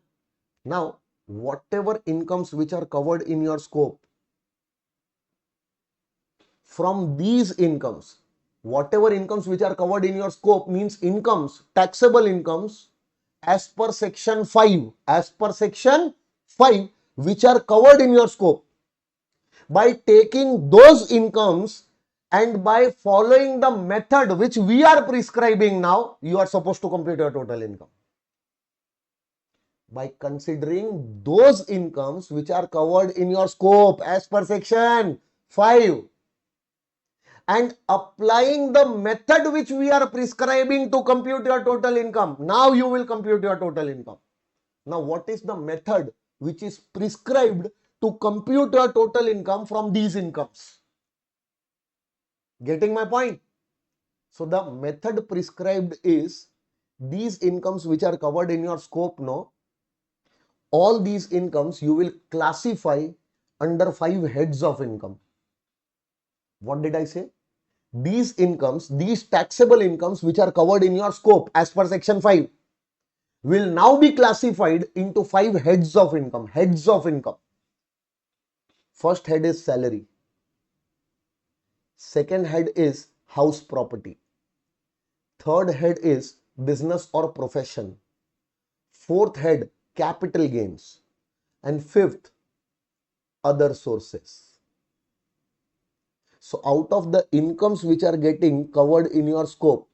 Now, whatever incomes which are covered in your scope, from these incomes, whatever incomes which are covered in your scope means incomes, taxable incomes as per section 5, which are covered in your scope. By taking those incomes and by following the method which we are prescribing now, you are supposed to compute your total income. By considering those incomes which are covered in your scope as per section 5 and applying the method which we are prescribing to compute your total income, now you will compute your total income. Now, what is the method which is prescribed to compute your total income from these incomes? Getting my point? So, the method prescribed is these incomes which are covered in your scope, no? All these incomes you will classify under 5 heads of income. What did I say? These incomes, these taxable incomes which are covered in your scope as per section 5 will now be classified into 5 heads of income. Heads of income. First head is salary. Second head is house property. Third head is business or profession. Fourth head, capital gains. And fifth, other sources. So out of the incomes which are getting covered in your scope,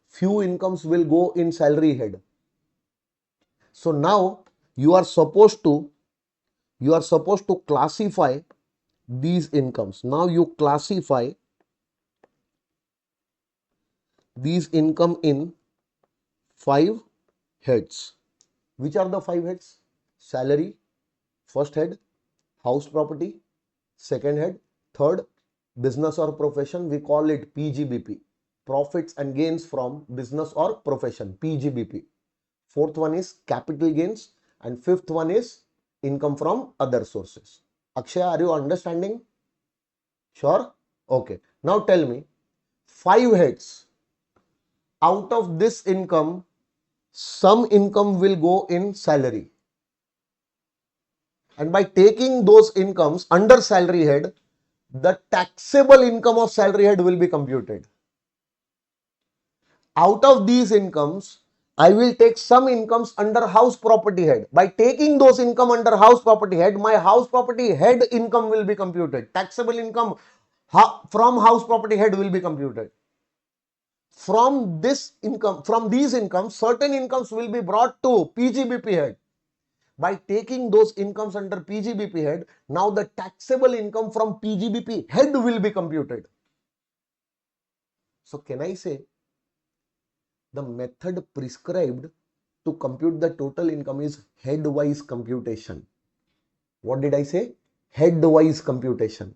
few incomes will go in salary head. So now you are supposed to classify these incomes. Now you classify these income in 5 heads. Which are the 5 heads? Salary, first head, house property, second head, third, business or profession, we call it PGBP, profits and gains from business or profession, PGBP. Fourth one is capital gains and fifth one is income from other sources. Akshay, are you understanding? Sure? Okay. Now tell me, 5 heads. Out of this income, some income will go in salary. And by taking those incomes under salary head, the taxable income of salary head will be computed. Out of these incomes, I will take some incomes under house property head. By taking those income under house property head, my house property head income will be computed. Taxable income from house property head will be computed. From this income, from these incomes, certain incomes will be brought to PGBP head. By taking those incomes under PGBP head, now the taxable income from PGBP head will be computed. So can I say the method prescribed to compute the total income is head-wise computation. What did I say? Head-wise computation.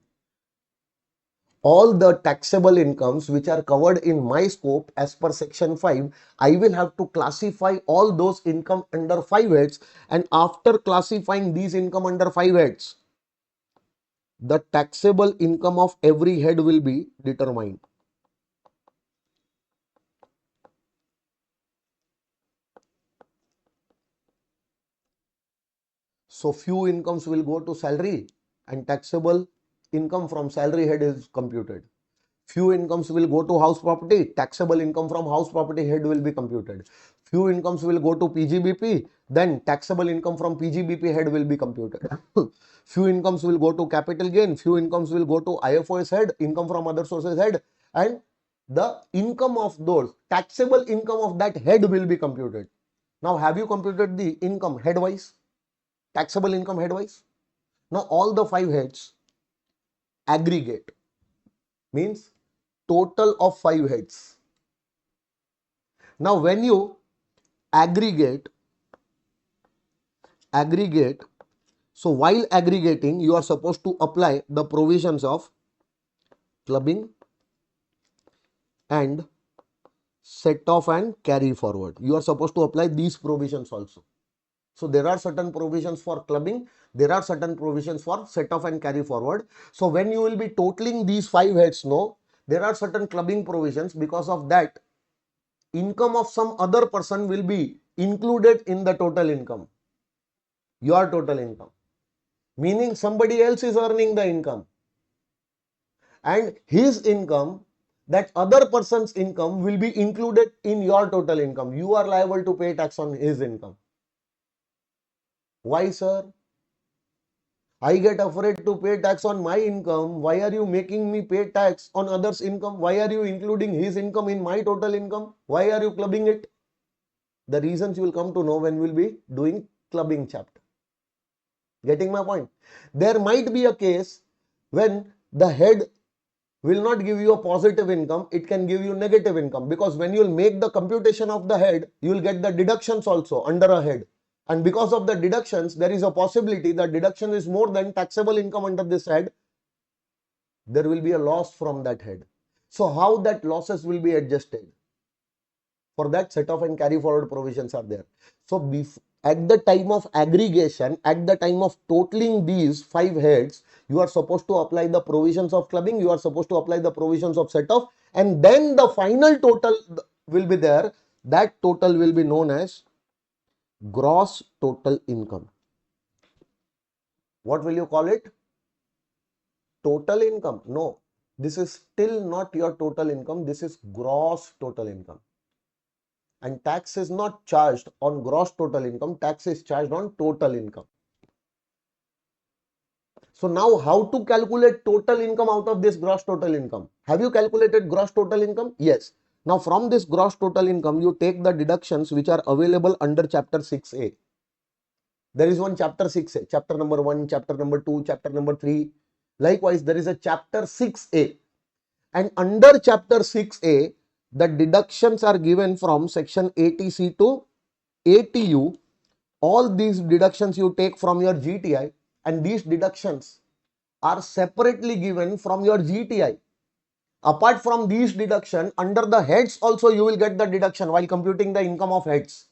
All the taxable incomes which are covered in my scope as per section 5, I will have to classify all those income under 5 heads, and after classifying these income under 5 heads, the taxable income of every head will be determined. So few incomes will go to salary and taxable income from salary head is computed. Few incomes will go to house property, taxable income from house property head will be computed. Few incomes will go to PGBP, then taxable income from PGBP head will be computed. Few incomes will go to capital gain, few incomes will go to IFOS head, income from other sources head, and the income of those, taxable income of that head will be computed. Now have you computed the income headwise? Taxable income headwise? Now all the 5 heads aggregate, means total of 5 heads. Now when you aggregate, so while aggregating you are supposed to apply the provisions of clubbing and set off and carry forward. You are supposed to apply these provisions also. So there are certain provisions for clubbing, there are certain provisions for set off and carry forward. So when you will be totaling these 5 heads, no, there are certain clubbing provisions. Because of that, income of some other person will be included in the total income, your total income, meaning somebody else is earning the income, and his income, that other person's income, will be included in your total income. You are liable to pay tax on his income. Why, sir? I get afraid to pay tax on my income. Why are you making me pay tax on others' income? Why are you including his income in my total income? Why are you clubbing it? The reasons you will come to know when we will be doing clubbing chapter. Getting my point? There might be a case when the head will not give you a positive income, it can give you negative income, because when you will make the computation of the head, you will get the deductions also under a head. And because of the deductions, there is a possibility that deduction is more than taxable income under this head. There will be a loss from that head. So how that losses will be adjusted? For that, set off and carry forward provisions are there. So at the time of aggregation, at the time of totaling these 5 heads, you are supposed to apply the provisions of clubbing, you are supposed to apply the provisions of set off, and then the final total will be there. That total will be known as gross total income. What will you call it? Total income? No, this is still not your total income. This is gross total income. And tax is not charged on gross total income. Tax is charged on total income. So now how to calculate total income out of this gross total income? Have you calculated gross total income? Yes. Now from this gross total income, you take the deductions which are available under chapter 6A. There is one chapter 6A, chapter number 1, chapter number 2, chapter number 3. Likewise, there is a chapter 6A. And under chapter 6A, the deductions are given from section ATC to ATU. All these deductions you take from your GTI, and these deductions are separately given from your GTI. Apart from these deduction, under the heads also you will get the deduction while computing the income of heads.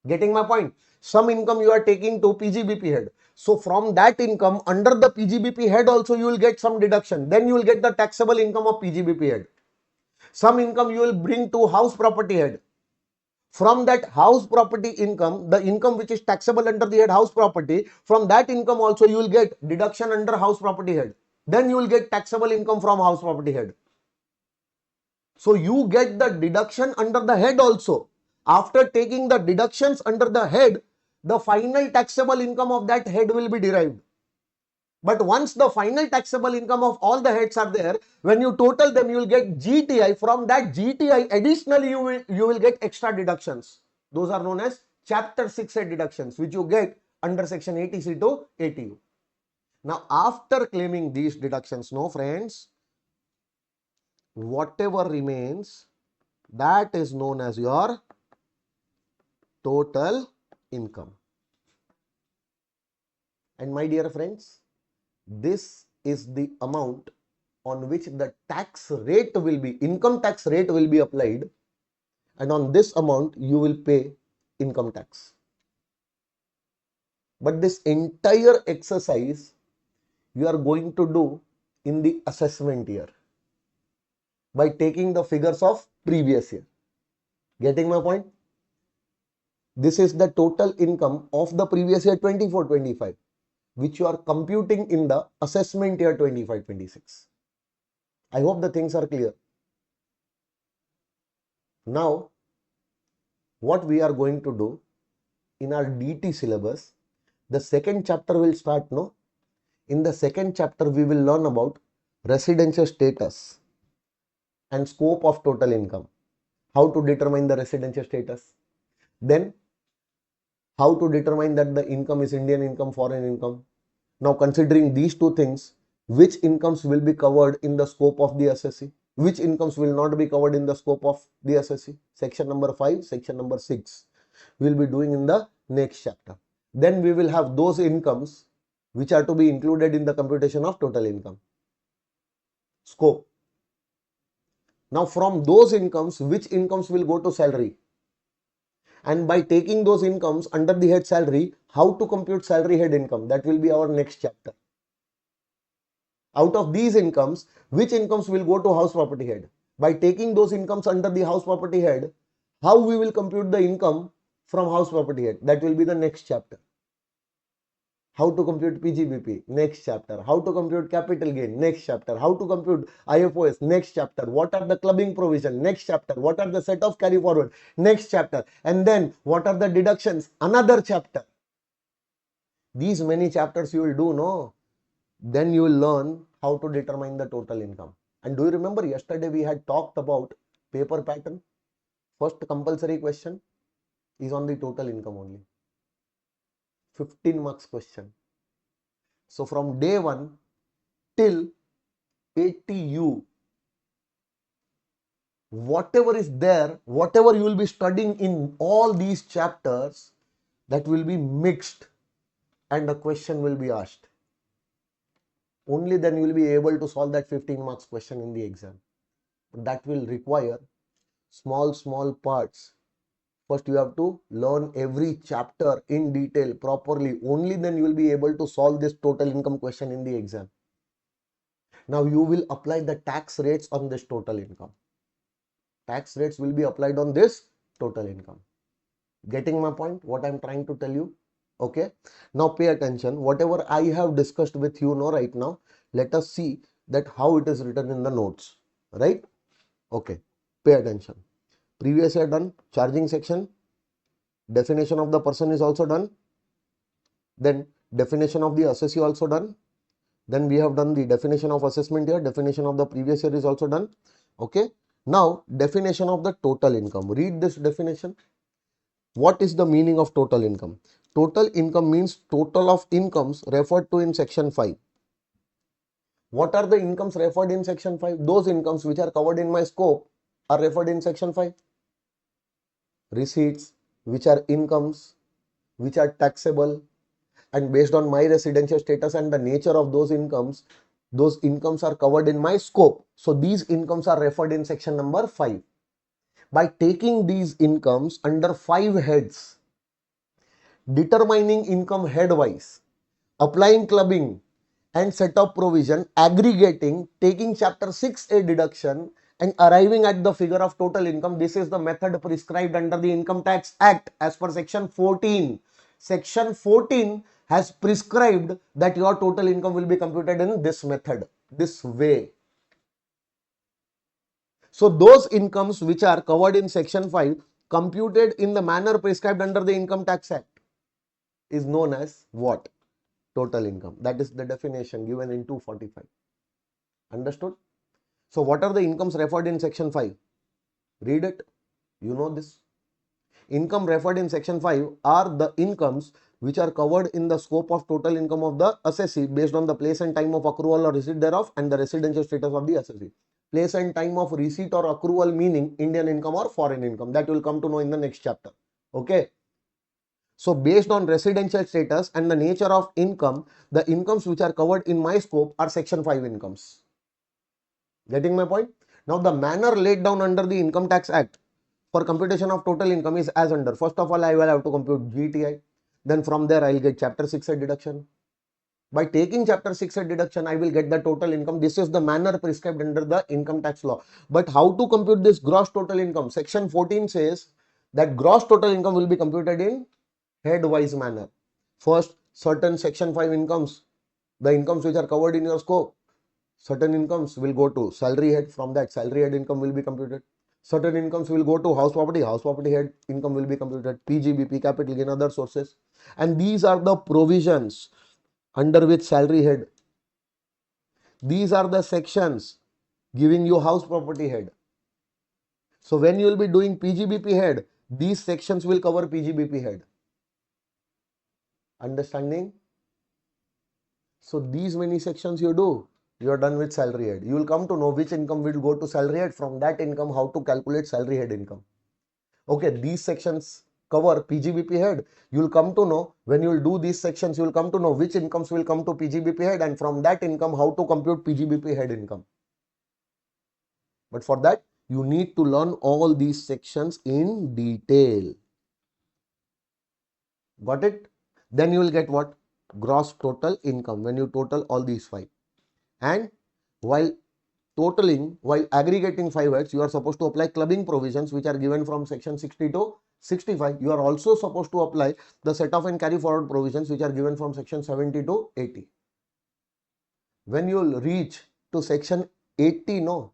Getting my point? Some income you are taking to PGBP head. So from that income, under the PGBP head also you will get some deduction. Then you will get the taxable income of PGBP head. Some income you will bring to house property head. From that house property income, the income which is taxable under the head house property, from that income also you will get deduction under house property head. Then you will get taxable income from house property head. So you get the deduction under the head also. After taking the deductions under the head, the final taxable income of that head will be derived. But once the final taxable income of all the heads are there, when you total them, you will get GTI. From that GTI, additionally, you will get extra deductions. Those are known as chapter 6A deductions, which you get under section ATC to ATU. Now, after claiming these deductions, no friends, whatever remains, that is known as your total income. And my dear friends, this is the amount on which the tax rate will be, income tax rate will be applied, and on this amount you will pay income tax. But this entire exercise you are going to do in the assessment year by taking the figures of previous year. Getting my point? This is the total income of the previous year 24-25, which you are computing in the assessment year 25-26. I hope the things are clear. Now, what we are going to do in our DT syllabus, the second chapter will start, no? In the second chapter, we will learn about residential status and scope of total income. How to determine the residential status. Then, how to determine that the income is Indian income, foreign income. Now, considering these two things, which incomes will be covered in the scope of the Assesse? Which incomes will not be covered in the scope of the Assesse? Section number 5, section number 6. We will be doing in the next chapter. Then we will have those incomes which are to be included in the computation of total income. Scope. Now, from those incomes, which incomes will go to salary? And by taking those incomes under the head salary, how to compute salary head income? That will be our next chapter. Out of these incomes, which incomes will go to house property head? By taking those incomes under the house property head, how we will compute the income from house property head? That will be the next chapter. How to compute PGBP? Next chapter. How to compute capital gain? Next chapter. How to compute IFOS? Next chapter. What are the clubbing provision? Next chapter. What are the set of carry forward? Next chapter. And then what are the deductions? Another chapter. These many chapters you will do, no? Then you will learn how to determine the total income. And do you remember yesterday we had talked about paper pattern? First compulsory question is on the total income only. 15 marks question. So from day 1 till 80U, whatever is there, whatever you will be studying in all these chapters, that will be mixed and a question will be asked. Only then you will be able to solve that 15 marks question in the exam. But that will require small parts. First you have to learn every chapter in detail properly. Only then you will be able to solve this total income question in the exam. Now you will apply the tax rates on this total income. Tax rates will be applied on this total income. Getting my point? What I am trying to tell you? Okay. Now pay attention. Whatever I have discussed with you now right now, let us see that how it is written in the notes. Right? Okay. Pay attention. Previous year done. Charging section. Definition of the person is also done. Then definition of the assessee also done. Then we have done the definition of assessment year. Definition of the previous year is also done. Okay. Now definition of the total income. Read this definition. What is the meaning of total income? Total income means total of incomes referred to in section 5. What are the incomes referred in section 5? Those incomes which are covered in my scope are referred in section 5. Receipts, which are incomes, which are taxable, and based on my residential status and the nature of those incomes are covered in my scope. So these incomes are referred in section number 5. By taking these incomes under 5 heads, determining income headwise, applying clubbing and set of provision, aggregating, taking chapter 6A deduction and arriving at the figure of total income. This is the method prescribed under the Income Tax Act as per section 14. Section 14 has prescribed that your total income will be computed in this method, this way. So those incomes which are covered in section 5 computed in the manner prescribed under the Income Tax Act is known as what? Total income. That is the definition given in 245. Understood? So what are the incomes referred in section 5? Read it. You know this. Income referred in section 5 are the incomes which are covered in the scope of total income of the assessee based on the place and time of accrual or receipt thereof and the residential status of the assessee. Place and time of receipt or accrual meaning Indian income or foreign income. That will come to know in the next chapter. Okay. So based on residential status and the nature of income, the incomes which are covered in my scope are section 5 incomes. Getting my point? Now the manner laid down under the Income Tax Act for computation of total income is as under. First of all, I will have to compute GTI. Then from there, I will get chapter 6 deduction. By taking chapter 6 deduction, I will get the total income. This is the manner prescribed under the income tax law. But how to compute this gross total income? Section 14 says that gross total income will be computed in head-wise manner. First, certain section 5 incomes, the incomes which are covered in your scope, certain incomes will go to salary head. From that, salary head income will be computed. Certain incomes will go to house property head income will be computed, PGBP, capital gain, other sources. And these are the provisions under which salary head. These are the sections giving you house property head. So when you will be doing PGBP head, these sections will cover PGBP head. Understanding? So these many sections you do, you are done with salary head. You will come to know which income will go to salary head. From that income, how to calculate salary head income. Okay, these sections cover PGBP head. You will come to know, when you will do these sections, you will come to know which incomes will come to PGBP head, and from that income, how to compute PGBP head income. But for that, you need to learn all these sections in detail. Got it? Then you will get what? Gross total income when you total all these 5. And while aggregating 5 heads, you are supposed to apply clubbing provisions which are given from section 60 to 65. You are also supposed to apply the set off and carry forward provisions which are given from section 70 to 80. When you will reach to section 80, no,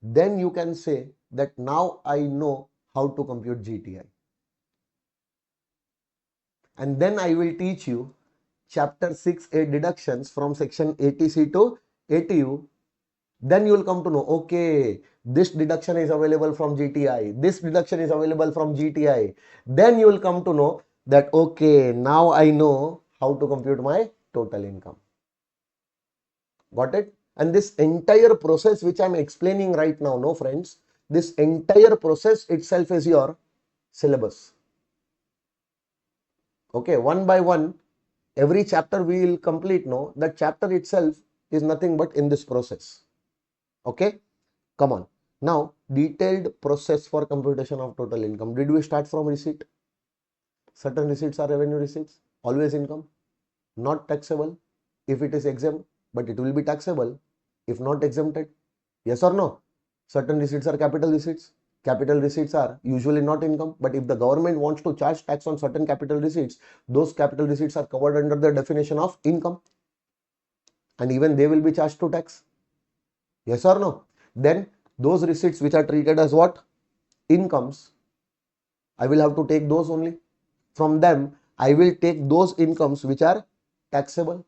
then you can say that now I know how to compute GTI. And then I will teach you chapter 6A deductions from section 80C to 80U. Then you will come to know, okay, this deduction is available from GTI. This deduction is available from GTI. Then you will come to know that, okay, now I know how to compute my total income. Got it? And this entire process which I am explaining right now, no friends, this entire process itself is your syllabus. Okay, one by one, every chapter we will complete, no, that chapter itself is nothing but in this process. Okay, come on. Now, detailed process for computation of total income. Did we start from receipt? Certain receipts are revenue receipts, always income, not taxable if it is exempt, but it will be taxable if not exempted. Yes or no? Certain receipts are capital receipts. Capital receipts are usually not income, but if the government wants to charge tax on certain capital receipts, those capital receipts are covered under the definition of income, and even they will be charged to tax. Yes or no? Then those receipts which are treated as what? Incomes, I will have to take those only. From them, I will take those incomes which are taxable.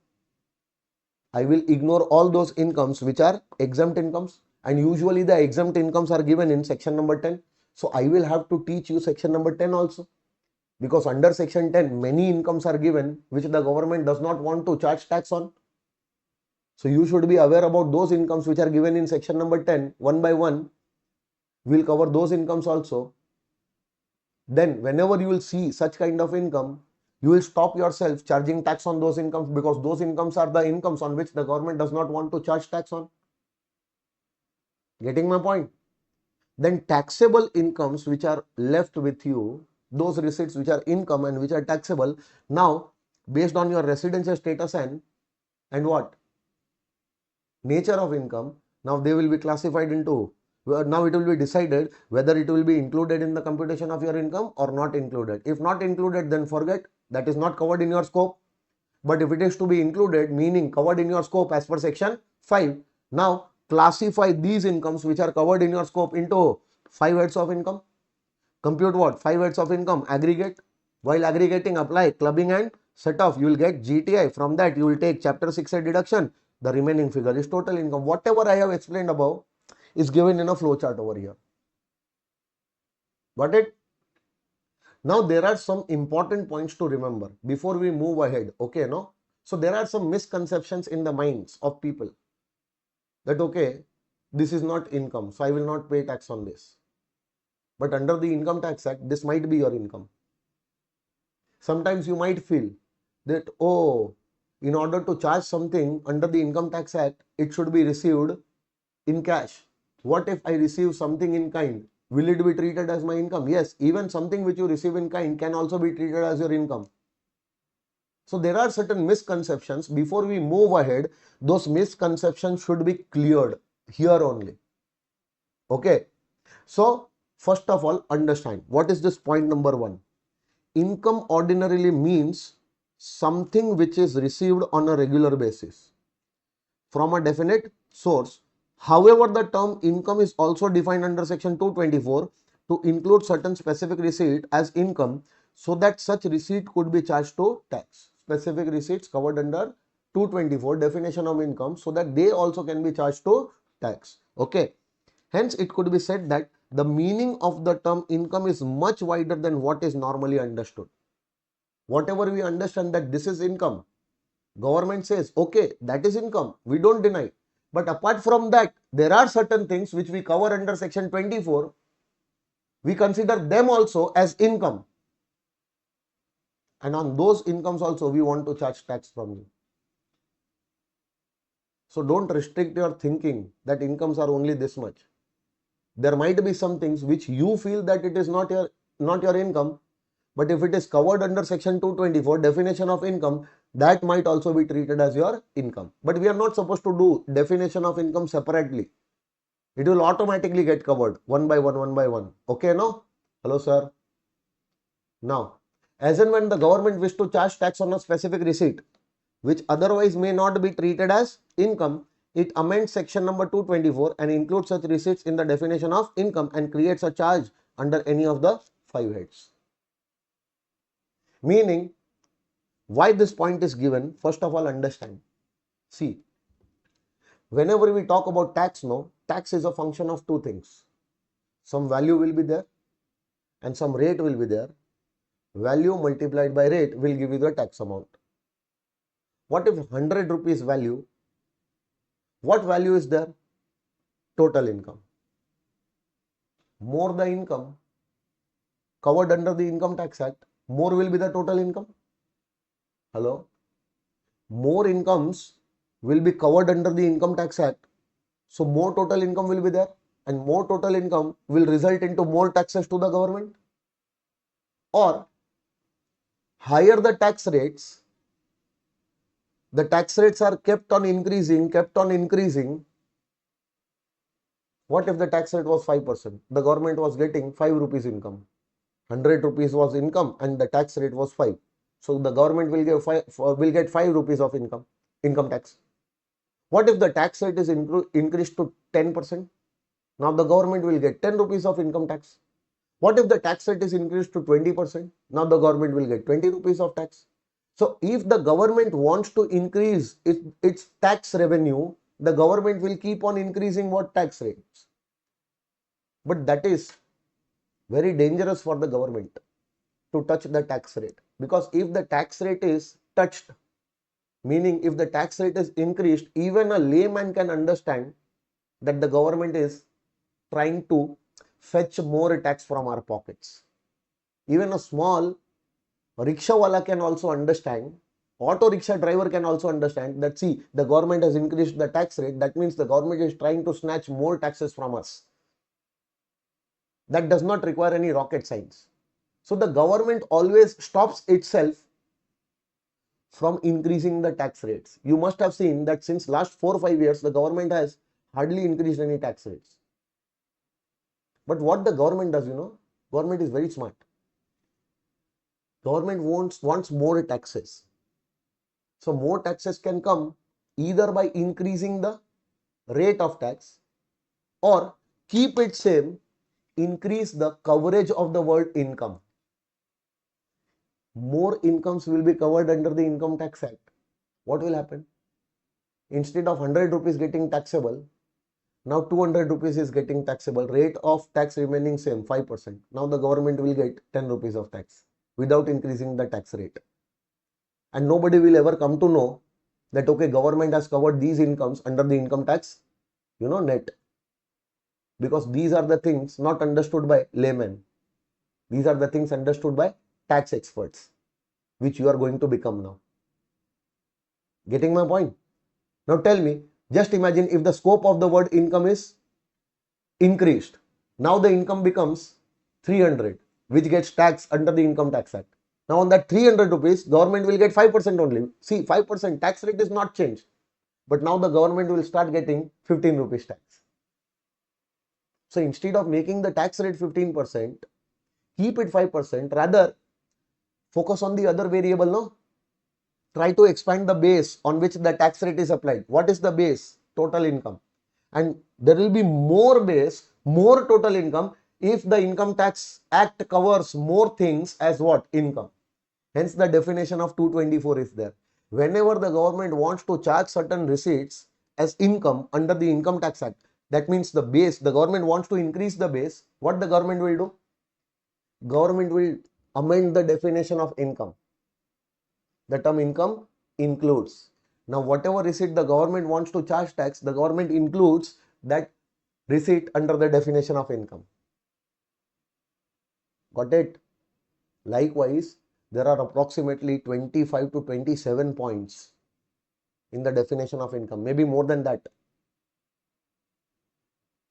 I will ignore all those incomes which are exempt incomes, and usually the exempt incomes are given in section number 10. So I will have to teach you section number 10 also, because under section 10 many incomes are given which the government does not want to charge tax on. So you should be aware about those incomes which are given in section number 10. One by one, we will cover those incomes also. Then whenever you will see such kind of income, you will stop yourself charging tax on those incomes, because those incomes are the incomes on which the government does not want to charge tax on. Getting my point? Then taxable incomes which are left with you, those receipts which are income and which are taxable, now based on your residential status and what? Nature of income, now they will be classified into, now it will be decided whether it will be included in the computation of your income or not included. If not included, then forget, that is not covered in your scope. But if it is to be included, meaning covered in your scope as per section 5, now classify these incomes which are covered in your scope into 5 heads of income. Compute what? 5 heads of income, aggregate. While aggregating, apply clubbing and set off. You will get GTI. From that, you will take chapter 6 deduction. The remaining figure is total income. Whatever I have explained above is given in a flow chart over here. Got it? Now there are some important points to remember before we move ahead. Okay, no? So there are some misconceptions in the minds of people that, okay, this is not income, so I will not pay tax on this. But under the Income Tax Act, this might be your income. Sometimes you might feel that, oh, in order to charge something under the Income Tax Act, it should be received in cash. What if I receive something in kind? Will it be treated as my income? Yes, even something which you receive in kind can also be treated as your income. So there are certain misconceptions. Before we move ahead, those misconceptions should be cleared here only. Okay. So first of all, understand what is this point number 1. Income ordinarily means something which is received on a regular basis from a definite source. However, the term income is also defined under section 224 to include certain specific receipt as income, so that such receipt could be charged to tax. Specific receipts covered under 224 definition of income, so that they also can be charged to tax. Okay. Hence, it could be said that the meaning of the term income is much wider than what is normally understood. Whatever we understand that this is income, government says, okay, that is income, we don't deny. But apart from that, there are certain things which we cover under section 24. We consider them also as income. And on those incomes also, we want to charge tax from you. So don't restrict your thinking that incomes are only this much. There might be some things which you feel that it is not your income, but if it is covered under section 224 definition of income, that might also be treated as your income. But we are not supposed to do definition of income separately. It will automatically get covered one by one. Okay, no? Hello, sir. Now, as and when the government wish to charge tax on a specific receipt, which otherwise may not be treated as income, it amends section number 224 and includes such receipts in the definition of income and creates a charge under any of the 5 heads. Meaning, why this point is given, first of all, understand. See, whenever we talk about tax, tax is a function of 2 things. Some value will be there and some rate will be there. Value multiplied by rate will give you the tax amount. What if 100 rupees value? What value is there? Total income. More the income covered under the Income Tax Act, more will be the total income. Hello? More incomes will be covered under the Income Tax Act. So more total income will be there, and more total income will result into more taxes to the government. Or higher the tax rates are kept on increasing. What if the tax rate was 5%? The government was getting 5 rupees income. 100 rupees was income and the tax rate was 5. So the government will get 5 rupees of income tax. What if the tax rate is increased to 10%? Now the government will get 10 rupees of income tax. What if the tax rate is increased to 20%? Now the government will get 20 rupees of tax. So if the government wants to increase its tax revenue, the government will keep on increasing what tax rates. But that is very dangerous for the government to touch the tax rate, because if the tax rate is touched, meaning if the tax rate is increased, even a layman can understand that the government is trying to fetch more tax from our pockets. Even a small rickshawala can also understand, auto rickshaw driver can also understand that, see, the government has increased the tax rate, that means the government is trying to snatch more taxes from us. That does not require any rocket science. So the government always stops itself from increasing the tax rates. You must have seen that since last 4 or 5 years, the government has hardly increased any tax rates. But what the government does, government is very smart. Government wants more taxes. So more taxes can come either by increasing the rate of tax, or keep it same, increase the coverage of the word income. More incomes will be covered under the Income Tax Act. What will happen? Instead of 100 rupees getting taxable, now 200 rupees is getting taxable. Rate of tax remaining same, 5%. Now the government will get 10 rupees of tax without increasing the tax rate. And nobody will ever come to know that, okay, government has covered these incomes under the income tax, net. Because these are the things not understood by laymen. These are the things understood by tax experts. which you are going to become now. Getting my point? Now tell me, just imagine if the scope of the word income is increased. Now the income becomes 300, which gets taxed under the Income Tax Act. Now on that 300 rupees, government will get 5% only. See, 5% tax rate is not changed. But now the government will start getting 15 rupees tax. So instead of making the tax rate 15%, keep it 5%, rather focus on the other variable, no? Try to expand the base on which the tax rate is applied. What is the base? Total income. And there will be more base, more total income if the Income Tax Act covers more things as what? Income. Hence the definition of 224 is there. Whenever the government wants to charge certain receipts as income under the Income Tax Act, that means the base, the government wants to increase the base, what the government will do? Government will amend the definition of income. The term income includes. Now whatever receipt the government wants to charge tax, the government includes that receipt under the definition of income. Got it? Likewise, there are approximately 25 to 27 points in the definition of income, maybe more than that.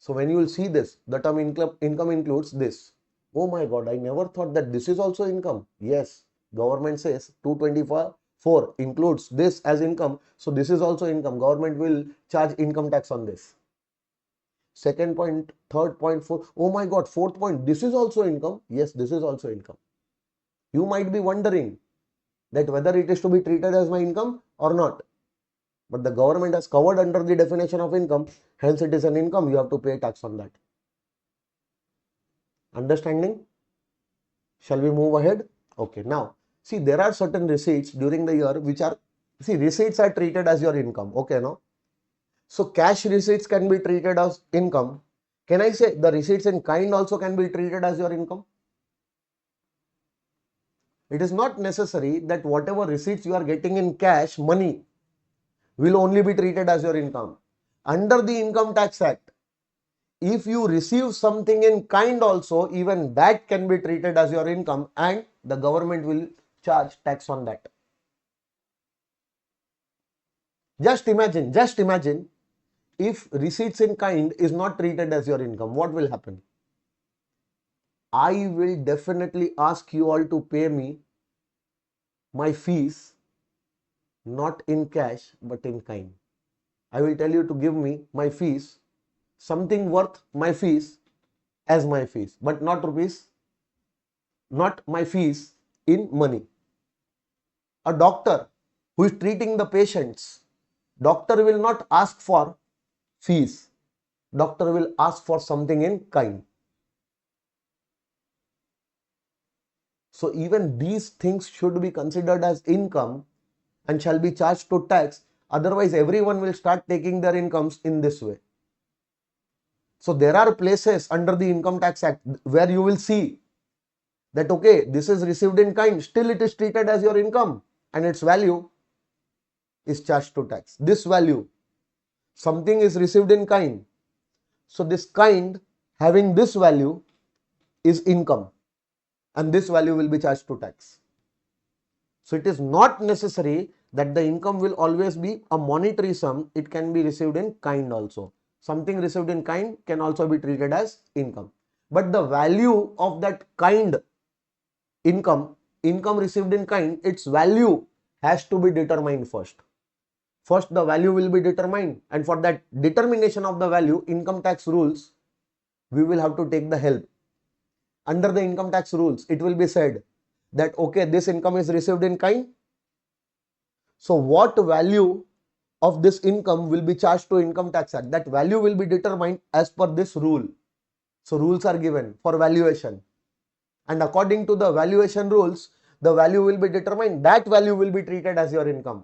So when you will see this, the term income includes this. Oh my God, I never thought that this is also income. Yes, government says 224 includes this as income. So this is also income. Government will charge income tax on this. Second point, third point, fourth. Oh my God, fourth point, this is also income. Yes, this is also income. You might be wondering that whether it is to be treated as my income or not. But the government has covered under the definition of income, hence it is an income, you have to pay tax on that. Understanding? Shall we move ahead? Okay, now, see, there are certain receipts during the year which are, see, receipts are treated as your income, okay, no? So, cash receipts can be treated as income. Can I say the receipts in kind also can be treated as your income? It is not necessary that whatever receipts you are getting in cash, money, will only be treated as your income. Under the Income Tax Act, if you receive something in kind also, even that can be treated as your income and the government will charge tax on that. Just imagine if receipts in kind is not treated as your income, what will happen? I will definitely ask you all to pay me my fees not in cash but in kind. I will tell you to give me my fees, something worth my fees as my fees, but not rupees, not my fees in money. A doctor who is treating the patients, doctor will not ask for fees. Doctor will ask for something in kind. So even these things should be considered as income and shall be charged to tax. Otherwise, everyone will start taking their incomes in this way. So there are places under the Income Tax Act where you will see that, okay, this is received in kind, still it is treated as your income and its value is charged to tax. This value, something is received in kind. So this kind having this value is income and this value will be charged to tax. So it is not necessary that the income will always be a monetary sum. It can be received in kind also. Something received in kind can also be treated as income. But the value of that kind income received in kind, its value has to be determined first. First, the value will be determined, and for that determination of the value, income tax rules, we will have to take the help. Under the income tax rules, it will be said that, okay, this income is received in kind. So what value of this income will be charged to Income Tax Act? That value will be determined as per this rule. So rules are given for valuation. And according to the valuation rules, the value will be determined. That value will be treated as your income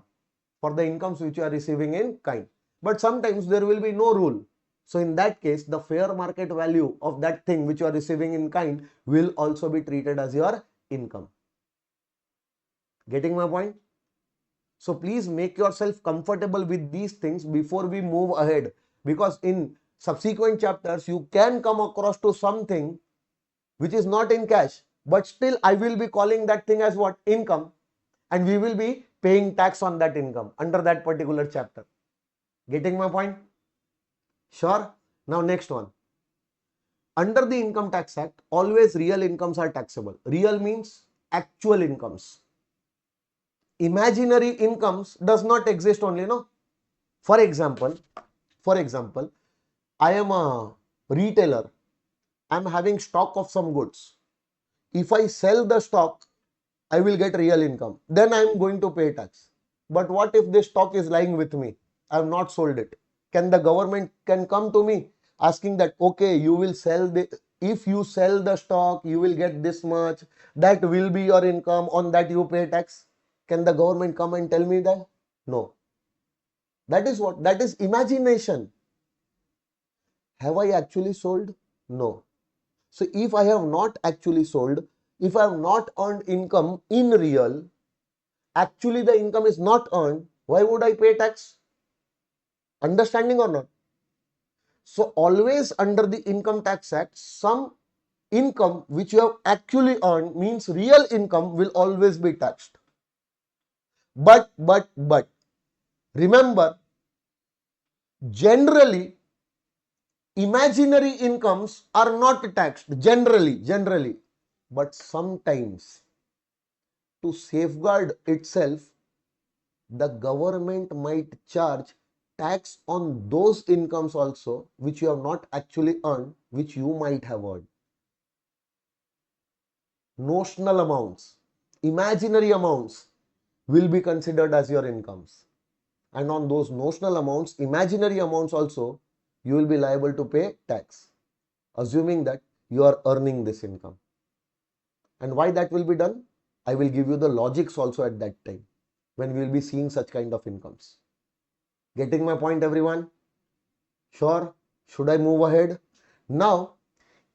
for the incomes which you are receiving in kind. But sometimes there will be no rule. So in that case, the fair market value of that thing which you are receiving in kind will also be treated as your income. Getting my point? So please make yourself comfortable with these things before we move ahead, because in subsequent chapters you can come across to something which is not in cash, but still I will be calling that thing as what? Income. and we will be paying tax on that income under that particular chapter. Getting my point? Sure. Now next one. Under the Income Tax Act, always real incomes are taxable. Real means actual incomes. Imaginary incomes does not exist only, no. For example, I am a retailer. I am having stock of some goods. If I sell the stock, I will get real income. Then I am going to pay tax. But what if this stock is lying with me? I have not sold it. Can the government can come to me asking that, okay, you will sell the, if you sell the stock, you will get this much. That will be your income. On that you pay tax. Can the government come and tell me that? No. That is what? That is imagination. Have I actually sold? No. So if I have not actually sold, if I have not earned income in real, actually the income is not earned, why would I pay tax? Understanding or not? So always under the Income Tax Act, some income which you have actually earned means real income will always be taxed. But remember, generally imaginary incomes are not taxed generally, but sometimes to safeguard itself, the government might charge tax on those incomes also which you have not actually earned, which you might have earned. Notional amounts, imaginary amounts will be considered as your incomes, and on those notional amounts, imaginary amounts also, you will be liable to pay tax, assuming that you are earning this income. And why that will be done? I will give you the logics also at that time when we will be seeing such kind of incomes. Getting my point, everyone? Sure. Should I move ahead? Now,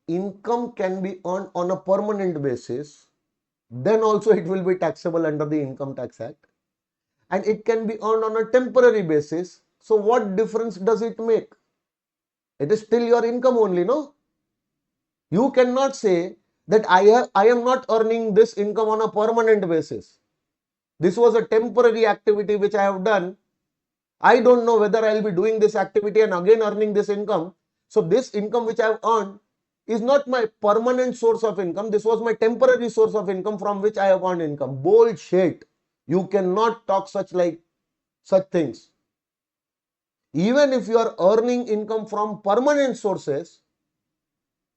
income can be earned on a permanent basis. Then also it will be taxable under the Income Tax Act. And it can be earned on a temporary basis. So what difference does it make? It is still your income only, no? You cannot say that I am not earning this income on a permanent basis. This was a temporary activity which I have done. I don't know whether I will be doing this activity and again earning this income. So this income which I have earned is not my permanent source of income. This was my temporary source of income from which I have earned income. Bullshit. You cannot talk such things. Even if you are earning income from permanent sources,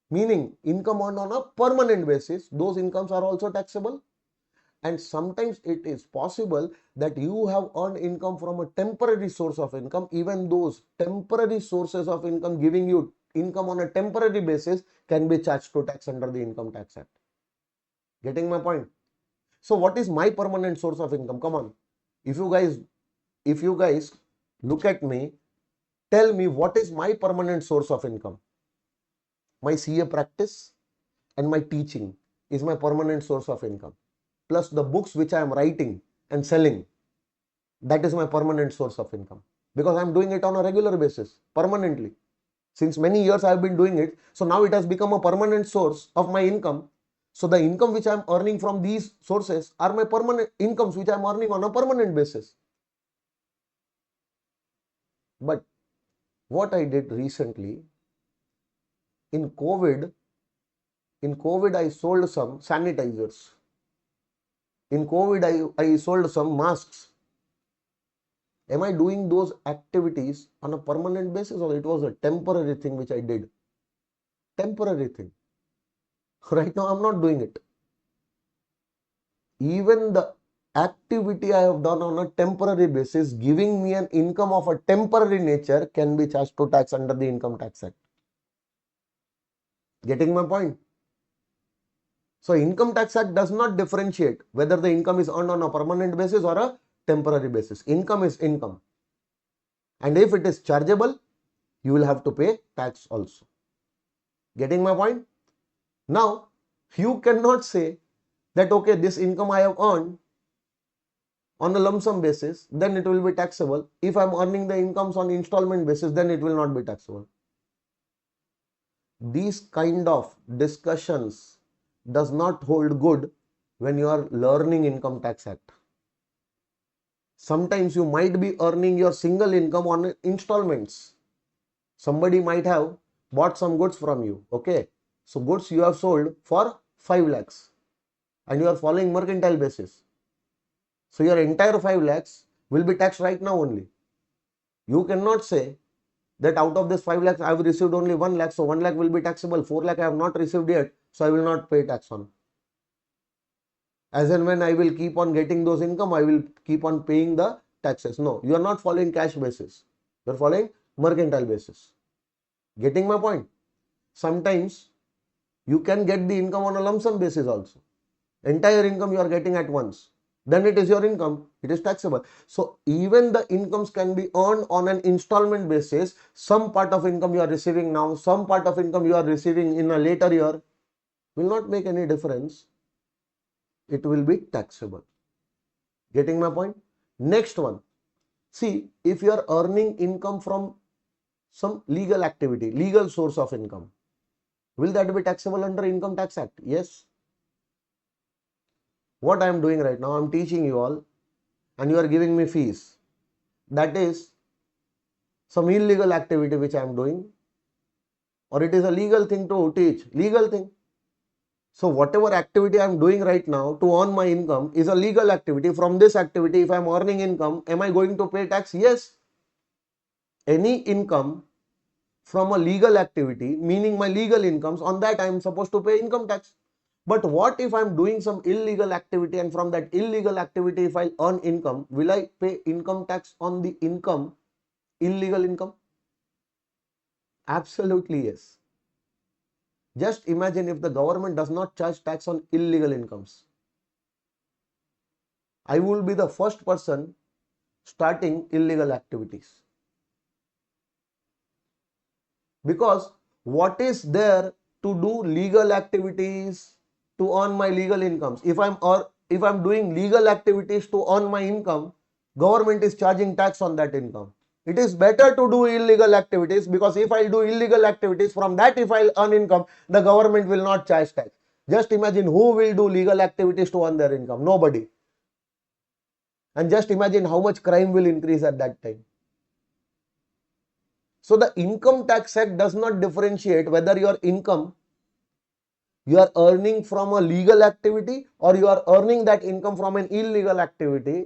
meaning income earned on a permanent basis, those incomes are also taxable. And sometimes it is possible that you have earned income from a temporary source of income. Even those temporary sources of income giving you income on a temporary basis can be charged to tax under the Income Tax Act. Getting my point? So what is my permanent source of income? Come on. If you guys look at me, tell me what is my permanent source of income. My CA practice and my teaching is my permanent source of income. Plus the books which I am writing and selling, that is my permanent source of income, because I am doing it on a regular basis, permanently. Since many years I have been doing it, so now it has become a permanent source of my income. So the income which I am earning from these sources are my permanent incomes which I am earning on a permanent basis. But what I did recently, in COVID I sold some sanitizers. In COVID, I sold some masks. Am I doing those activities on a permanent basis, or it was a temporary thing which I did? Temporary thing. Right now, I'm not doing it. Even the activity I have done on a temporary basis, giving me an income of a temporary nature, can be charged to tax under the Income Tax Act. Getting my point? So Income Tax Act does not differentiate whether the income is earned on a permanent basis or a temporary basis. Income is income. And if it is chargeable, you will have to pay tax also. Getting my point? Now, you cannot say that, okay, this income I have earned on a lump sum basis, then it will be taxable. If I am earning the incomes on installment basis, then it will not be taxable. These kind of discussions does not hold good when you are learning Income Tax Act. Sometimes you might be earning your single income on installments. Somebody might have bought some goods from you. Okay. So goods you have sold for 5 lakhs and you are following mercantile basis. So your entire 5 lakhs will be taxed right now only. You cannot say that out of this 5 lakhs I have received only 1 lakh, so 1 lakh will be taxable, 4 lakh I have not received yet, so I will not pay tax on. As and when I will keep on getting those income, I will keep on paying the taxes. No, you are not following cash basis. You are following mercantile basis. Getting my point? Sometimes you can get the income on a lump sum basis also. Entire income you are getting at once. Then it is your income. It is taxable. So even the incomes can be earned on an installment basis. Some part of income you are receiving now, some part of income you are receiving in a later year will not make any difference. It will be taxable. Getting my point? Next one. See, if you are earning income from some legal activity, legal source of income, will that be taxable under Income Tax Act? Yes. What I am doing right now, I am teaching you all and you are giving me fees. That is some illegal activity which I am doing, or it is a legal thing to teach, legal thing. So whatever activity I am doing right now to earn my income is a legal activity. From this activity, if I am earning income, am I going to pay tax? Yes. Any income from a legal activity, meaning my legal incomes, on that I am supposed to pay income tax. But what if I am doing some illegal activity and from that illegal activity if I earn income, will I pay income tax on the income, illegal income? Absolutely yes. Just imagine if the government does not charge tax on illegal incomes. I will be the first person starting illegal activities. Because what is there to do legal activities to earn my legal incomes? If I'm doing legal activities to earn my income, government is charging tax on that income. It is better to do illegal activities, because if I do illegal activities, from that if I earn income, the government will not charge tax. Just imagine who will do legal activities to earn their income? Nobody. And just imagine how much crime will increase at that time. So the Income Tax Act does not differentiate whether your income you are earning from a legal activity or you are earning that income from an illegal activity.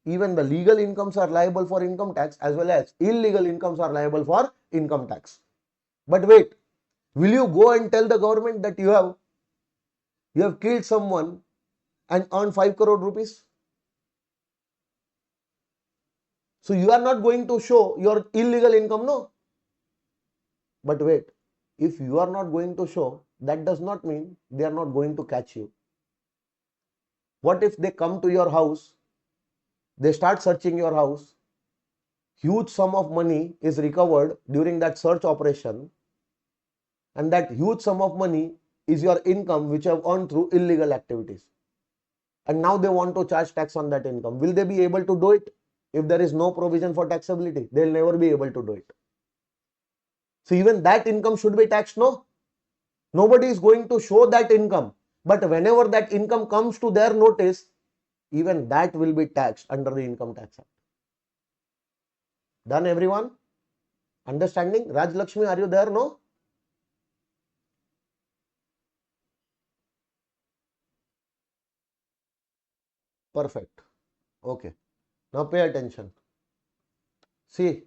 Even the legal incomes are liable for income tax, as well as illegal incomes are liable for income tax. But wait, will you go and tell the government that you have killed someone and earned 5 crore rupees? So you are not going to show your illegal income, no? But wait, if you are not going to show, that does not mean they are not going to catch you. What if they come to your house, they start searching your house, huge sum of money is recovered during that search operation, and that huge sum of money is your income which you have earned through illegal activities. And now they want to charge tax on that income. Will they be able to do it? If there is no provision for taxability, they'll never be able to do it. So even that income should be taxed, no? Nobody is going to show that income. But whenever that income comes to their notice, even that will be taxed under the Income Tax Act. Done, everyone? Understanding? Raj Lakshmi, are you there? No? Perfect. Okay. Now pay attention. See,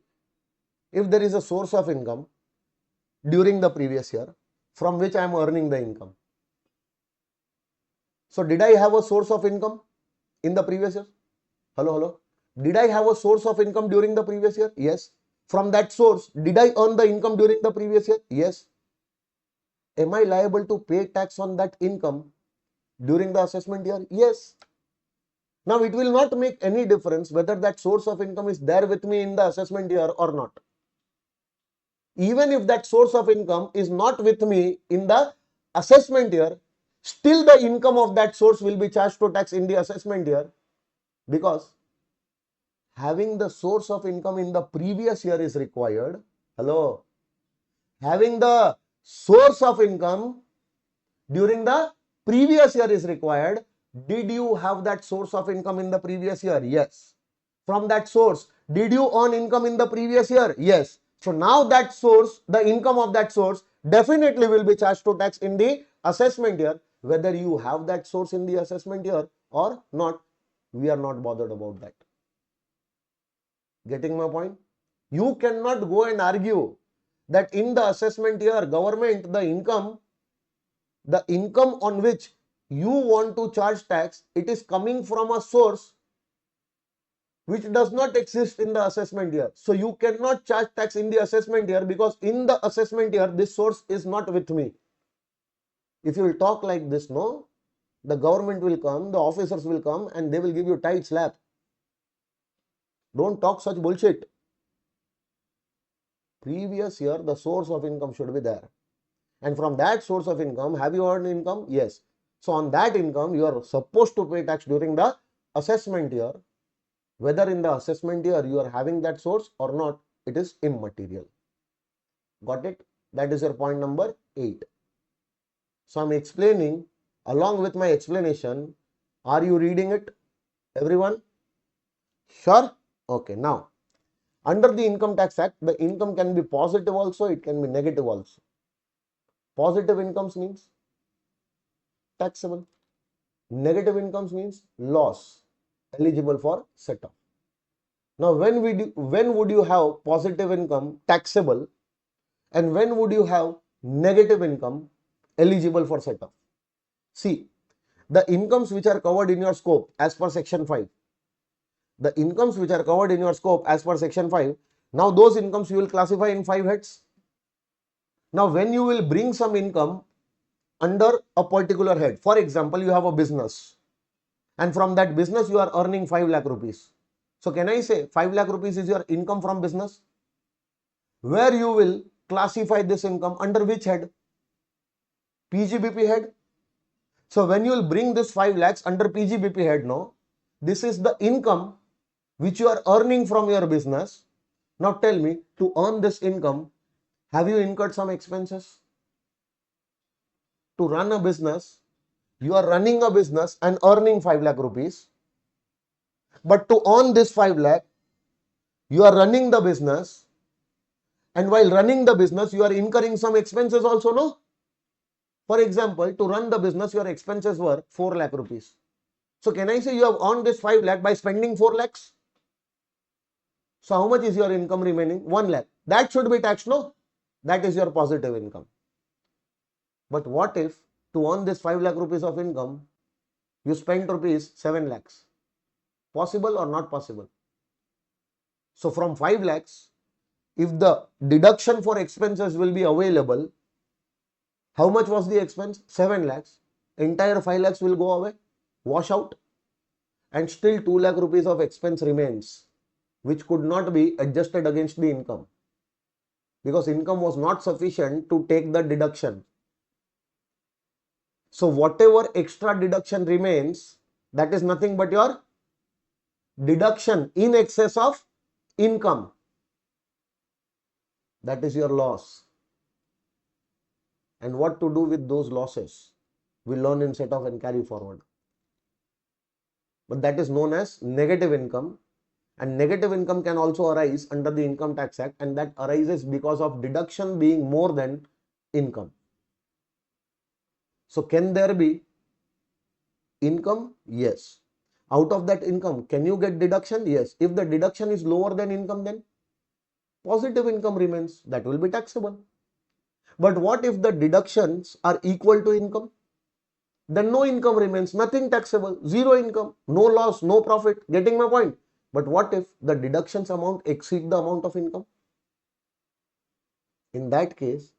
if there is a source of income during the previous year from which I am earning the income. So did I have a source of income in the previous year? Hello? Did I have a source of income during the previous year? Yes. From that source, did I earn the income during the previous year? Yes. Am I liable to pay tax on that income during the assessment year? Yes. Now it will not make any difference whether that source of income is there with me in the assessment year or not. Even if that source of income is not with me in the assessment year, still the income of that source will be charged to tax in the assessment year, because having the source of income in the previous year is required. Hello? Having the source of income during the previous year is required. Did you have that source of income in the previous year? Yes. from that source. Did you earn income in the previous year? Yes. So now that source, the income of that source definitely will be charged to tax in the assessment year. Whether you have that source in the assessment year or not, we are not bothered about that. Getting my point? You cannot go and argue that in the assessment year, government, the income on which you want to charge tax, it is coming from a source which does not exist in the assessment year. So you cannot charge tax in the assessment year because in the assessment year, this source is not with me. If you will talk like this, no, the government will come, the officers will come and they will give you tight slap. Don't talk such bullshit. Previous year, the source of income should be there. And from that source of income, have you earned income? Yes. So on that income, you are supposed to pay tax during the assessment year. Whether in the assessment year you are having that source or not, it is immaterial. Got it? That is your point number 8. So I'm explaining along with my explanation. Are you reading it, everyone? Sure? Okay. Now, under the Income Tax Act, the income can be positive also, it can be negative also. Positive incomes means taxable. Negative incomes means loss, eligible for set-off. Now, when would you have positive income taxable and when would you have negative income eligible for set-off? See, the incomes which are covered in your scope as per section 5. The incomes which are covered in your scope as per section 5. Now, those incomes you will classify in 5 heads. Now, when you will bring some income under a particular head, for example, you have a business and from that business you are earning 5 lakh rupees. So, can I say 5 lakh rupees is your income from business? Where you will classify this income under which head? PGBP head. So, when you will bring this 5 lakhs under PGBP head, no, this is the income which you are earning from your business. Now, tell me, to earn this income, have you incurred some expenses? To run a business, you are running a business and earning 5 lakh rupees. But to earn this 5 lakh, you are running the business. And while running the business, you are incurring some expenses also, no? For example, to run the business, your expenses were 4 lakh rupees. So, can I say you have earned this 5 lakh by spending 4 lakhs? So, how much is your income remaining? 1 lakh. That should be taxed, no? That is your positive income. But what if to earn this 5 lakh rupees of income, you spent rupees 7 lakhs? Possible or not possible? So, from 5 lakhs, if the deduction for expenses will be available, how much was the expense? 7 lakhs. Entire 5 lakhs will go away, wash out, and still 2 lakh rupees of expense remains, which could not be adjusted against the income because income was not sufficient to take the deduction. So, whatever extra deduction remains, that is nothing but your deduction in excess of income. That is your loss. And what to do with those losses, we learn in set off and carry forward. But that is known as negative income, and negative income can also arise under the Income Tax Act, and that arises because of deduction being more than income. So, can there be income? Yes. Out of that income, can you get deduction? Yes. If the deduction is lower than income, then positive income remains, that will be taxable. But what if the deductions are equal to income? Then no income remains, nothing taxable, zero income, no loss, no profit. Getting my point? But what if the deductions amount exceed the amount of income? In that case,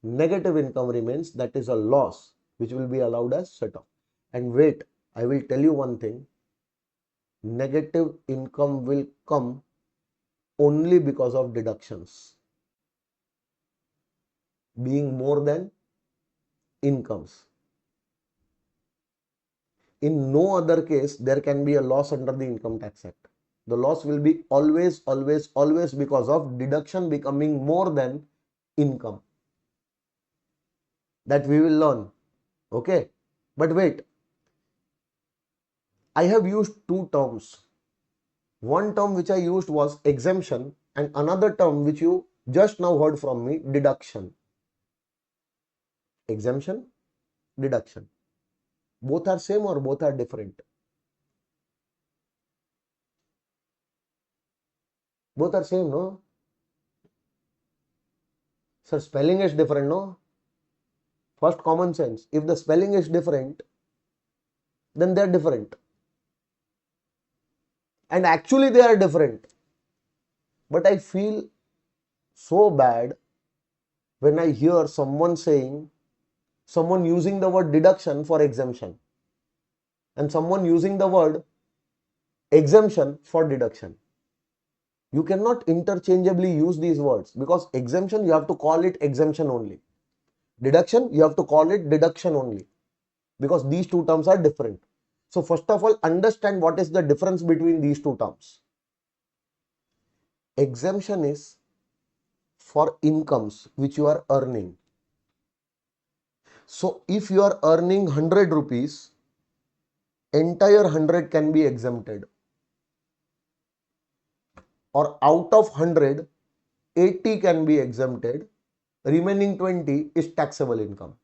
negative income remains, that is a loss which will be allowed as set off. And wait, I will tell you one thing. Negative income will come only because of deductions being more than incomes. In no other case, there can be a loss under the Income Tax Act. The loss will be always because of deduction becoming more than income. That we will learn. Okay. But wait, I have used two terms. One term which I used was exemption, and another term which you just now heard from me, deduction. Exemption, deduction. Both are same or both are different? Both are same, no? Sir, spelling is different, no? First, common sense. If the spelling is different, then they are different. And actually they are different. But I feel so bad when I hear someone using the word deduction for exemption, and someone using the word exemption for deduction. You cannot interchangeably use these words, because exemption you have to call it exemption only. Deduction you have to call it deduction only, because these two terms are different. So first of all, understand what is the difference between these two terms. Exemption is for incomes which you are earning. So if you are earning 100 rupees, entire 100 can be exempted. Or out of 100, 80 can be exempted. Remaining 20 is taxable income.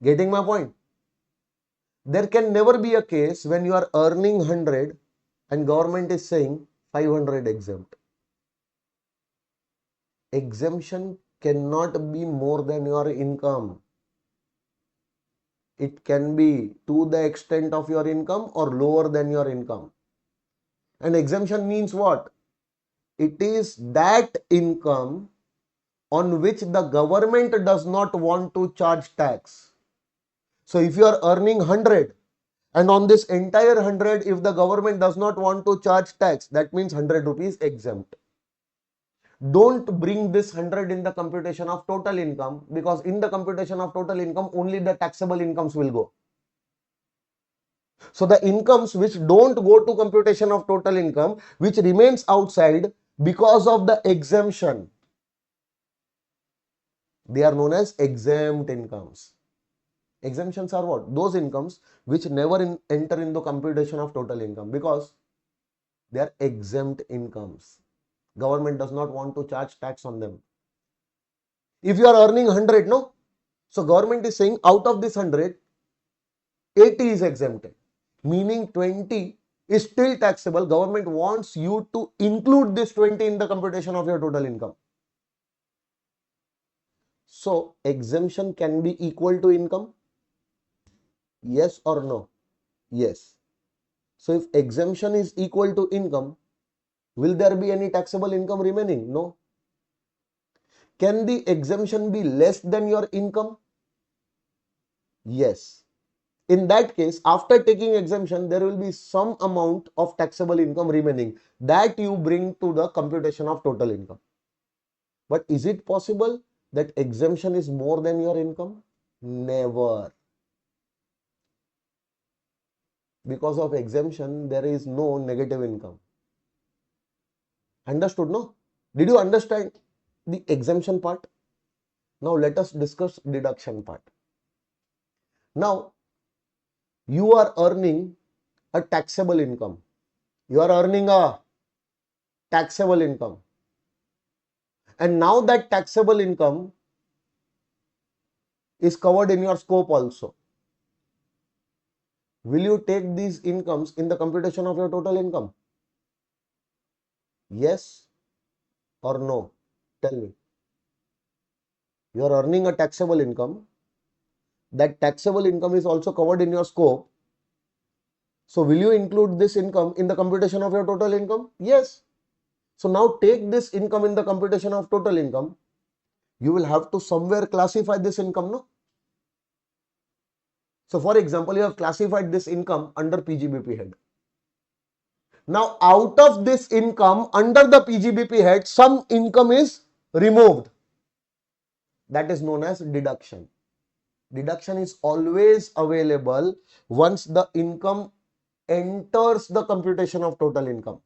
Getting my point? There can never be a case when you are earning 100 and government is saying 500 exempt. Exemption cannot be more than your income. It can be to the extent of your income or lower than your income. And exemption means what? It is that income on which the government does not want to charge tax. So if you are earning 100 and on this entire 100, if the government does not want to charge tax, that means 100 rupees exempt. Don't bring this 100 in the computation of total income, because in the computation of total income, only the taxable incomes will go. So the incomes which don't go to computation of total income, which remains outside because of the exemption, they are known as exempt incomes. Exemptions are what? Those incomes which never enter into computation of total income, because they are exempt incomes. Government does not want to charge tax on them. If you are earning 100, no? So government is saying out of this 100, 80 is exempted, meaning 20 is still taxable. Government wants you to include this 20 in the computation of your total income. So exemption can be equal to income? Yes or no? Yes. So if exemption is equal to income, will there be any taxable income remaining? No. Can the exemption be less than your income? Yes. In that case, after taking exemption, there will be some amount of taxable income remaining that you bring to the computation of total income. But is it possible that exemption is more than your income? Never. Because of exemption, there is no negative income. Understood, no? Did you understand the exemption part? Now let us discuss deduction part. Now, you are earning a taxable income. You are earning a taxable income. And now that taxable income is covered in your scope also. Will you take these incomes in the computation of your total income? Yes or no? Tell me. You are earning a taxable income. That taxable income is also covered in your scope. So will you include this income in the computation of your total income? Yes. So now take this income in the computation of total income. You will have to somewhere classify this income, no? So for example, you have classified this income under PGBP head. Now out of this income under the PGBP head, some income is removed. That is known as deduction. Deduction is always available once the income enters the computation of total income.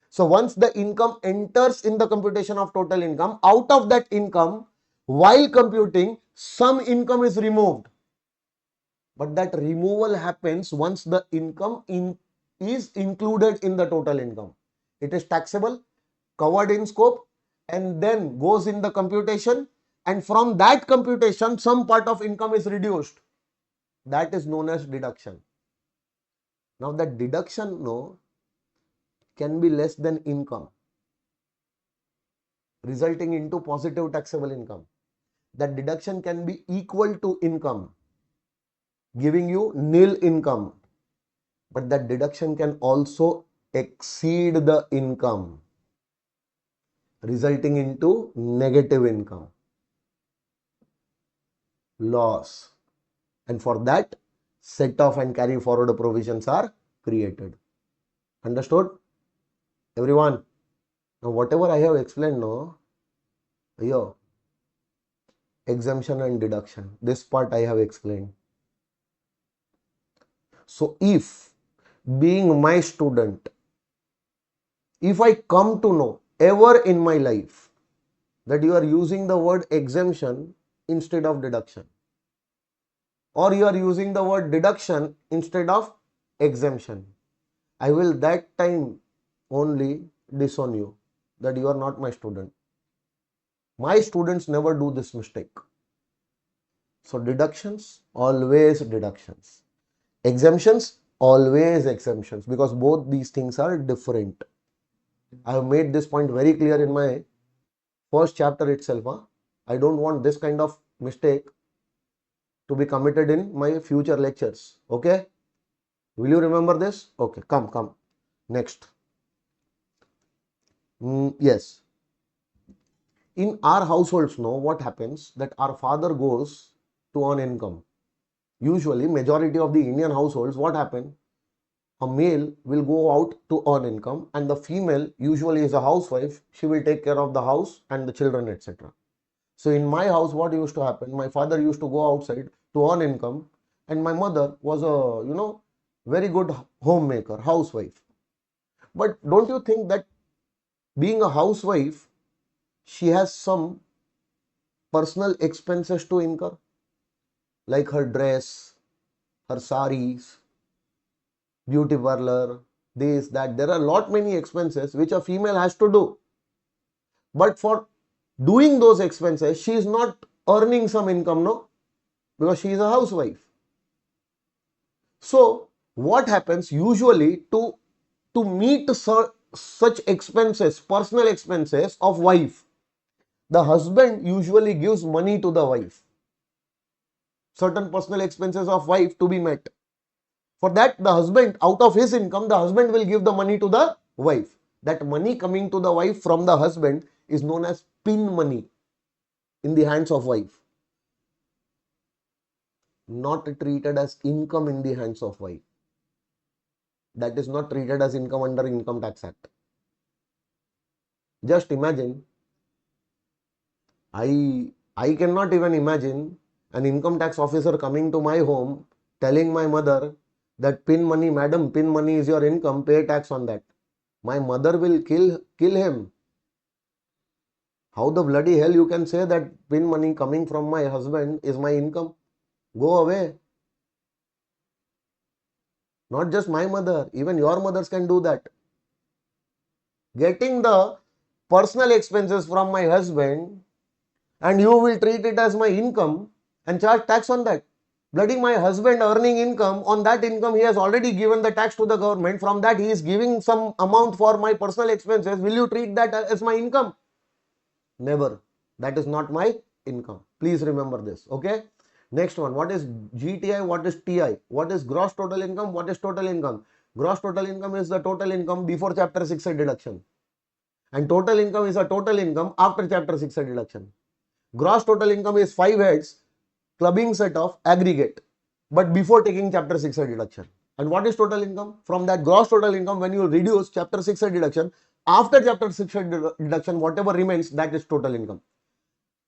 So once the income enters in the computation of total income, out of that income, while computing, some income is removed. But that removal happens once the income is included in the total income. It is taxable, covered in scope, and then goes in the computation, and from that computation some part of income is reduced. That is known as deduction. Now that deduction can be less than income, resulting into positive taxable income. That deduction can be equal to income, giving you nil income. But that deduction can also exceed the income, resulting into negative income, loss. And for that, set off and carry forward provisions are created. Understood? Everyone? Now whatever I have explained here, exemption and deduction, this part I have explained. So if being my student, if I come to know ever in my life that you are using the word exemption instead of deduction, or you are using the word deduction instead of exemption, I will that time only disown you, that you are not my student. My students never do this mistake. So deductions, always deductions. Exemptions, always exemptions, because both these things are different. I have made this point very clear in my first chapter itself. I don't want this kind of mistake to be committed in my future lectures. Okay? Will you remember this? Okay, come. Next. Yes. In our households, what happens that our father goes to earn income. Usually, majority of the Indian households, what happen? A male will go out to earn income, and the female usually is a housewife. She will take care of the house and the children, etc. So in my house, what used to happen? My father used to go outside to earn income, and my mother was a very good homemaker, housewife. But don't you think that being a housewife, she has some personal expenses to incur, like her dress, her saris, beauty parlor, this, that. There are many expenses which a female has to do. But for doing those expenses, she is not earning some income, because she is a housewife. So what happens usually to meet such expenses, personal expenses of wife, the husband usually gives money to the wife. Certain personal expenses of wife to be met. For that, the husband, out of his income, the husband will give the money to the wife. That money coming to the wife from the husband is known as pin money in the hands of wife. Not treated as income in the hands of wife. That is not treated as income under Income Tax Act. Just imagine, I cannot even imagine an income tax officer coming to my home telling my mother that pin money, madam, pin money is your income, pay tax on that. My mother will kill him. How the bloody hell you can say that pin money coming from my husband is my income? Go away. Not just my mother, even your mothers can do that. Getting the personal expenses from my husband, and you will treat it as my income and charge tax on that. Bloody my husband earning income, on that income he has already given the tax to the government. From that he is giving some amount for my personal expenses. Will you treat that as my income? Never. That is not my income. Please remember this. Okay. Next one. What is GTI? What is TI? What is gross total income? What is total income? Gross total income is the total income before chapter 6 deduction. And total income is a total income after chapter 6 deduction. Gross total income is 5 heads, clubbing set of aggregate, but before taking chapter 6 deduction. And what is total income? From that gross total income, when you reduce chapter 6 deduction, after chapter 6 deduction, whatever remains, that is total income.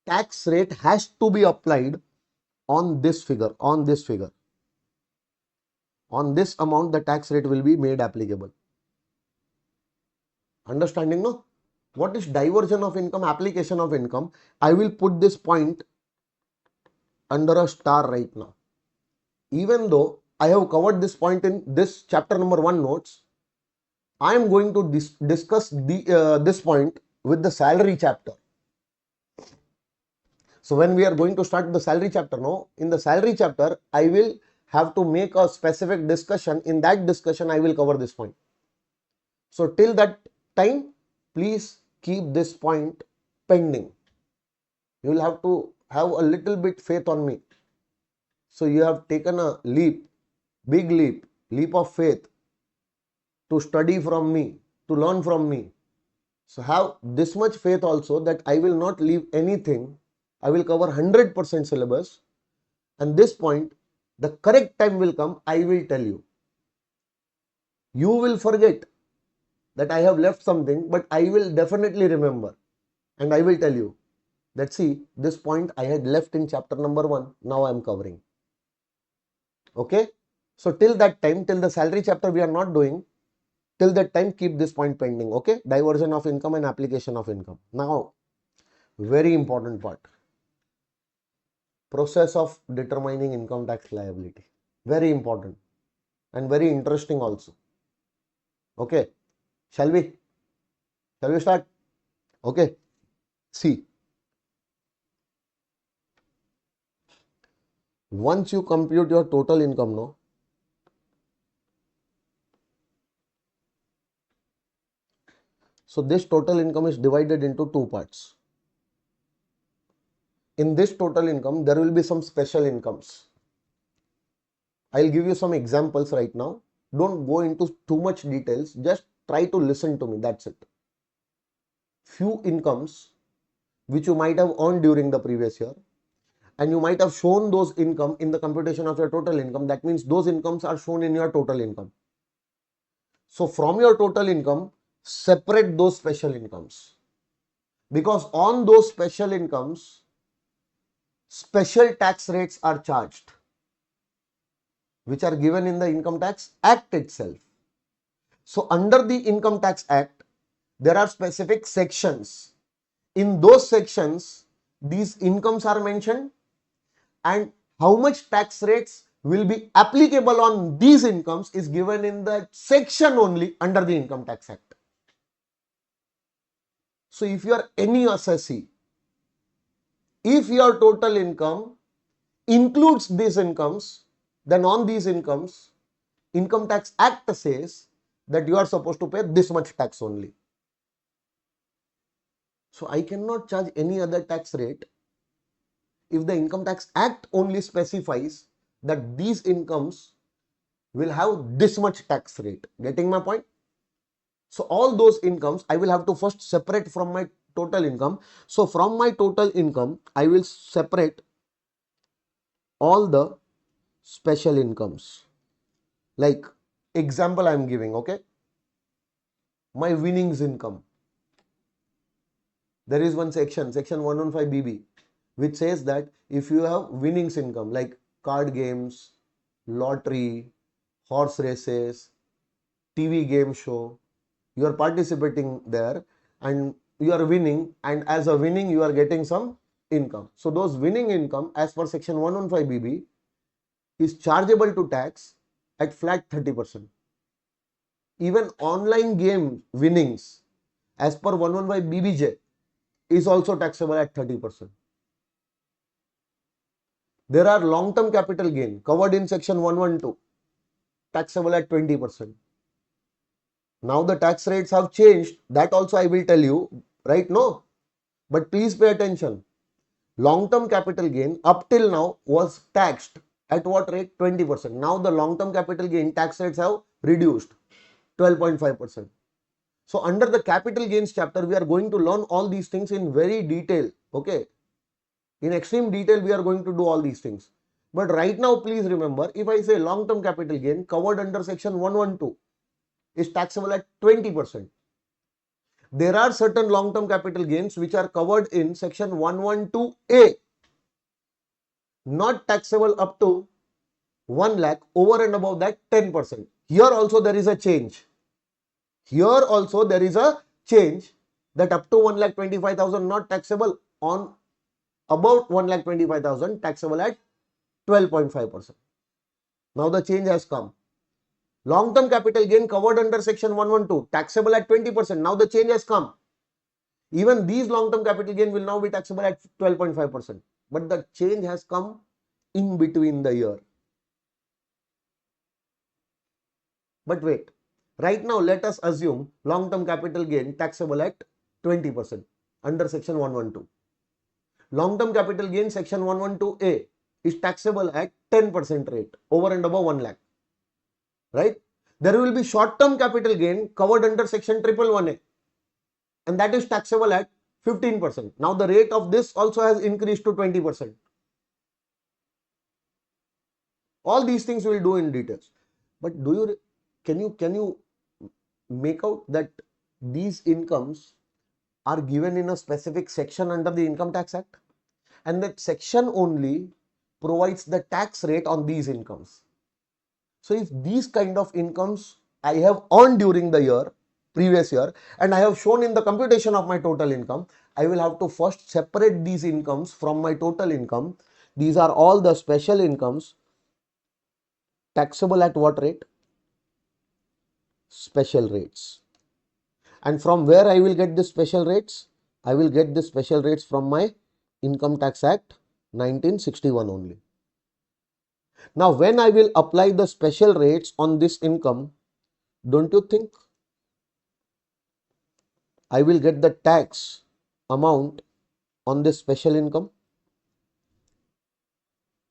Tax rate has to be applied on this figure, on this figure. On this amount, the tax rate will be made applicable. Understanding, no? What is diversion of income, application of income? I will put this point under a star right now. Even though I have covered this point in this chapter number 1 notes, I am going to discuss this point with the salary chapter. So when we are going to start the salary chapter, no, in the salary chapter, I will have to make a specific discussion. In that discussion, I will cover this point. So till that time, please keep this point pending. You will have to have a little bit faith on me. So you have taken a leap, big leap of faith to study from me, to learn from me. So have this much faith also that I will not leave anything. I will cover 100% syllabus. And this point, the correct time will come, I will tell you. You will forget that I have left something, but I will definitely remember. And I will tell you that see, this point I had left in chapter number 1, now I am covering. Okay. So till that time, till the salary chapter we are not doing, till that time keep this point pending. Okay. Diversion of income and application of income. Now, very important part. Process of determining income tax liability. Very important and very interesting also. Okay. Shall we start? Okay. See. Once you compute your total income, no? So this total income is divided into two parts. In this total income, there will be some special incomes. I'll give you some examples right now. Don't go into too much details. Just try to listen to me. That's it. Few incomes which you might have earned during the previous year, and you might have shown those income in the computation of your total income. That means those incomes are shown in your total income. So from your total income, separate those special incomes, because on those special incomes, special tax rates are charged, which are given in the Income Tax Act itself. So under the Income Tax Act, there are specific sections. In those sections, these incomes are mentioned and how much tax rates will be applicable on these incomes is given in that section only under the Income Tax Act. So if you are any assessee, if your total income includes these incomes, then on these incomes, Income Tax Act says that you are supposed to pay this much tax only. So I cannot charge any other tax rate if the Income Tax Act only specifies that these incomes will have this much tax rate. Getting my point? So all those incomes I will have to first separate from my total income. So from my total income, I will separate all the special incomes. Like example I am giving, okay? My winnings income. There is one section 115BB, which says that if you have winnings income like card games, lottery, horse races, TV game show, you are participating there and you are winning, and as a winning you are getting some income. So those winning income as per section 115BB is chargeable to tax at flat 30%. Even online game winnings as per 115BBJ is also taxable at 30%. There are long-term capital gain covered in section 112, taxable at 20%. Now the tax rates have changed. That also I will tell you, right? No, but please pay attention. Long-term capital gain up till now was taxed at what rate? 20%. Now the long-term capital gain tax rates have reduced 12.5%. So under the capital gains chapter, we are going to learn all these things in very detail. Okay. In extreme detail, we are going to do all these things. But right now, please remember, if I say long-term capital gain covered under section 112 is taxable at 20%. There are certain long-term capital gains which are covered in section 112A, not taxable up to 1 lakh, over and above that 10%. Here also there is a change. Here also there is a change that up to 1,25,000 not taxable, on about 1,25,000 taxable at 12.5%. Now the change has come. Long-term capital gain covered under section 112, taxable at 20%. Now the change has come. Even these long-term capital gain will now be taxable at 12.5%. But the change has come in between the year. But wait, right now let us assume long-term capital gain taxable at 20% under section 112. Long-term capital gain section 112A is taxable at 10% rate over and above 1 lakh. Right? There will be short-term capital gain covered under section 111A, and that is taxable at 15%. Now the rate of this also has increased to 20%. All these things we'll do in details. But can you make out that these incomes are given in a specific section under the Income Tax Act, and that section only provides the tax rate on these incomes. So if these kind of incomes I have earned during the year, previous year, and I have shown in the computation of my total income, I will have to first separate these incomes from my total income. These are all the special incomes taxable at what rate? Special rates. And from where I will get the special rates? I will get the special rates from my Income Tax Act 1961 only. Now when I will apply the special rates on this income, don't you think I will get the tax amount on this special income?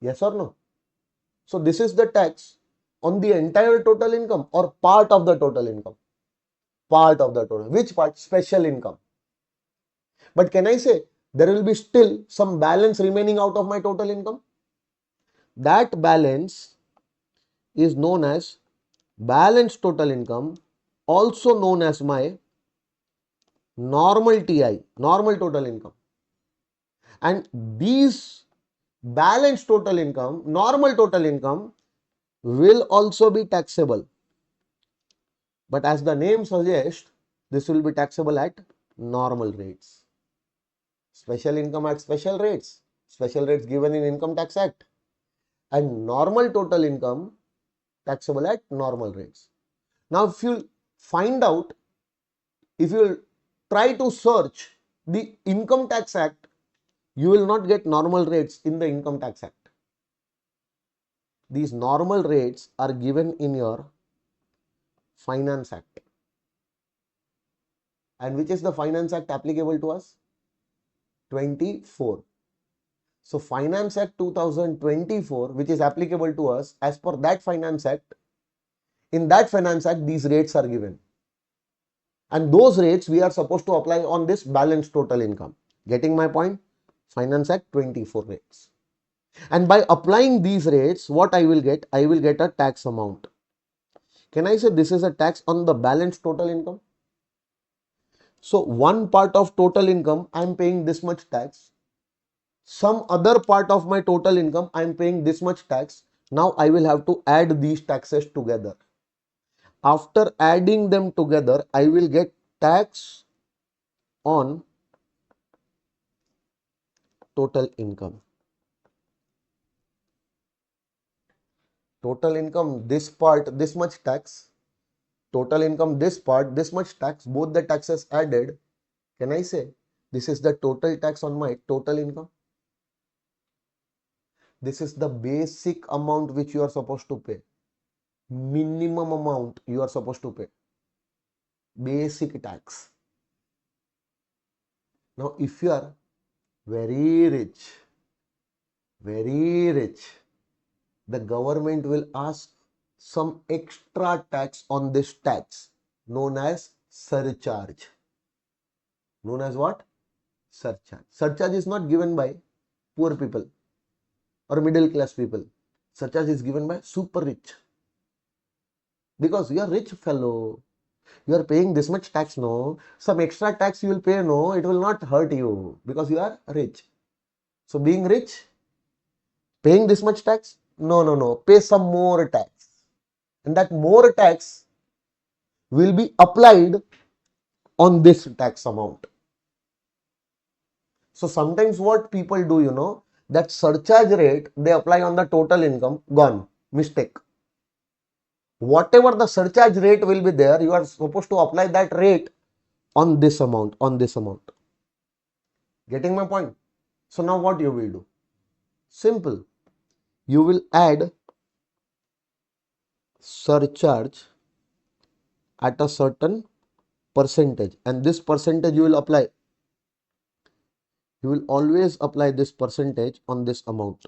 Yes or no? So this is the tax on the entire total income or part of the total income? Part of the total. Which part? Special income. But can I say there will be still some balance remaining out of my total income? That balance is known as balanced total income, also known as my normal TI, normal total income. And these balanced total income, normal total income will also be taxable. But as the name suggests, this will be taxable at normal rates. Special income at special rates given in Income Tax Act, and normal total income taxable at normal rates. Now if you find out, if you try to search the Income Tax Act, you will not get normal rates in the Income Tax Act. These normal rates are given in your Finance Act. And which is the Finance Act applicable to us? 24. So Finance Act 2024, which is applicable to us, as per that Finance Act, in that Finance Act these rates are given. And those rates we are supposed to apply on this balanced total income. Getting my point? Finance Act 24 rates. And by applying these rates, what I will get? I will get a tax amount. Can I say this is a tax on the balanced total income? So one part of total income I am paying this much tax. Some other part of my total income I am paying this much tax. Now I will have to add these taxes together. After adding them together, I will get tax on total income. Total income, this part, this much tax. Total income, this part, this much tax. Both the taxes added. Can I say this is the total tax on my total income? This is the basic amount which you are supposed to pay. Minimum amount you are supposed to pay. Basic tax. Now if you are very rich, the government will ask some extra tax on this tax, known as surcharge. Known as what? Surcharge. Surcharge is not given by poor people or middle class people. Surcharge is given by super rich. Because you are rich fellow, you are paying this much tax, no? Some extra tax you will pay, no? It will not hurt you because you are rich. So being rich, paying this much tax? No. Pay some more tax. And that more tax will be applied on this tax amount. So sometimes what people do, that surcharge rate they apply on the total income, gone. Mistake. whatever the surcharge rate will be there, you are supposed to apply that rate on this amount, Getting my point? So now what you will do? Simple. You will add surcharge at a certain percentage, and this percentage you will apply. You will always apply this percentage on this amount.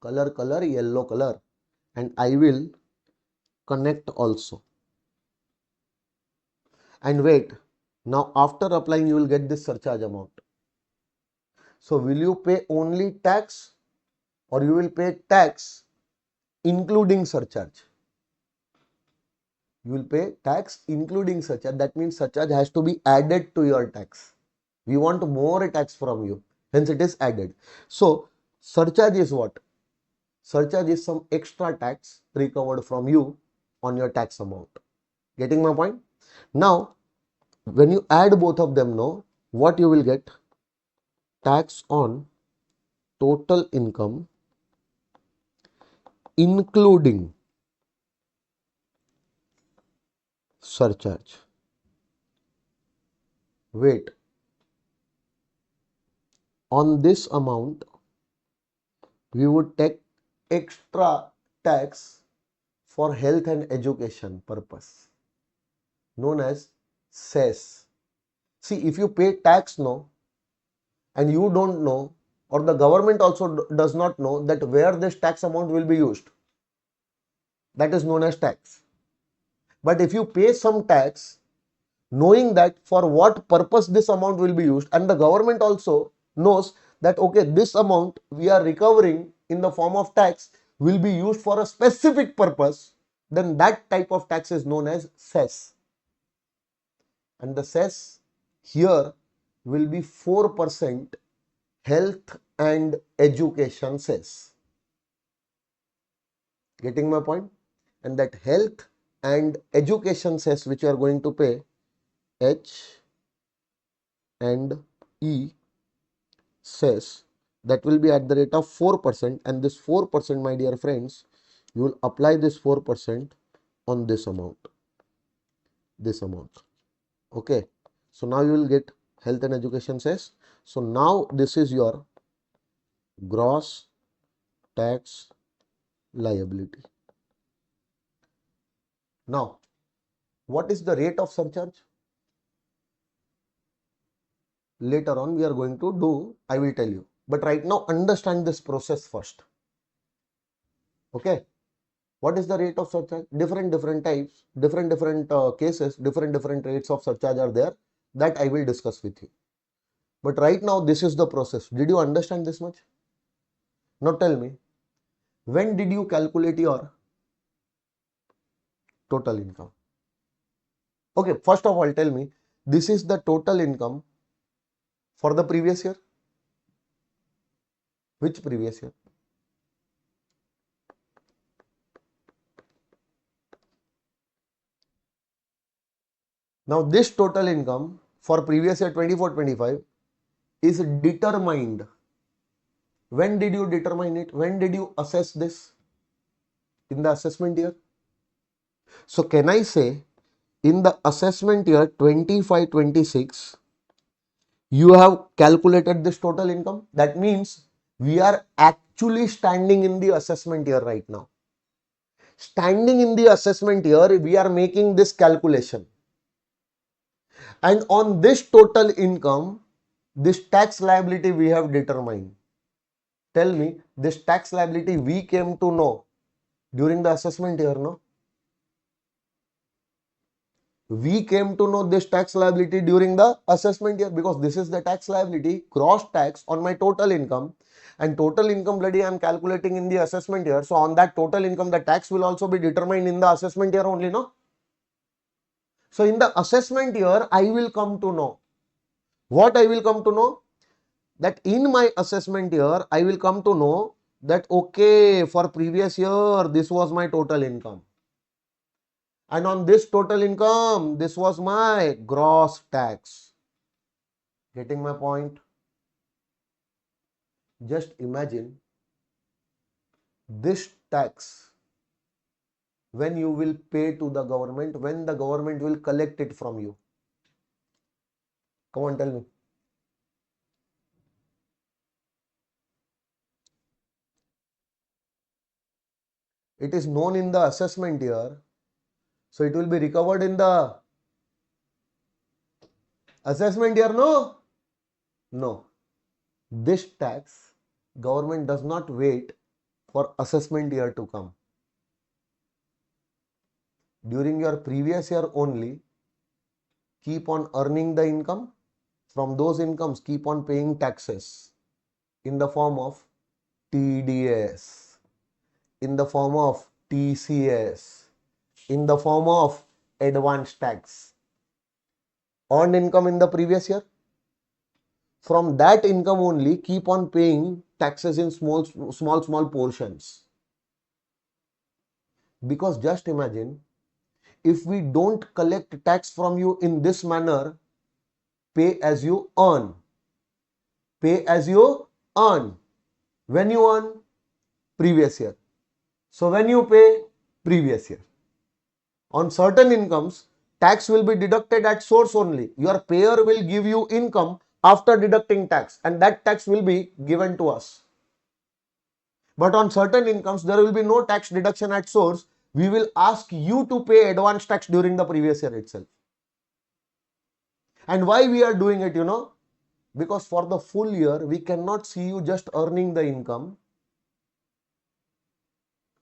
Color, yellow color. And I will connect also. And wait, now after applying you will get this surcharge amount. So will you pay only tax or you will pay tax including surcharge? You will pay tax including surcharge. That means surcharge has to be added to your tax. We want more tax from you, hence it is added. So surcharge is what? Surcharge is some extra tax recovered from you on your tax amount. Getting my point? Now, when you add both of them, no, what you will get? Tax on total income including surcharge. Wait, on this amount, we would take extra tax for health and education purpose, known as cess. See, if you pay tax, no, and you don't know, or the government also does not know that where this tax amount will be used, that is known as tax. But if you pay some tax, knowing that for what purpose this amount will be used, and the government also knows that okay, this amount we are recovering in the form of tax will be used for a specific purpose, then that type of tax is known as cess. And the cess here will be 4% health and education cess. Getting my point? And that health and education cess which you are going to pay, H and E cess, that will be at the rate of 4%, and this 4%, my dear friends, you will apply this 4% on this amount. Okay, so now you will get health and education cess. So now this is your gross tax liability. Now, what is the rate of surcharge? Later on we are going to do, I will tell you. But right now understand this process first. Okay. What is the rate of surcharge? Different types, different cases, different rates of surcharge are there, that I will discuss with you. But right now this is the process. Did you understand this much? Now tell me, when did you calculate your total income? Okay, first of all tell me, this is the total income for the previous year. Which previous year? Now this total income for previous year 24-25 is determined. When did you determine it? When did you assess this? In the assessment year. So can I say in the assessment year 25-26 you have calculated this total income? That means we are actually standing in the assessment year right now. Standing in the assessment year, we are making this calculation. And on this total income, this tax liability we have determined. Tell me, this tax liability we came to know during the assessment year, no? We came to know this tax liability during the assessment year, because this is the tax liability, gross tax on my total income, and total income bloody I am calculating in the assessment year. So on that total income, the tax will also be determined in the assessment year only, no? So in the assessment year, I will come to know. What I will come to know? That in my assessment year, I will come to know that okay, for previous year, this was my total income. And on this total income, this was my gross tax. Getting my point? Just imagine this tax when you will pay to the government, when the government will collect it from you? Come on, tell me. It is known in the assessment year, so it will be recovered in the assessment year, no? No. This tax, government does not wait for assessment year to come. During your previous year only, keep on earning the income. From those incomes, keep on paying taxes in the form of TDS, in the form of TCS, in the form of advance tax. Earned income in the previous year. From that income only, keep on paying taxes in small portions. Because just imagine, if we don't collect tax from you in this manner, pay as you earn. Pay as you earn. When you earn, previous year. So when you pay, previous year. On certain incomes, tax will be deducted at source only. Your payer will give you income after deducting tax, and that tax will be given to us. But on certain incomes, there will be no tax deduction at source. We will ask you to pay advance tax during the previous year itself. And why we are doing it, because for the full year, we cannot see you just earning the income,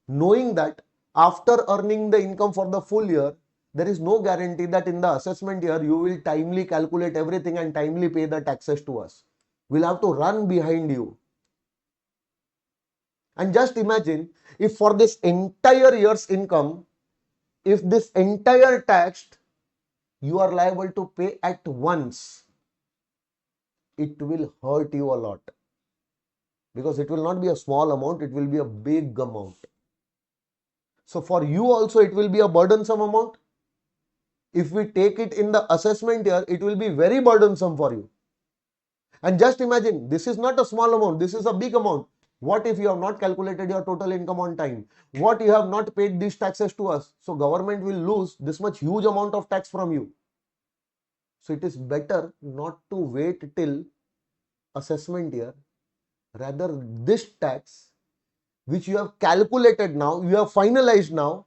knowing that after earning the income for the full year, there is no guarantee that in the assessment year, you will timely calculate everything and timely pay the taxes to us. We'll have to run behind you. And just imagine, if for this entire year's income, if this entire tax you are liable to pay at once, it will hurt you a lot. Because it will not be a small amount, it will be a big amount. So for you also, it will be a burdensome amount. If we take it in the assessment year, it will be very burdensome for you. And just imagine, this is not a small amount, this is a big amount. What if you have not calculated your total income on time? What you have not paid these taxes to us? So government will lose this much huge amount of tax from you. So it is better not to wait till assessment year. Rather, this tax which you have calculated now, you have finalized now,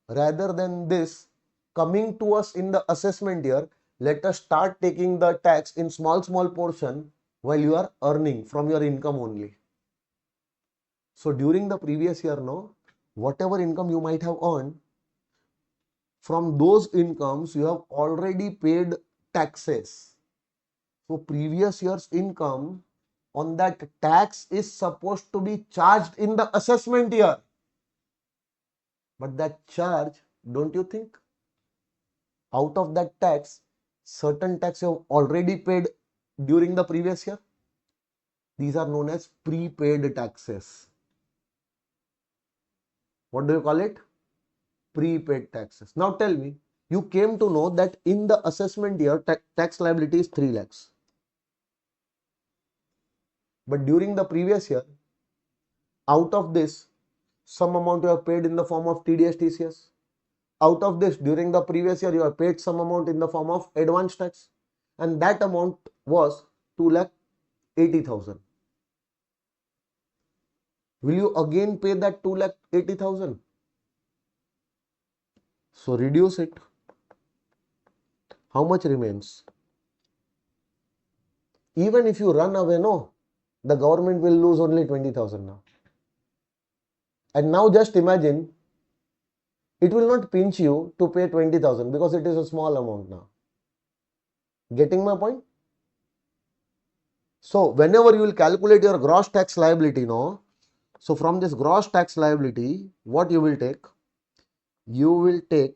rather than this coming to us in the assessment year, let us start taking the tax in small portion while you are earning from your income only. So during the previous year, whatever income you might have earned, from those incomes you have already paid taxes. So previous year's income, on that tax is supposed to be charged in the assessment year. But that charge, don't you think, out of that tax, certain tax you have already paid during the previous year? These are known as prepaid taxes. What do you call it? Prepaid taxes. Now tell me, you came to know that in the assessment year, tax liability is 3 lakhs. But during the previous year, out of this, some amount you have paid in the form of TDS, TCS. Out of this, during the previous year, you have paid some amount in the form of advance tax. And that amount was 2,80,000. Will you again pay that 2,80,000? So reduce it. How much remains? Even if you run away, the government will lose only 20,000 now. And now just imagine, it will not pinch you to pay 20,000 because it is a small amount now. Getting my point? So whenever you will calculate your gross tax liability, so from this gross tax liability, what you will take? You will take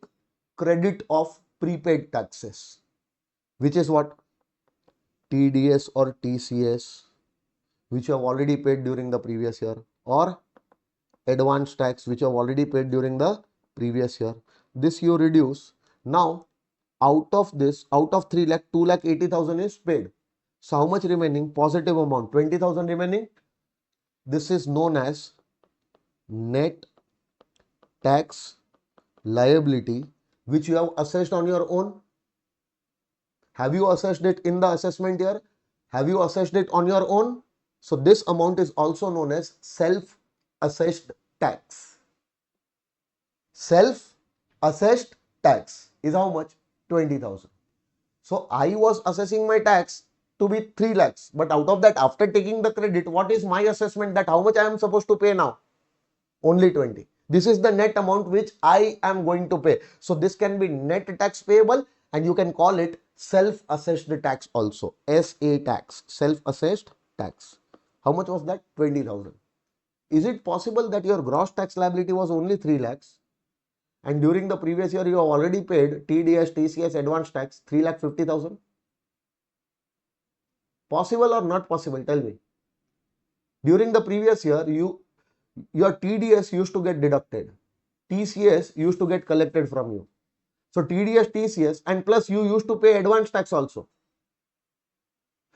credit of prepaid taxes, which is what? TDS or TCS, which you have already paid during the previous year, or advance tax, which you have already paid during the previous year. This you reduce. Now, out of this, out of 3 lakh, 2,80,000 is paid. So how much remaining? Positive amount, 20,000 remaining. This is known as net tax liability which you have assessed on your own? Have you assessed it in the assessment year? Have you assessed it on your own? So this amount is also known as self-assessed tax. Self-assessed tax is how much? 20,000. So I was assessing my tax to be 3 lakhs. But out of that, after taking the credit, what is my assessment that how much I am supposed to pay now? Only 20. This is the net amount which I am going to pay. So this can be net tax payable, and you can call it self-assessed tax also. SA tax, self-assessed tax. How much was that? 20,000. Is it possible that your gross tax liability was only 3 lakhs? And during the previous year, you have already paid TDS, TCS, advance tax, 3,50,000. Possible or not possible? Tell me. During the previous year, your TDS used to get deducted. TCS used to get collected from you. So TDS, TCS, and plus you used to pay advance tax also.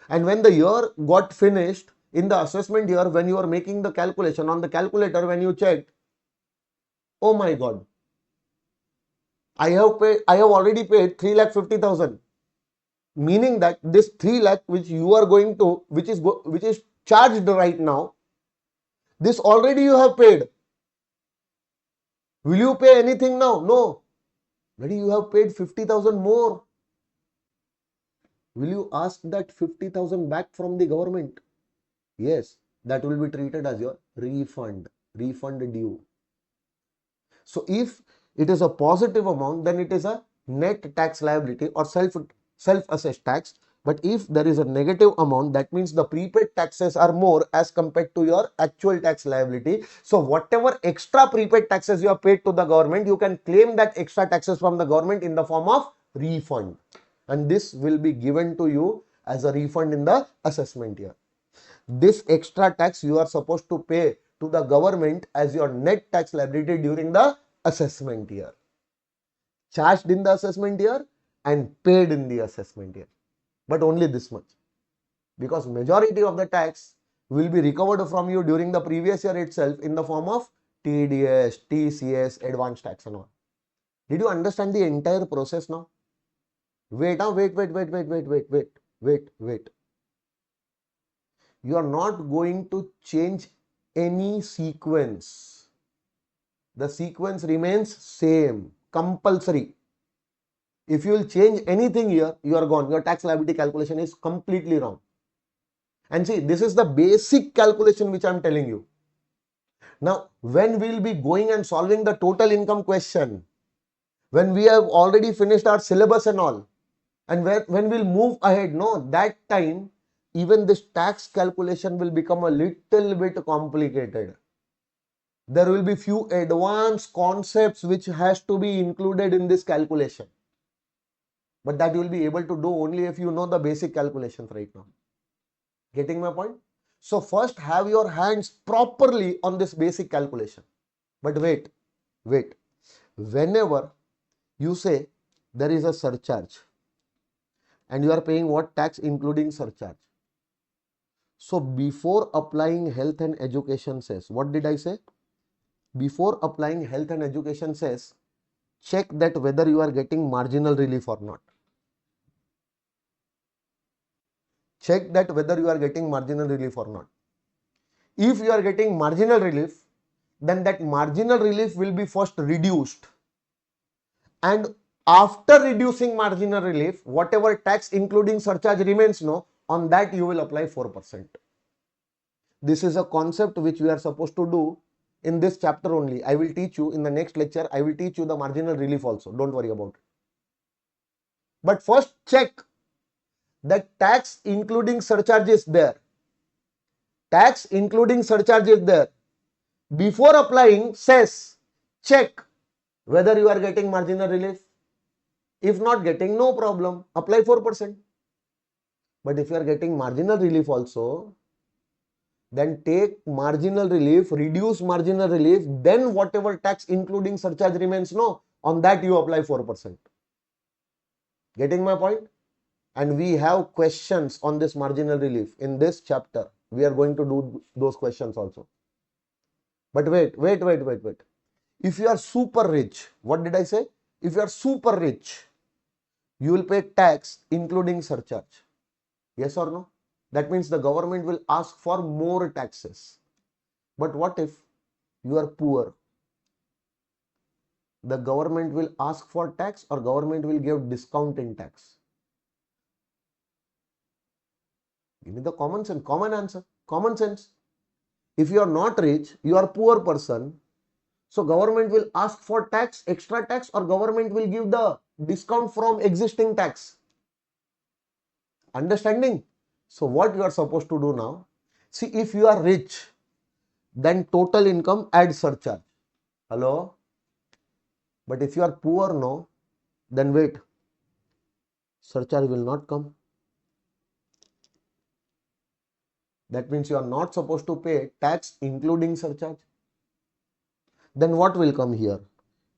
And when the year got finished, in the assessment year, when you are making the calculation on the calculator, when you checked, oh my God, I have already paid 3,50,000. Meaning that this 3 lakh which you are going to, which is charged right now, this already you have paid. Will you pay anything now? No. Maybe you have paid 50,000 more. Will you ask that 50,000 back from the government? Yes, that will be treated as your refund due. So if it is a positive amount, then it is a net tax liability or self-assessed tax. But if there is a negative amount, that means the prepaid taxes are more as compared to your actual tax liability. So whatever extra prepaid taxes you have paid to the government, you can claim that extra taxes from the government in the form of refund. And this will be given to you as a refund in the assessment year. This extra tax you are supposed to pay to the government as your net tax liability during the assessment year. Charged in the assessment year and paid in the assessment year. But only this much. Because majority of the tax will be recovered from you during the previous year itself in the form of TDS, TCS, advance tax and all. Did you understand the entire process now? Wait. You are not going to change any sequence. The sequence remains same, compulsory. If you will change anything here, you are gone. Your tax liability calculation is completely wrong. And see, this is the basic calculation which I am telling you. Now, when we will be going and solving the total income question, when we have already finished our syllabus and all, and when we'll move ahead, no, that time, even this tax calculation will become a little bit complicated. There will be few advanced concepts which has to be included in this calculation. But that you will be able to do only if you know the basic calculations right now. Getting my point? So first have your hands properly on this basic calculation. But wait. Whenever you say there is a surcharge and you are paying what tax including surcharge. So before applying health and education cess, what did I say? Before applying health and education cess, check that whether you are getting marginal relief or not. Check that whether you are getting marginal relief or not. If you are getting marginal relief, then that marginal relief will be first reduced. And after reducing marginal relief, whatever tax including surcharge remains, no, on that you will apply 4%. This is a concept which we are supposed to do in this chapter only. I will teach you in the next lecture. I will teach you the marginal relief also. Don't worry about it. But first check that tax including surcharge is there. Tax including surcharge is there. Before applying cess, check whether you are getting marginal relief. If not getting, no problem. Apply 4%. But if you are getting marginal relief also, then take marginal relief, reduce marginal relief, then whatever tax including surcharge remains, no, on that you apply 4%. Getting my point? And we have questions on this marginal relief in this chapter. We are going to do those questions also. But wait. If you are super rich, what did I say? If you are super rich, you will pay tax including surcharge. Yes or no? That means the government will ask for more taxes. But what if you are poor? The government will ask for tax or government will give discount in tax? Give me the common sense, common answer, common sense. If you are not rich, you are poor person. So government will ask for tax, extra tax, or government will give the discount from existing tax. Understanding? So what you are supposed to do now? See, if you are rich, then total income add surcharge. Hello? But if you are poor, no, then wait. Surcharge will not come. That means you are not supposed to pay tax including surcharge. Then what will come here?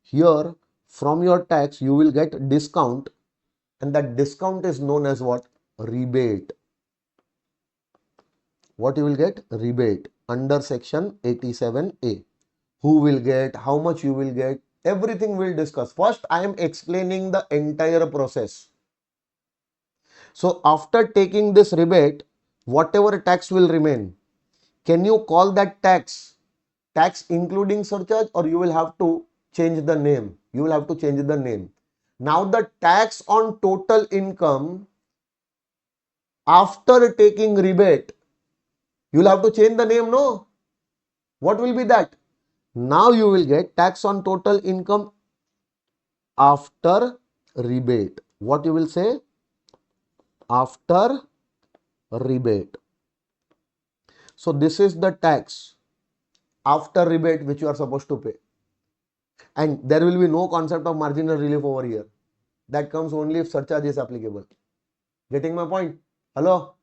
Here, from your tax, you will get discount, and that discount is known as what? Rebate. What you will get? Rebate under section 87A. Who will get, how much you will get, everything we'll discuss. First, I am explaining the entire process. So after taking this rebate, whatever tax will remain, can you call that tax including surcharge, or you will have to change the name? You will have to change the name. Now the tax on total income after taking rebate, you will have to change the name, no? What will be that? Now you will get tax on total income after rebate. What you will say? After rebate. So this is the tax after rebate which you are supposed to pay. And there will be no concept of marginal relief over here. That comes only if surcharge is applicable. Getting my point? Hello?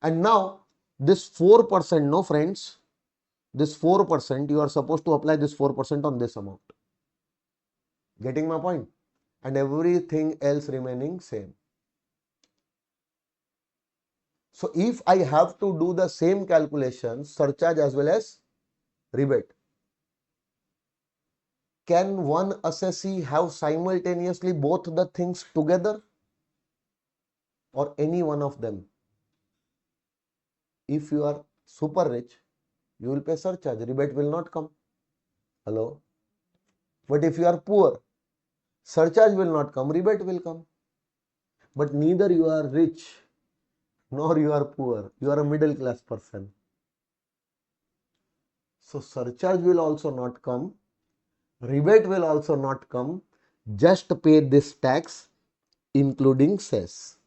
And now this 4%, no friends, this 4%, you are supposed to apply this 4% on this amount. Getting my point? And everything else remaining same. So if I have to do the same calculation, surcharge as well as rebate, can one assessee have simultaneously both the things together, or any one of them? If you are super rich, you will pay surcharge, rebate will not come. Hello? But if you are poor, surcharge will not come, rebate will come. But neither you are rich nor you are poor, you are a middle class person. So surcharge will also not come, rebate will also not come, just pay this tax including cess.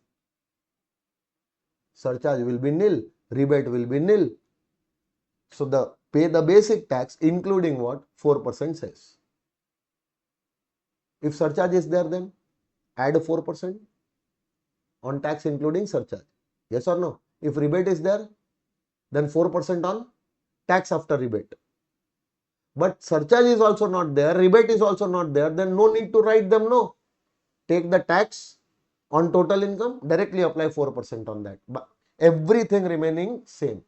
Surcharge will be nil, rebate will be nil. So pay the basic tax including what? 4% cess. If surcharge is there, then add 4% on tax including surcharge. Yes or no? If rebate is there, then 4% on tax after rebate. But surcharge is also not there, rebate is also not there, then no need to write them, no. Take the tax on total income, directly apply 4% on that. But everything remaining same.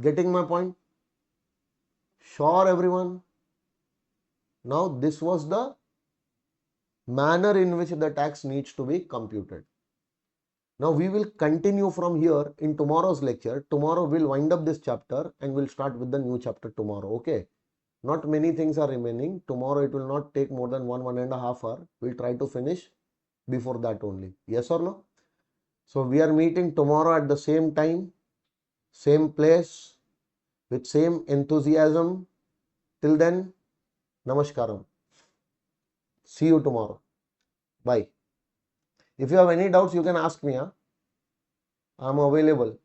Getting my point? Sure, everyone? Now this was the manner in which the tax needs to be computed. Now we will continue from here in tomorrow's lecture. Tomorrow we'll wind up this chapter and we'll start with the new chapter tomorrow. Okay. Not many things are remaining. Tomorrow it will not take more than 1.5 hours. We'll try to finish before that only. Yes or no? So we are meeting tomorrow at the same time, same place, with same enthusiasm. Till then, namaskaram. See you tomorrow. Bye. If you have any doubts, you can ask me. I am available.